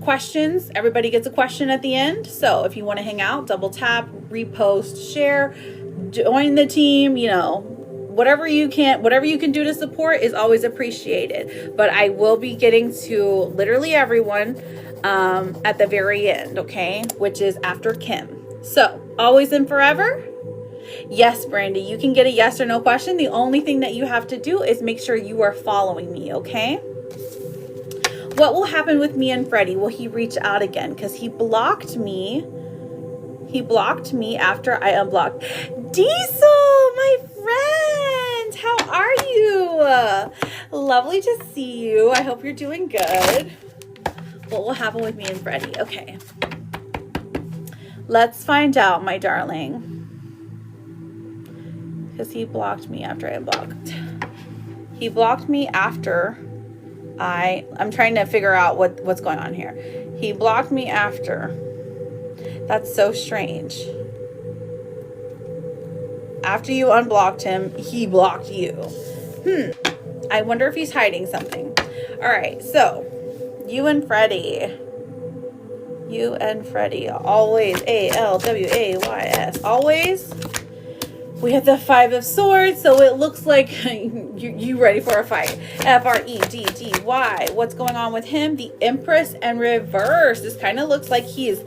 questions. Everybody gets a question at the end. So if you want to hang out, double tap, repost, share, join the team, you know, whatever you can do to support is always appreciated. But I will be getting to literally everyone at the very end, okay? Which is after Kim. So, always and forever? Yes, Brandy, you can get a yes or no question. The only thing that you have to do is make sure you are following me, okay? What will happen with me and Freddie? Will he reach out again? Because he blocked me. He blocked me after I unblocked. Diesel, my friend, how are you? Lovely to see you. I hope you're doing good. What will happen with me and Freddie? Okay. Let's find out, my darling. Because he blocked me after I unblocked. He blocked me after I'm trying to figure out what's going on here. He blocked me after. That's so strange. After you unblocked him, he blocked you. I wonder if he's hiding something. All right, so you and Freddie. You and Freddie. Always. ALWAYS. Always. We have the 5 of Swords, so it looks like you ready for a fight. FREDDY. What's going on with him? The Empress and reverse. This kind of looks like he is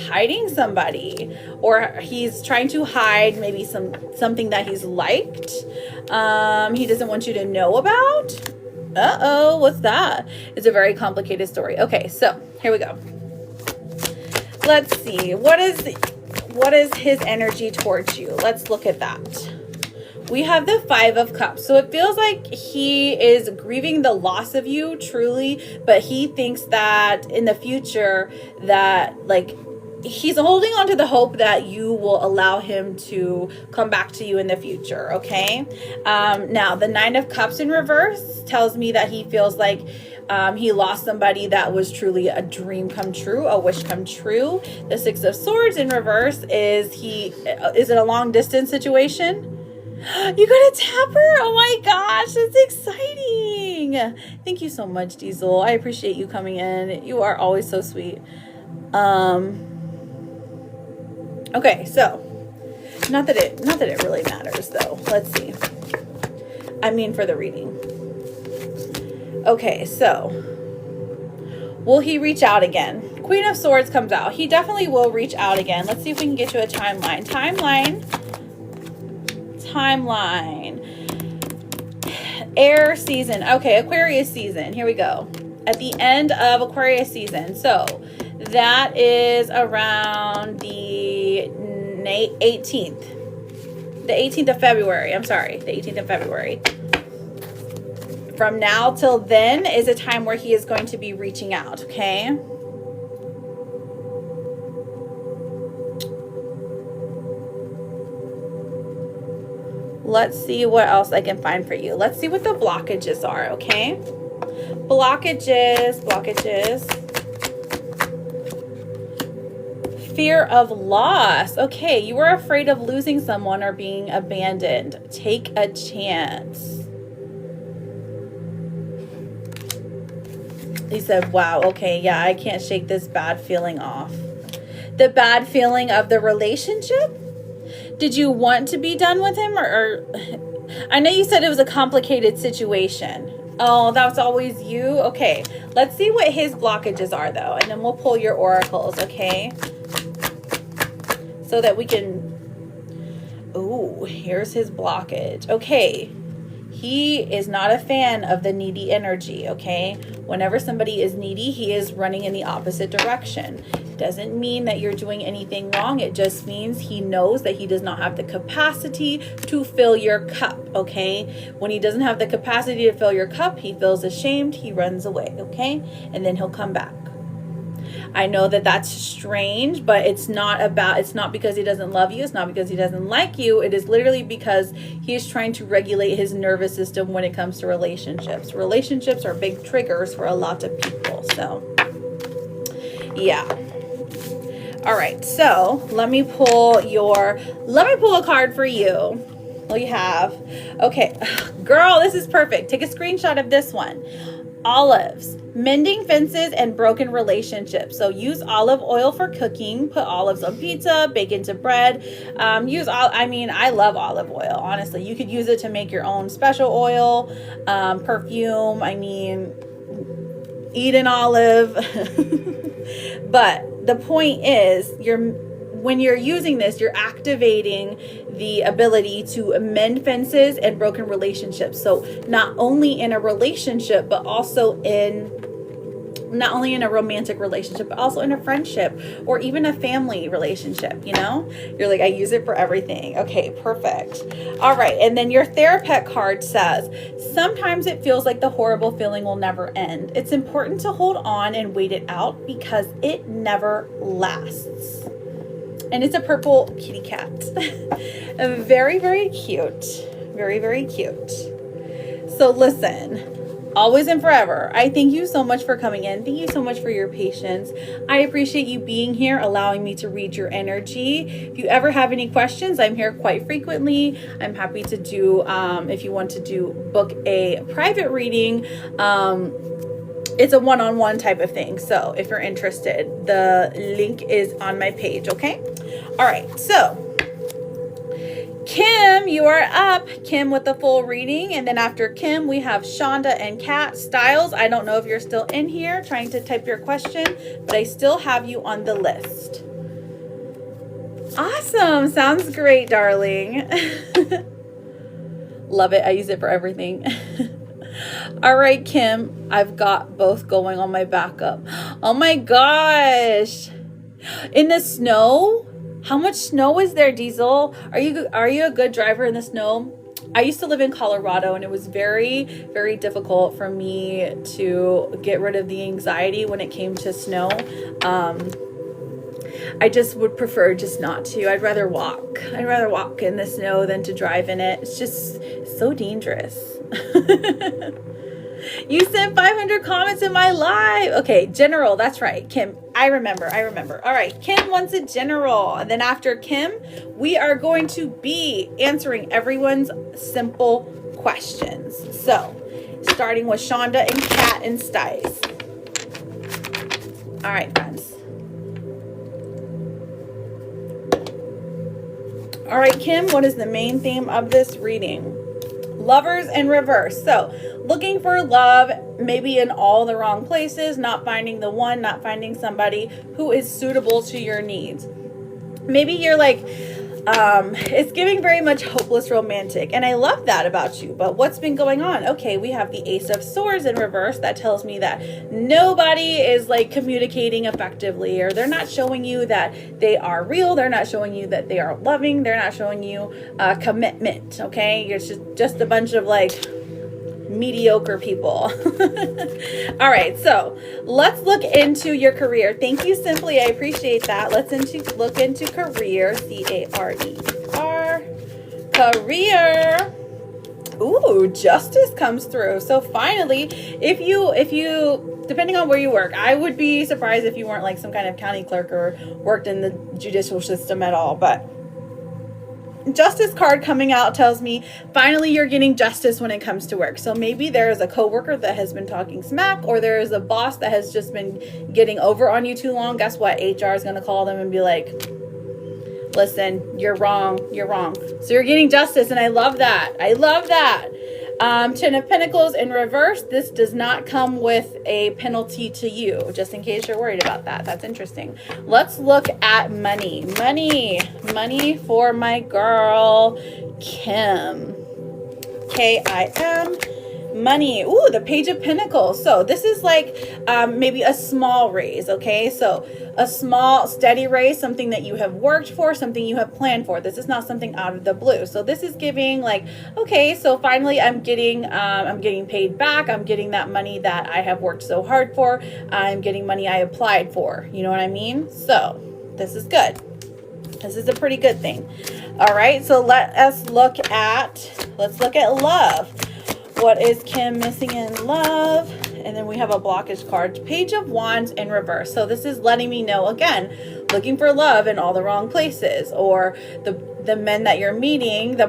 hiding somebody, or he's trying to hide maybe something that he's liked. He doesn't want you to know about. Uh-oh, what's that? It's a very complicated story. Okay, so here we go. Let's see. What is his energy towards you? Let's look at that. We have the 5 of Cups. So it feels like he is grieving the loss of you, truly, but he thinks that in the future that, like, he's holding on to the hope that you will allow him to come back to you in the future, okay? Now, the 9 of Cups in reverse tells me that he feels like he lost somebody that was truly a dream come true, a wish come true. The 6 of Swords in reverse is it a long distance situation? You got a tapper? Oh my gosh, that's exciting. Thank you so much, Diesel. I appreciate you coming in. You are always so sweet. Okay, so not that it really matters though. Let's see. I mean, for the reading. Okay, so will he reach out again? Queen of Swords comes out. He definitely will reach out again. Let's see if we can get you a timeline. Timeline. Air season. Okay, Aquarius season. Here we go. At the end of Aquarius season. So that is around the 18th. The 18th of February. I'm sorry. The 18th of February. From now till then is a time where he is going to be reaching out, okay? Let's see what else I can find for you. Let's see what the blockages are, okay? Blockages. Fear of loss. Okay, you were afraid of losing someone or being abandoned. Take a chance. He said, wow, okay, yeah, I can't shake this bad feeling off. The bad feeling of the relationship? Did you want to be done with him? Or I know you said it was a complicated situation. Oh, that's always you? Okay, let's see what his blockages are, though, and then we'll pull your oracles, okay? So that we can... Ooh, here's his blockage. Okay. He is not a fan of the needy energy, okay? Whenever somebody is needy, he is running in the opposite direction. Doesn't mean that you're doing anything wrong. It just means he knows that he does not have the capacity to fill your cup, okay? When he doesn't have the capacity to fill your cup, he feels ashamed, he runs away, okay? And then he'll come back. I know that that's strange, but it's not because he doesn't love you. It's not because he doesn't like you. It is literally because he's trying to regulate his nervous system when it comes to relationships. Relationships are big triggers for a lot of people. So, yeah. All right. So let me pull a card for you. What do you have? Okay. Girl, this is perfect. Take a screenshot of this one. Olives, mending fences and broken relationships. So use olive oil for cooking, put olives on pizza, bake into bread. I love olive oil. Honestly, you could use it to make your own special oil, perfume. Eat an olive. But the point is, when you're using this, you're activating the ability to mend fences and broken relationships. So not only in a relationship, but also not only in a romantic relationship, but also in a friendship or even a family relationship, You're like, I use it for everything. Okay, perfect. All right. And then your Therapet card says, sometimes it feels like the horrible feeling will never end. It's important to hold on and wait it out because it never lasts. And it's a purple kitty cat. Very, very cute. Very, very cute. So listen, always and forever, I thank you so much for coming in. Thank you so much for your patience. I appreciate you being here, allowing me to read your energy. If you ever have any questions, I'm here quite frequently. I'm happy to do, if you want to book a private reading, it's a one-on-one type of thing. So if you're interested, the link is on my page, okay? All right, so Kim, you are up. Kim with the full reading. And then after Kim, we have Shonda and Kat. Styles, I don't know if you're still in here trying to type your question, but I still have you on the list. Awesome. Sounds great, darling. Love it. I use it for everything. All right, Kim, I've got both going on my backup. Oh my gosh. In the snow? How much snow is there, Diesel? Are you a good driver in the snow? I used to live in Colorado, and it was very, very difficult for me to get rid of the anxiety when it came to snow. I just would prefer just not to. I'd rather walk. I'd rather walk in the snow than to drive in it. It's just so dangerous. You sent 500 comments in my live. Okay, general. That's right, Kim. I remember. All right, Kim wants a general. And then after Kim, we are going to be answering everyone's simple questions. So, starting with Shonda and Kat and Stice. All right, friends. All right, Kim, what is the main theme of this reading? Lovers in reverse. So, looking for love, maybe in all the wrong places, not finding the one, not finding somebody who is suitable to your needs. Maybe you're like, it's giving very much hopeless romantic. And I love that about you. But what's been going on? Okay, we have the Ace of Swords in reverse. That tells me that nobody is like communicating effectively, or they're not showing you that they are real. They're not showing you that they are loving. They're not showing you commitment. Okay, you're just a bunch of like mediocre people. All right, so let's look into your career. Thank you, Simply. I appreciate that. Let's look into career. C-A-R-E-R. Career. Ooh, justice comes through. So finally, if you depending on where you work, I would be surprised if you weren't like some kind of county clerk or worked in the judicial system at all, but justice card coming out tells me finally you're getting justice when it comes to work. So maybe there is a coworker that has been talking smack, or there is a boss that has just been getting over on you too long. Guess what? HR is going to call them and be like, listen, you're wrong. So you're getting justice. And I love that. Ten of Pentacles in reverse. This does not come with a penalty to you, just in case you're worried about that. That's interesting. Let's look at money. Money for my girl, Kim. Kim. Money. Ooh, the Page of Pentacles. So this is like maybe a small raise, okay? So a small steady raise, something that you have worked for, something you have planned for. This is not something out of the blue. So this is giving like, okay, so finally I'm getting paid back. I'm getting that money that I have worked so hard for. I'm getting money I applied for. You know what I mean? So this is good. This is a pretty good thing. All right, so let's look at love. What is Kim missing in love? And then we have a blockage card, Page of Wands in reverse. So this is letting me know, again, looking for love in all the wrong places, or the men that you're meeting, the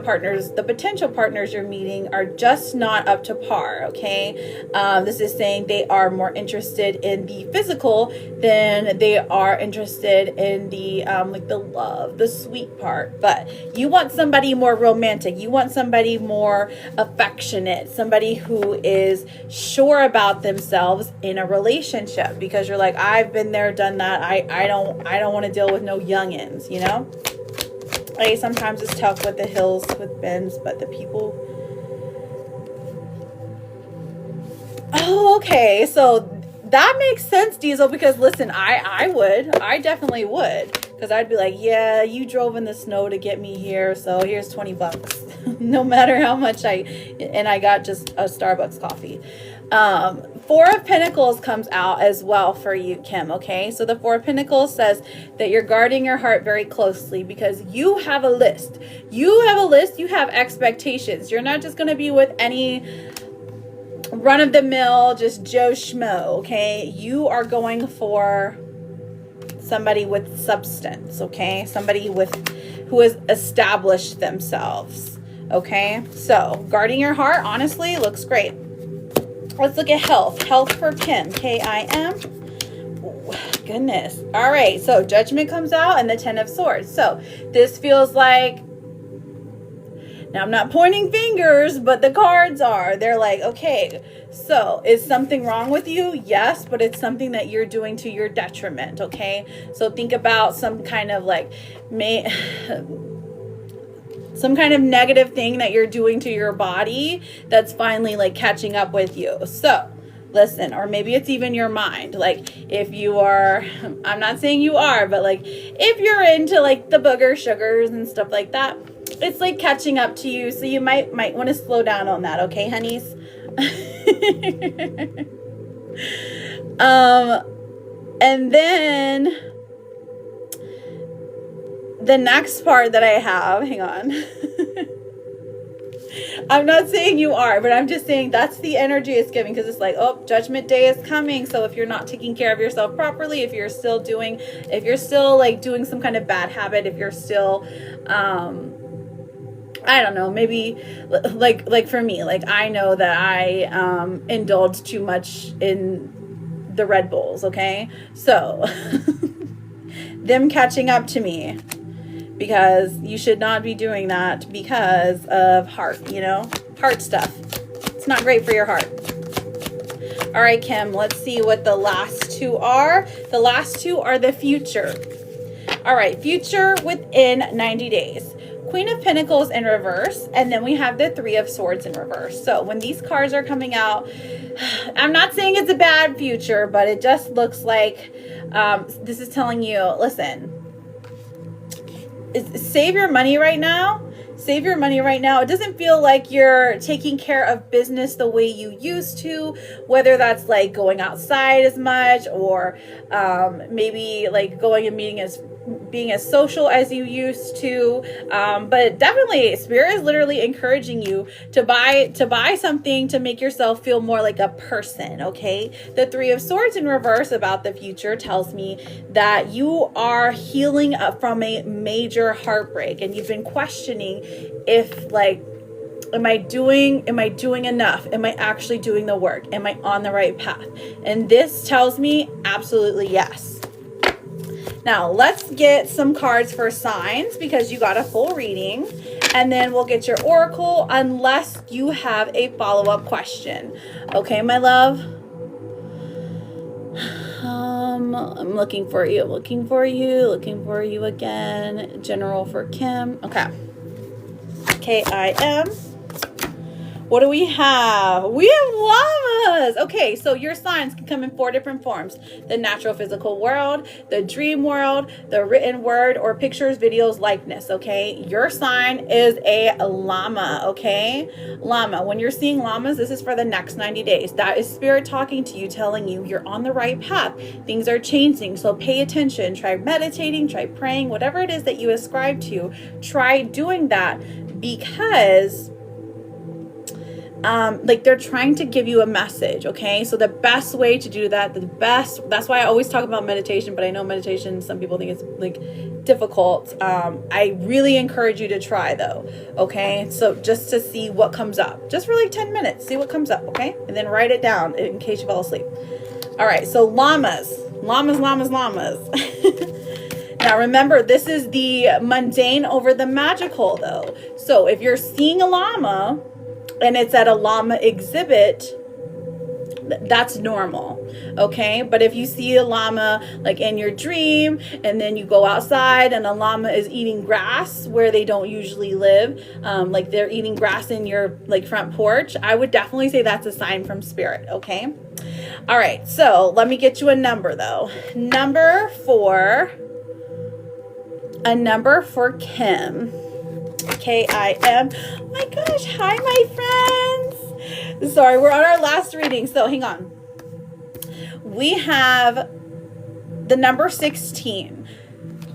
potential partners you're meeting are just not up to par, okay? This is saying they are more interested in the physical than they are interested in the like the love, the sweet part. But you want somebody more romantic. You want somebody more affectionate, somebody who is sure about themselves in a relationship, because you're like, I've been there, done that. I don't want to deal with no youngins, you know? Like, sometimes it's tough with the hills, with bends, but the people. Oh, okay. So that makes sense, Diesel, because listen, I definitely would, because I'd be like, yeah, you drove in the snow to get me here, so here's $20. No matter how much I got just a Starbucks coffee. Four of Pentacles comes out as well for you, Kim, okay? So the Four of Pentacles says that you're guarding your heart very closely because you have a list. You have expectations. You're not just going to be with any run-of-the-mill, just Joe Schmo, okay? You are going for somebody with substance, okay? Somebody who has established themselves, okay? So guarding your heart, honestly, looks great. Let's look at health. Health for Kim. Kim. Ooh, goodness. All right. So Judgment comes out and the Ten of Swords. So this feels like, now I'm not pointing fingers, but the cards are. They're like, okay, so is something wrong with you? Yes, but it's something that you're doing to your detriment, okay? So think about some kind of like, some kind of negative thing that you're doing to your body that's finally like catching up with you. So listen, or maybe it's even your mind. Like if you are, I'm not saying you are, but like if you're into like the booger sugars and stuff like that, it's like catching up to you. So you might want to slow down on that. Okay, honeys? And then the next part that I have, hang on. I'm not saying you are, but I'm just saying that's the energy it's giving, because it's like, oh, Judgment Day is coming. So if you're not taking care of yourself properly, if you're still like doing some kind of bad habit, if you're still, I don't know, maybe like for me, like I know that I indulge too much in the Red Bulls, okay? So them catching up to me, because you should not be doing that because of heart, you know, heart stuff. It's not great for your heart. All right, Kim, let's see what the last two are. The last two are the future. All right, future within 90 days. Queen of Pentacles in reverse, and then we have the Three of Swords in reverse. So when these cards are coming out, I'm not saying it's a bad future, but it just looks like this is telling you, listen, save your money right now. Save your money right now. It doesn't feel like you're taking care of business the way you used to, whether that's like going outside as much, or maybe like going and being as social as you used to. But definitely Spirit is literally encouraging you to buy something to make yourself feel more like a person, okay? The Three of Swords in reverse about the future tells me that you are healing up from a major heartbreak, and you've been questioning if like, am I doing enough? Am I actually doing the work? Am I on the right path? And this tells me absolutely yes. Now let's get some cards for signs, because you got a full reading. and then we'll get your oracle unless you have a follow-up question. Okay, my love? I'm looking for you, looking for you again. General for Kim. Okay. Kim. What do we have? We have llamas. Okay, so your signs can come in 4 different forms. The natural physical world, the dream world, the written word, or pictures, videos, likeness, okay? Your sign is a llama, okay? Llama. When you're seeing llamas, this is for the next 90 days. That is spirit talking to you, telling you you're on the right path. Things are changing, so pay attention. Try meditating, try praying, whatever it is that you ascribe to, try doing that, because like they're trying to give you a message. Okay, so the best way to do that, that's why I always talk about meditation, but I know meditation, some people think it's like difficult. I really encourage you to try though. Okay, so just to see what comes up, just for like 10 minutes, see what comes up. Okay, and then write it down in case you fall asleep. All right, so llamas. Now remember, this is the mundane over the magical though. So if you're seeing a llama and it's at a llama exhibit, that's normal, okay? But if you see a llama like in your dream, and then you go outside and a llama is eating grass where they don't usually live, like they're eating grass in your like front porch, I would definitely say that's a sign from spirit, okay? All right, so let me get you a number though. A number for Kim. Kim. Oh my gosh, hi my friends. Sorry, we're on our last reading, so hang on. We have the number 16,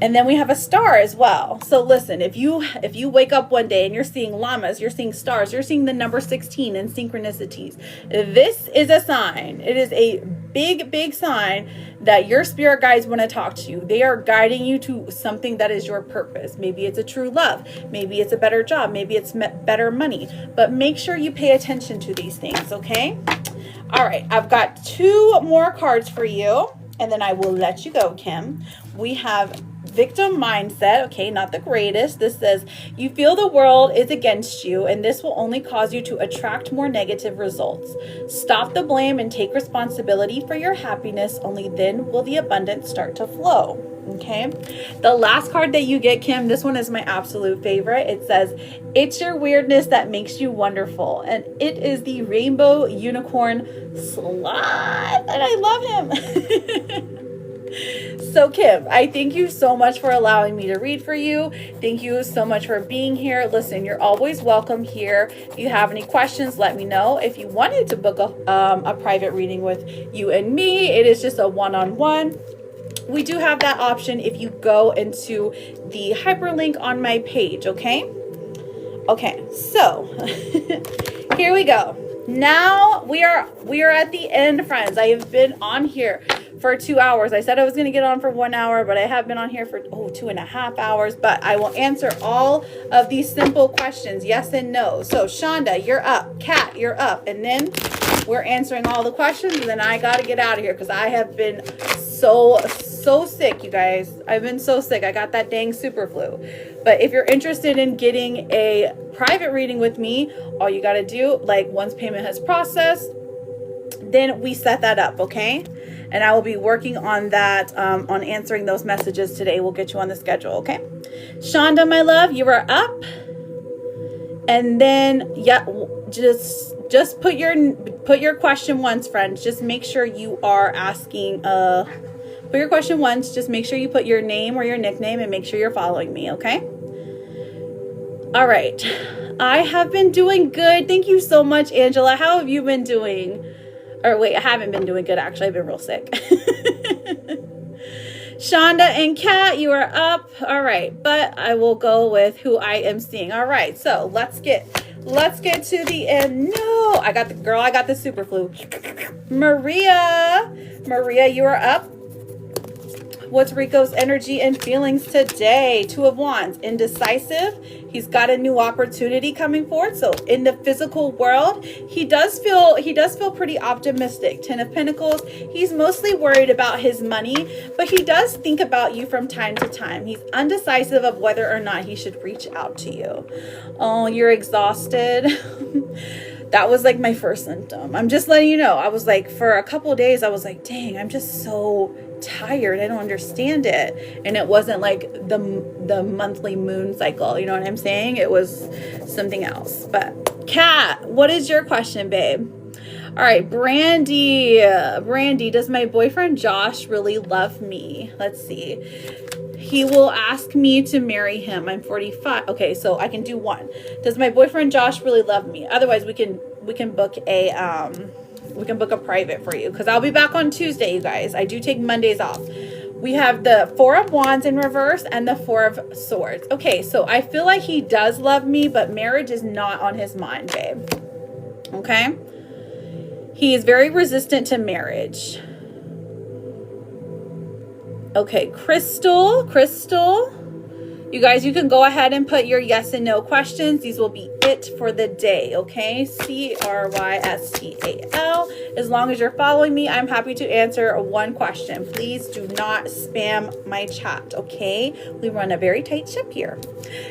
and then we have a star as well. So listen, if you wake up one day and you're seeing llamas, you're seeing stars, you're seeing the number 16 and synchronicities, this is a sign. It is a big sign that your spirit guides want to talk to you. They are guiding you to something that is your purpose. Maybe it's a true love. Maybe it's a better job. Maybe it's better money. But make sure you pay attention to these things, okay? All right, I've got 2 more cards for you, and then I will let you go, Kim. We have victim mindset. Okay, not the greatest. This says you feel the world is against you, and this will only cause you to attract more negative results. Stop the blame and take responsibility for your happiness. Only then will the abundance start to flow. Okay, the last card that you get, Kim, this one is my absolute favorite. It says it's your weirdness that makes you wonderful, and it is the rainbow unicorn slot, and I love him. So Kim, I thank you so much for allowing me to read for you. Thank you so much for being here. Listen, you're always welcome here. If you have any questions, let me know. If you wanted to book a private reading with you and me, it is just a one-on-one. We do have that option if you go into the hyperlink on my page, okay? Okay, so here we go. Now we are at the end, friends. I have been on here for 2 hours. I said I was going to get on for 1 hour, but I have been on here for 2.5 hours. But I will answer all of these simple questions, yes and no. So Shonda, you're up. Kat, you're up. And then we're answering all the questions, and then I got to get out of here because I have been so sick, you guys. I've been so sick. I got that dang super flu. But if you're interested in getting a private reading with me, all you got to do, like once payment has processed, then we set that up, okay? And I will be working on that, on answering those messages today. We'll get you on the schedule, okay? Shonda, my love, you are up. And then, yeah, just put your question once, friends. Just make sure you are asking, put your question once. Just make sure you put your name or your nickname and make sure you're following me, okay? All right. I have been doing good. Thank you so much, Angela. How have you been doing? Or wait, I haven't been doing good, actually. I've been real sick. Shonda and Kat, you are up. All right, but I will go with who I am seeing. All right, so let's get to the end. No, I got the super flu. Maria, you are up. What's Rico's energy and feelings today? Two of Wands, indecisive. He's got a new opportunity coming forward. So in the physical world, he does feel pretty optimistic. Ten of Pentacles. He's mostly worried about his money, but he does think about you from time to time. He's undecisive of whether or not he should reach out to you. Oh, you're exhausted. That was like my first symptom. I'm just letting you know. I was like, for a couple of days, I was like, dang, I'm just so tired. I don't understand it. And it wasn't like the monthly moon cycle. You know what I'm saying? It was something else. But Kat, what is your question, babe? All right, Brandy, does my boyfriend Josh really love me? Let's see. He will ask me to marry him. I'm 45. Okay, so I can do one. Does my boyfriend Josh really love me? Otherwise, we can book a private for you, because I'll be back on Tuesday, you guys. I do take Mondays off. We have the Four of Wands in reverse and the Four of Swords. Okay, so I feel like he does love me, but marriage is not on his mind, babe. Okay? He is very resistant to marriage. Okay, Crystal. You guys, you can go ahead and put your yes and no questions. These will be it for the day, okay? Crystal. As long as you're following me, I'm happy to answer one question. Please do not spam my chat, okay? We run a very tight ship here.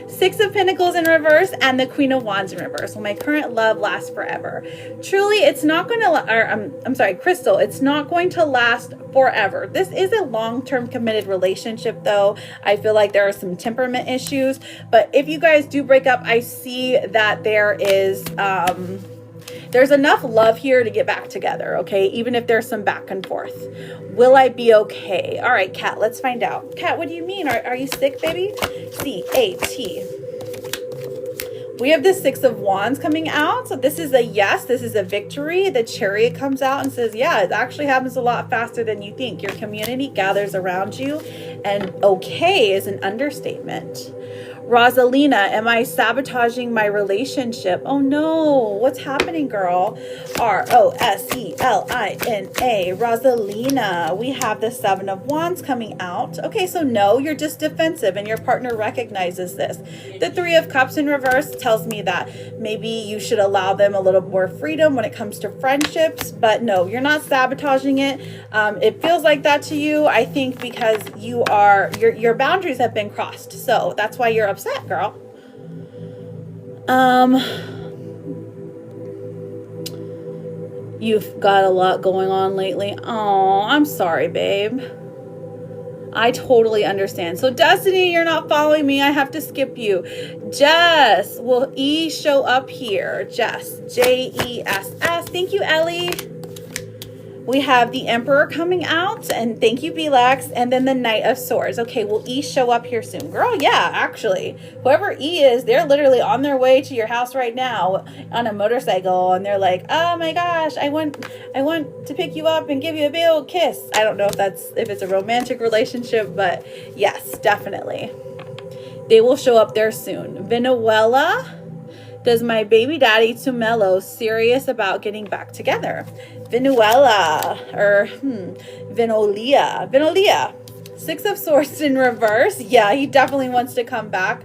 Six of Pentacles in reverse and the Queen of Wands in reverse. Will my current love last forever? Truly, it's not going to, I'm sorry, Crystal, it's not going to last forever. This is a long-term committed relationship, though. I feel like there are some temperament issues, but if you guys do break up, I see that there is there's enough love here to get back together, okay? Even if there's some back and forth. Will I be okay? All right, Kat, let's find out. Kat, what do you mean? Are you sick, baby? C-A-T. We have the Six of Wands coming out. So this is a yes. This is a victory. The Chariot comes out and says, yeah, it actually happens a lot faster than you think. Your community gathers around you, and okay is an understatement. Rosalina, am I sabotaging my relationship? Oh no, what's happening, girl? Roselina, Rosalina. We have the Seven of Wands coming out. Okay, so no, you're just defensive and your partner recognizes this. The Three of Cups in reverse tells me that maybe you should allow them a little more freedom when it comes to friendships, but no, you're not sabotaging it. It feels like that to you, I think, because your boundaries have been crossed. So that's why you're upset, girl. You've got a lot going on lately. Oh, I'm sorry, babe. I totally understand. So Destiny, you're not following me. I have to skip you. Jess, will E show up here? Jess, J-E-S-S. Thank you, Ellie. We have the Emperor coming out, and thank you, Belex, and then the Knight of Swords. Okay, will E show up here soon? Girl, yeah, actually. Whoever E is, they're literally on their way to your house right now on a motorcycle, and they're like, oh my gosh, I want to pick you up and give you a big old kiss. I don't know if it's a romantic relationship, but yes, definitely. They will show up there soon. Venuela, does my baby daddy Tumelo serious about getting back together? Venuela, or Venolia. Six of Swords in reverse. Yeah, he definitely wants to come back.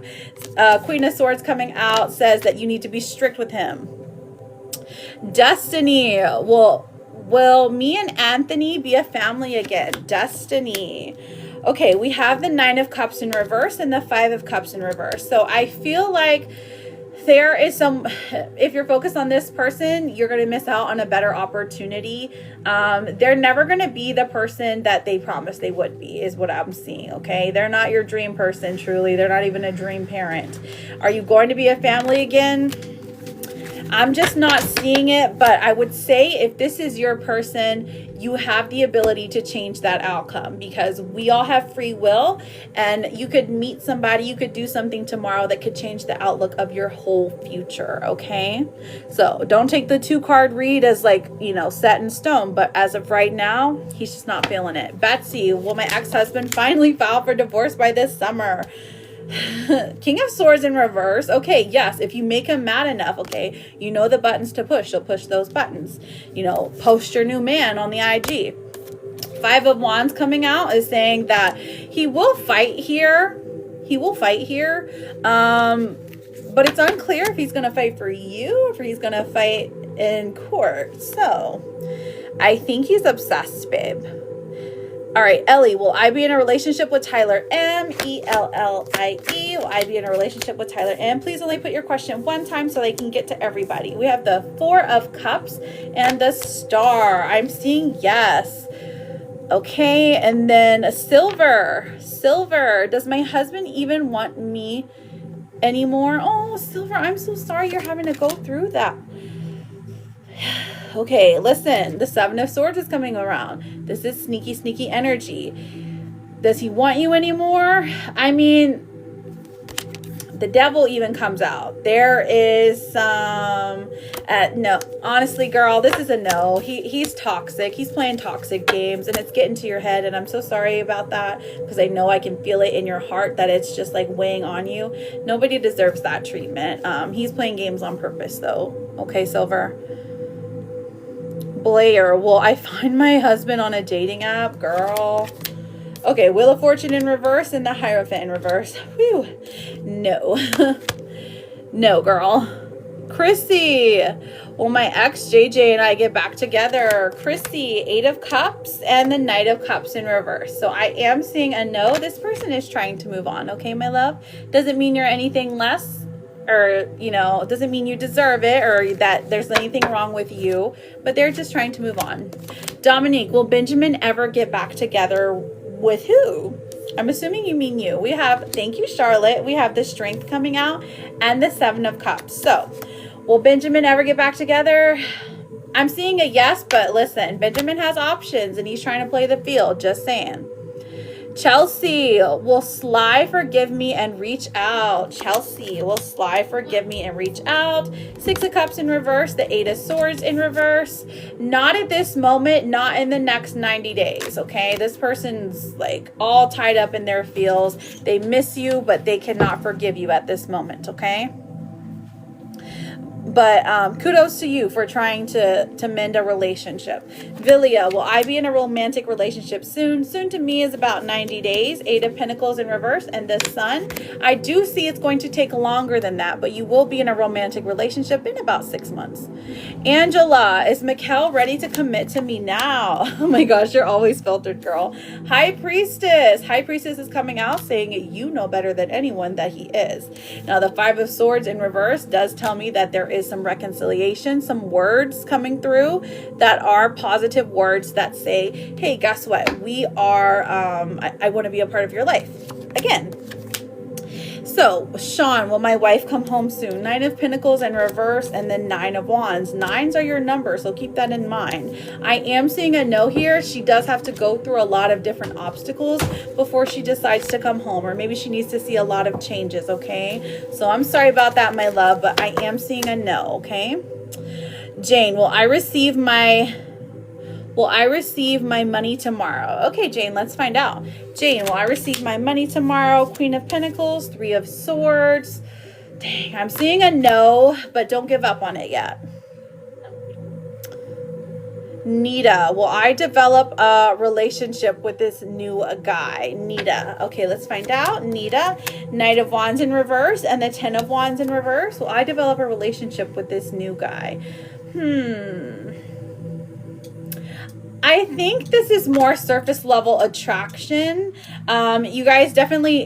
Queen of Swords coming out says that you need to be strict with him. Destiny, will me and Anthony be a family again? Destiny. Okay, we have the Nine of Cups in reverse and the Five of Cups in reverse. So I feel like there is if you're focused on this person, you're going to miss out on a better opportunity. They're never going to be the person that they promised they would be, is what I'm seeing, okay? They're not your dream person, truly. They're not even a dream parent. Are you going to be a family again? I'm just not seeing it, but I would say if this is your person, you have the ability to change that outcome, because we all have free will, and you could meet somebody, you could do something tomorrow that could change the outlook of your whole future, okay? So don't take the 2-card read as like, set in stone, but as of right now, he's just not feeling it. Betsy, will my ex-husband finally file for divorce by this summer? King of Swords in reverse. Okay, yes, if you make him mad enough, okay, you know the buttons to push. You'll push those buttons. Post your new man on the IG. Five of Wands coming out is saying that he will fight here. He will fight here. But it's unclear if he's going to fight for you or if he's going to fight in court. So I think he's obsessed, babe. All right, Ellie, will I be in a relationship with Tyler M? E-L-L-I-E. Will I be in a relationship with Tyler M? Please only put your question one time so they can get to everybody. We have the Four of Cups and the Star. I'm seeing yes. Okay, and then a Silver. Silver, does my husband even want me anymore? Oh, Silver, I'm so sorry you're having to go through that. Okay, listen, the Seven of Swords is coming around. This is sneaky, sneaky energy. Does he want you anymore? I mean, the Devil even comes out. There is some, no, honestly, girl, this is a no. He's toxic. He's playing toxic games and it's getting to your head. And I'm so sorry about that because I know I can feel it in your heart that it's just like weighing on you. Nobody deserves that treatment. He's playing games on purpose though. Okay, Silver. Blair, will I find my husband on a dating app? Girl. Okay, Wheel of Fortune in reverse and the Hierophant in reverse. Whew. No. No, girl. Chrissy, will my ex JJ and I get back together? Chrissy, Eight of Cups and the Knight of Cups in reverse. So I am seeing a no. This person is trying to move on. Okay, my love. Doesn't mean you're anything less. Or, you know, it doesn't mean you deserve it or that there's anything wrong with you, but they're just trying to move on. Dominique, will Benjamin ever get back together with who? I'm assuming you mean you. We have, thank you, Charlotte. We have the Strength coming out and the Seven of Cups. So, will Benjamin ever get back together? I'm seeing a yes, but listen, Benjamin has options and he's trying to play the field. Just saying. Chelsea, will Sly forgive me and reach out? Chelsea, will Sly forgive me and reach out? Six of Cups in reverse, the Eight of Swords in reverse. Not at this moment, not in the next 90 days, okay? This person's like all tied up in their feels. They miss you, but they cannot forgive you at this moment, okay? But kudos to you for trying to mend a relationship. Vilia, will I be in a romantic relationship soon? Soon to me is about 90 days. Eight of Pentacles in reverse and the Sun. I do see it's going to take longer than that, but you will be in a romantic relationship in about 6 months. Angela, is Mikkel ready to commit to me now? Oh my gosh, you're always filtered, girl. High Priestess. High Priestess is coming out saying you know better than anyone that he is. Now, the Five of Swords in reverse does tell me that there is some reconciliation, some words coming through that are positive words that say, hey, guess what? We are, I want to be a part of your life again. So, Sean, will my wife come home soon? Nine of Pentacles in reverse and then Nine of Wands. Nines are your numbers, so keep that in mind. I am seeing a no here. She does have to go through a lot of different obstacles before she decides to come home, or maybe she needs to see a lot of changes, okay? So I'm sorry about that, my love, but I am seeing a no, okay? Jane, will I receive my money tomorrow? Okay, Jane, let's find out. Jane, will I receive my money tomorrow? Queen of Pentacles, Three of Swords. Dang, I'm seeing a no, but don't give up on it yet. Nita, will I develop a relationship with this new guy? Nita. Okay, let's find out. Nita, Knight of Wands in reverse and the Ten of Wands in reverse. Will I develop a relationship with this new guy? I think this is more surface level attraction. You guys definitely,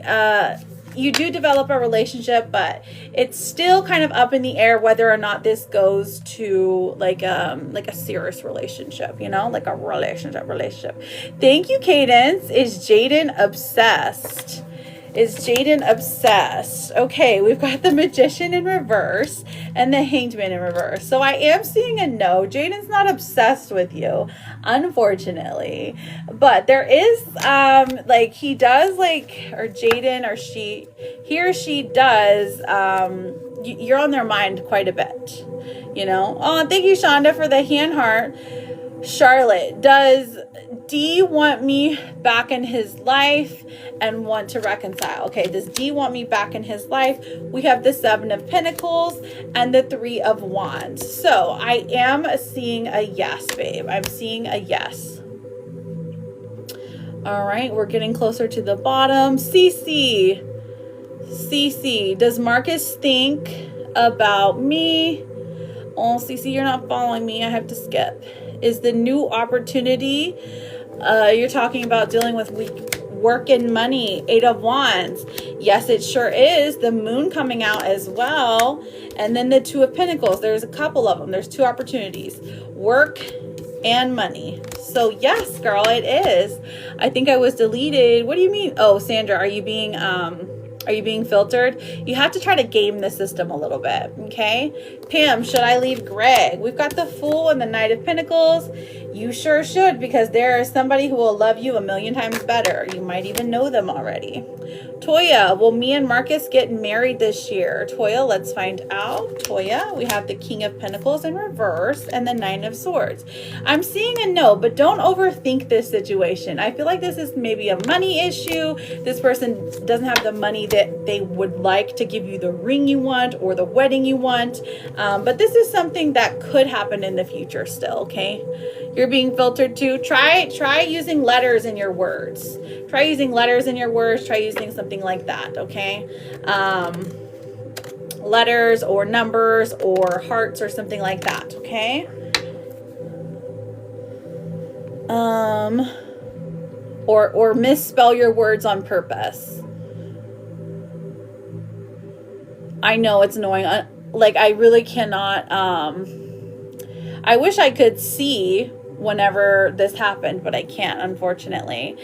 you do develop a relationship, but it's still kind of up in the air whether or not this goes to like a serious relationship, you know, like a relationship. Thank you, Cadence. Is Jaden obsessed? Is Jaden obsessed? Okay, we've got the Magician in reverse and the Hanged Man in reverse. So I am seeing a no. Jaden's not obsessed with you, unfortunately. But there is, like, he does, like, or Jaden or he or she does, you're on their mind quite a bit, you know? Oh, thank you, Shonda, for the hand heart. Charlotte, does D want me back in his life and want to reconcile? Okay, does D want me back in his life? We have the Seven of Pentacles and the Three of Wands. So I am seeing a yes, babe. I'm seeing a yes. All right, we're getting closer to the bottom. Cece, does Marcus think about me? Oh, Cece, you're not following me. I have to skip. Is the new opportunity, you're talking about dealing with work and money, 8 of Wands. Yes, it sure is. The moon coming out as well. And then the 2 of Pentacles. There's a couple of them. There's 2 opportunities, work and money. So yes, girl, it is. I think I was deleted. What do you mean? Oh, Sandra, are you being filtered? You have to try to game the system a little bit. Okay. Pam, should I leave Greg? We've got the Fool and the Knight of Pentacles. You sure should, because there is somebody who will love you a million times better. You might even know them already. Toya, will me and Marcus get married this year? Toya, let's find out. Toya, we have the King of Pentacles in reverse and the 9 of Swords. I'm seeing a no, but don't overthink this situation. I feel like this is maybe a money issue. This person doesn't have the money that they would like to give you the ring you want or the wedding you want. But this is something that could happen in the future still, okay? You're being filtered too. Try using letters in your words. Try using letters in your words. Try using something like that, okay? Letters or numbers or hearts or something like that, okay? Or misspell your words on purpose. I know it's annoying. Like, I really cannot, I wish I could see whenever this happened, but I can't, unfortunately.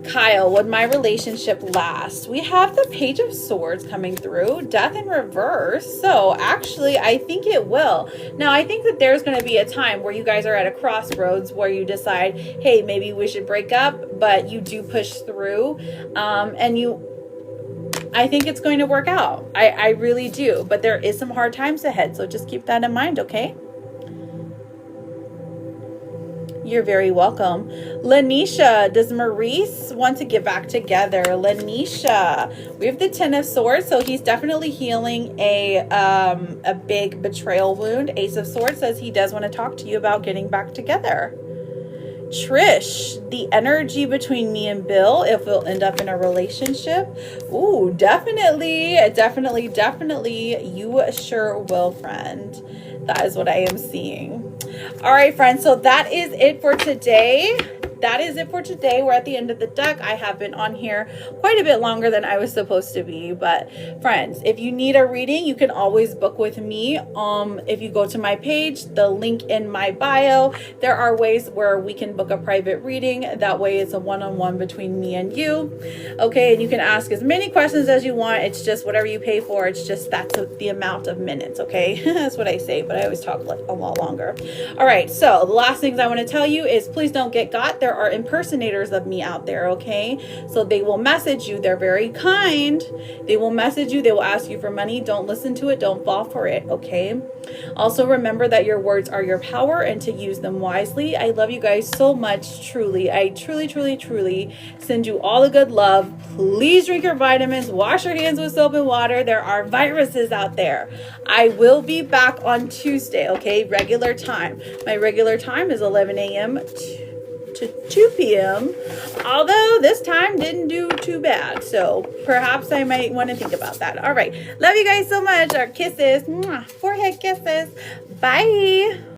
Kyle, would my relationship last? We have the Page of Swords coming through, Death in reverse. So actually, I think it will. Now, I think that there's going to be a time where you guys are at a crossroads where you decide, hey, maybe we should break up, but you do push through. I think it's going to work out. I really do. But there is some hard times ahead. So just keep that in mind, okay? You're very welcome. Lanisha, does Maurice want to get back together? Lanisha, we have the 10 of Swords, so he's definitely healing a big betrayal wound. Ace of Swords says he does want to talk to you about getting back together. Trish, the energy between me and Bill, if we'll end up in a relationship. Ooh, definitely. You sure will, friend. That is what I am seeing. All right, friends. So that is it for today. We're at the end of the deck. I have been on here quite a bit longer than I was supposed to be. But friends, if you need a reading, you can always book with me. If you go to my page, the link in my bio, there are ways where we can book a private reading. That way it's a one-on-one between me and you. Okay, and you can ask as many questions as you want. It's just whatever you pay for. It's just that's the amount of minutes, okay? That's what I say, but I always talk a lot longer. All right, so the last things I want to tell you is please don't get got. There are impersonators of me out there, okay? So they will message you. They're very kind. They will message you. They will ask you for money. Don't listen to it. Don't fall for it, okay? Also remember that your words are your power and to use them wisely. I love you guys so much, truly. I truly send you all the good love. Please drink your vitamins. Wash your hands with soap and water. There are viruses out there. I will be back on Tuesday, okay? Regular time. My regular time is 11 a.m. to 2 p.m. Although this time didn't do too bad. So perhaps I might want to think about that. All right. Love you guys so much. Our kisses. Mwah. Forehead kisses. Bye.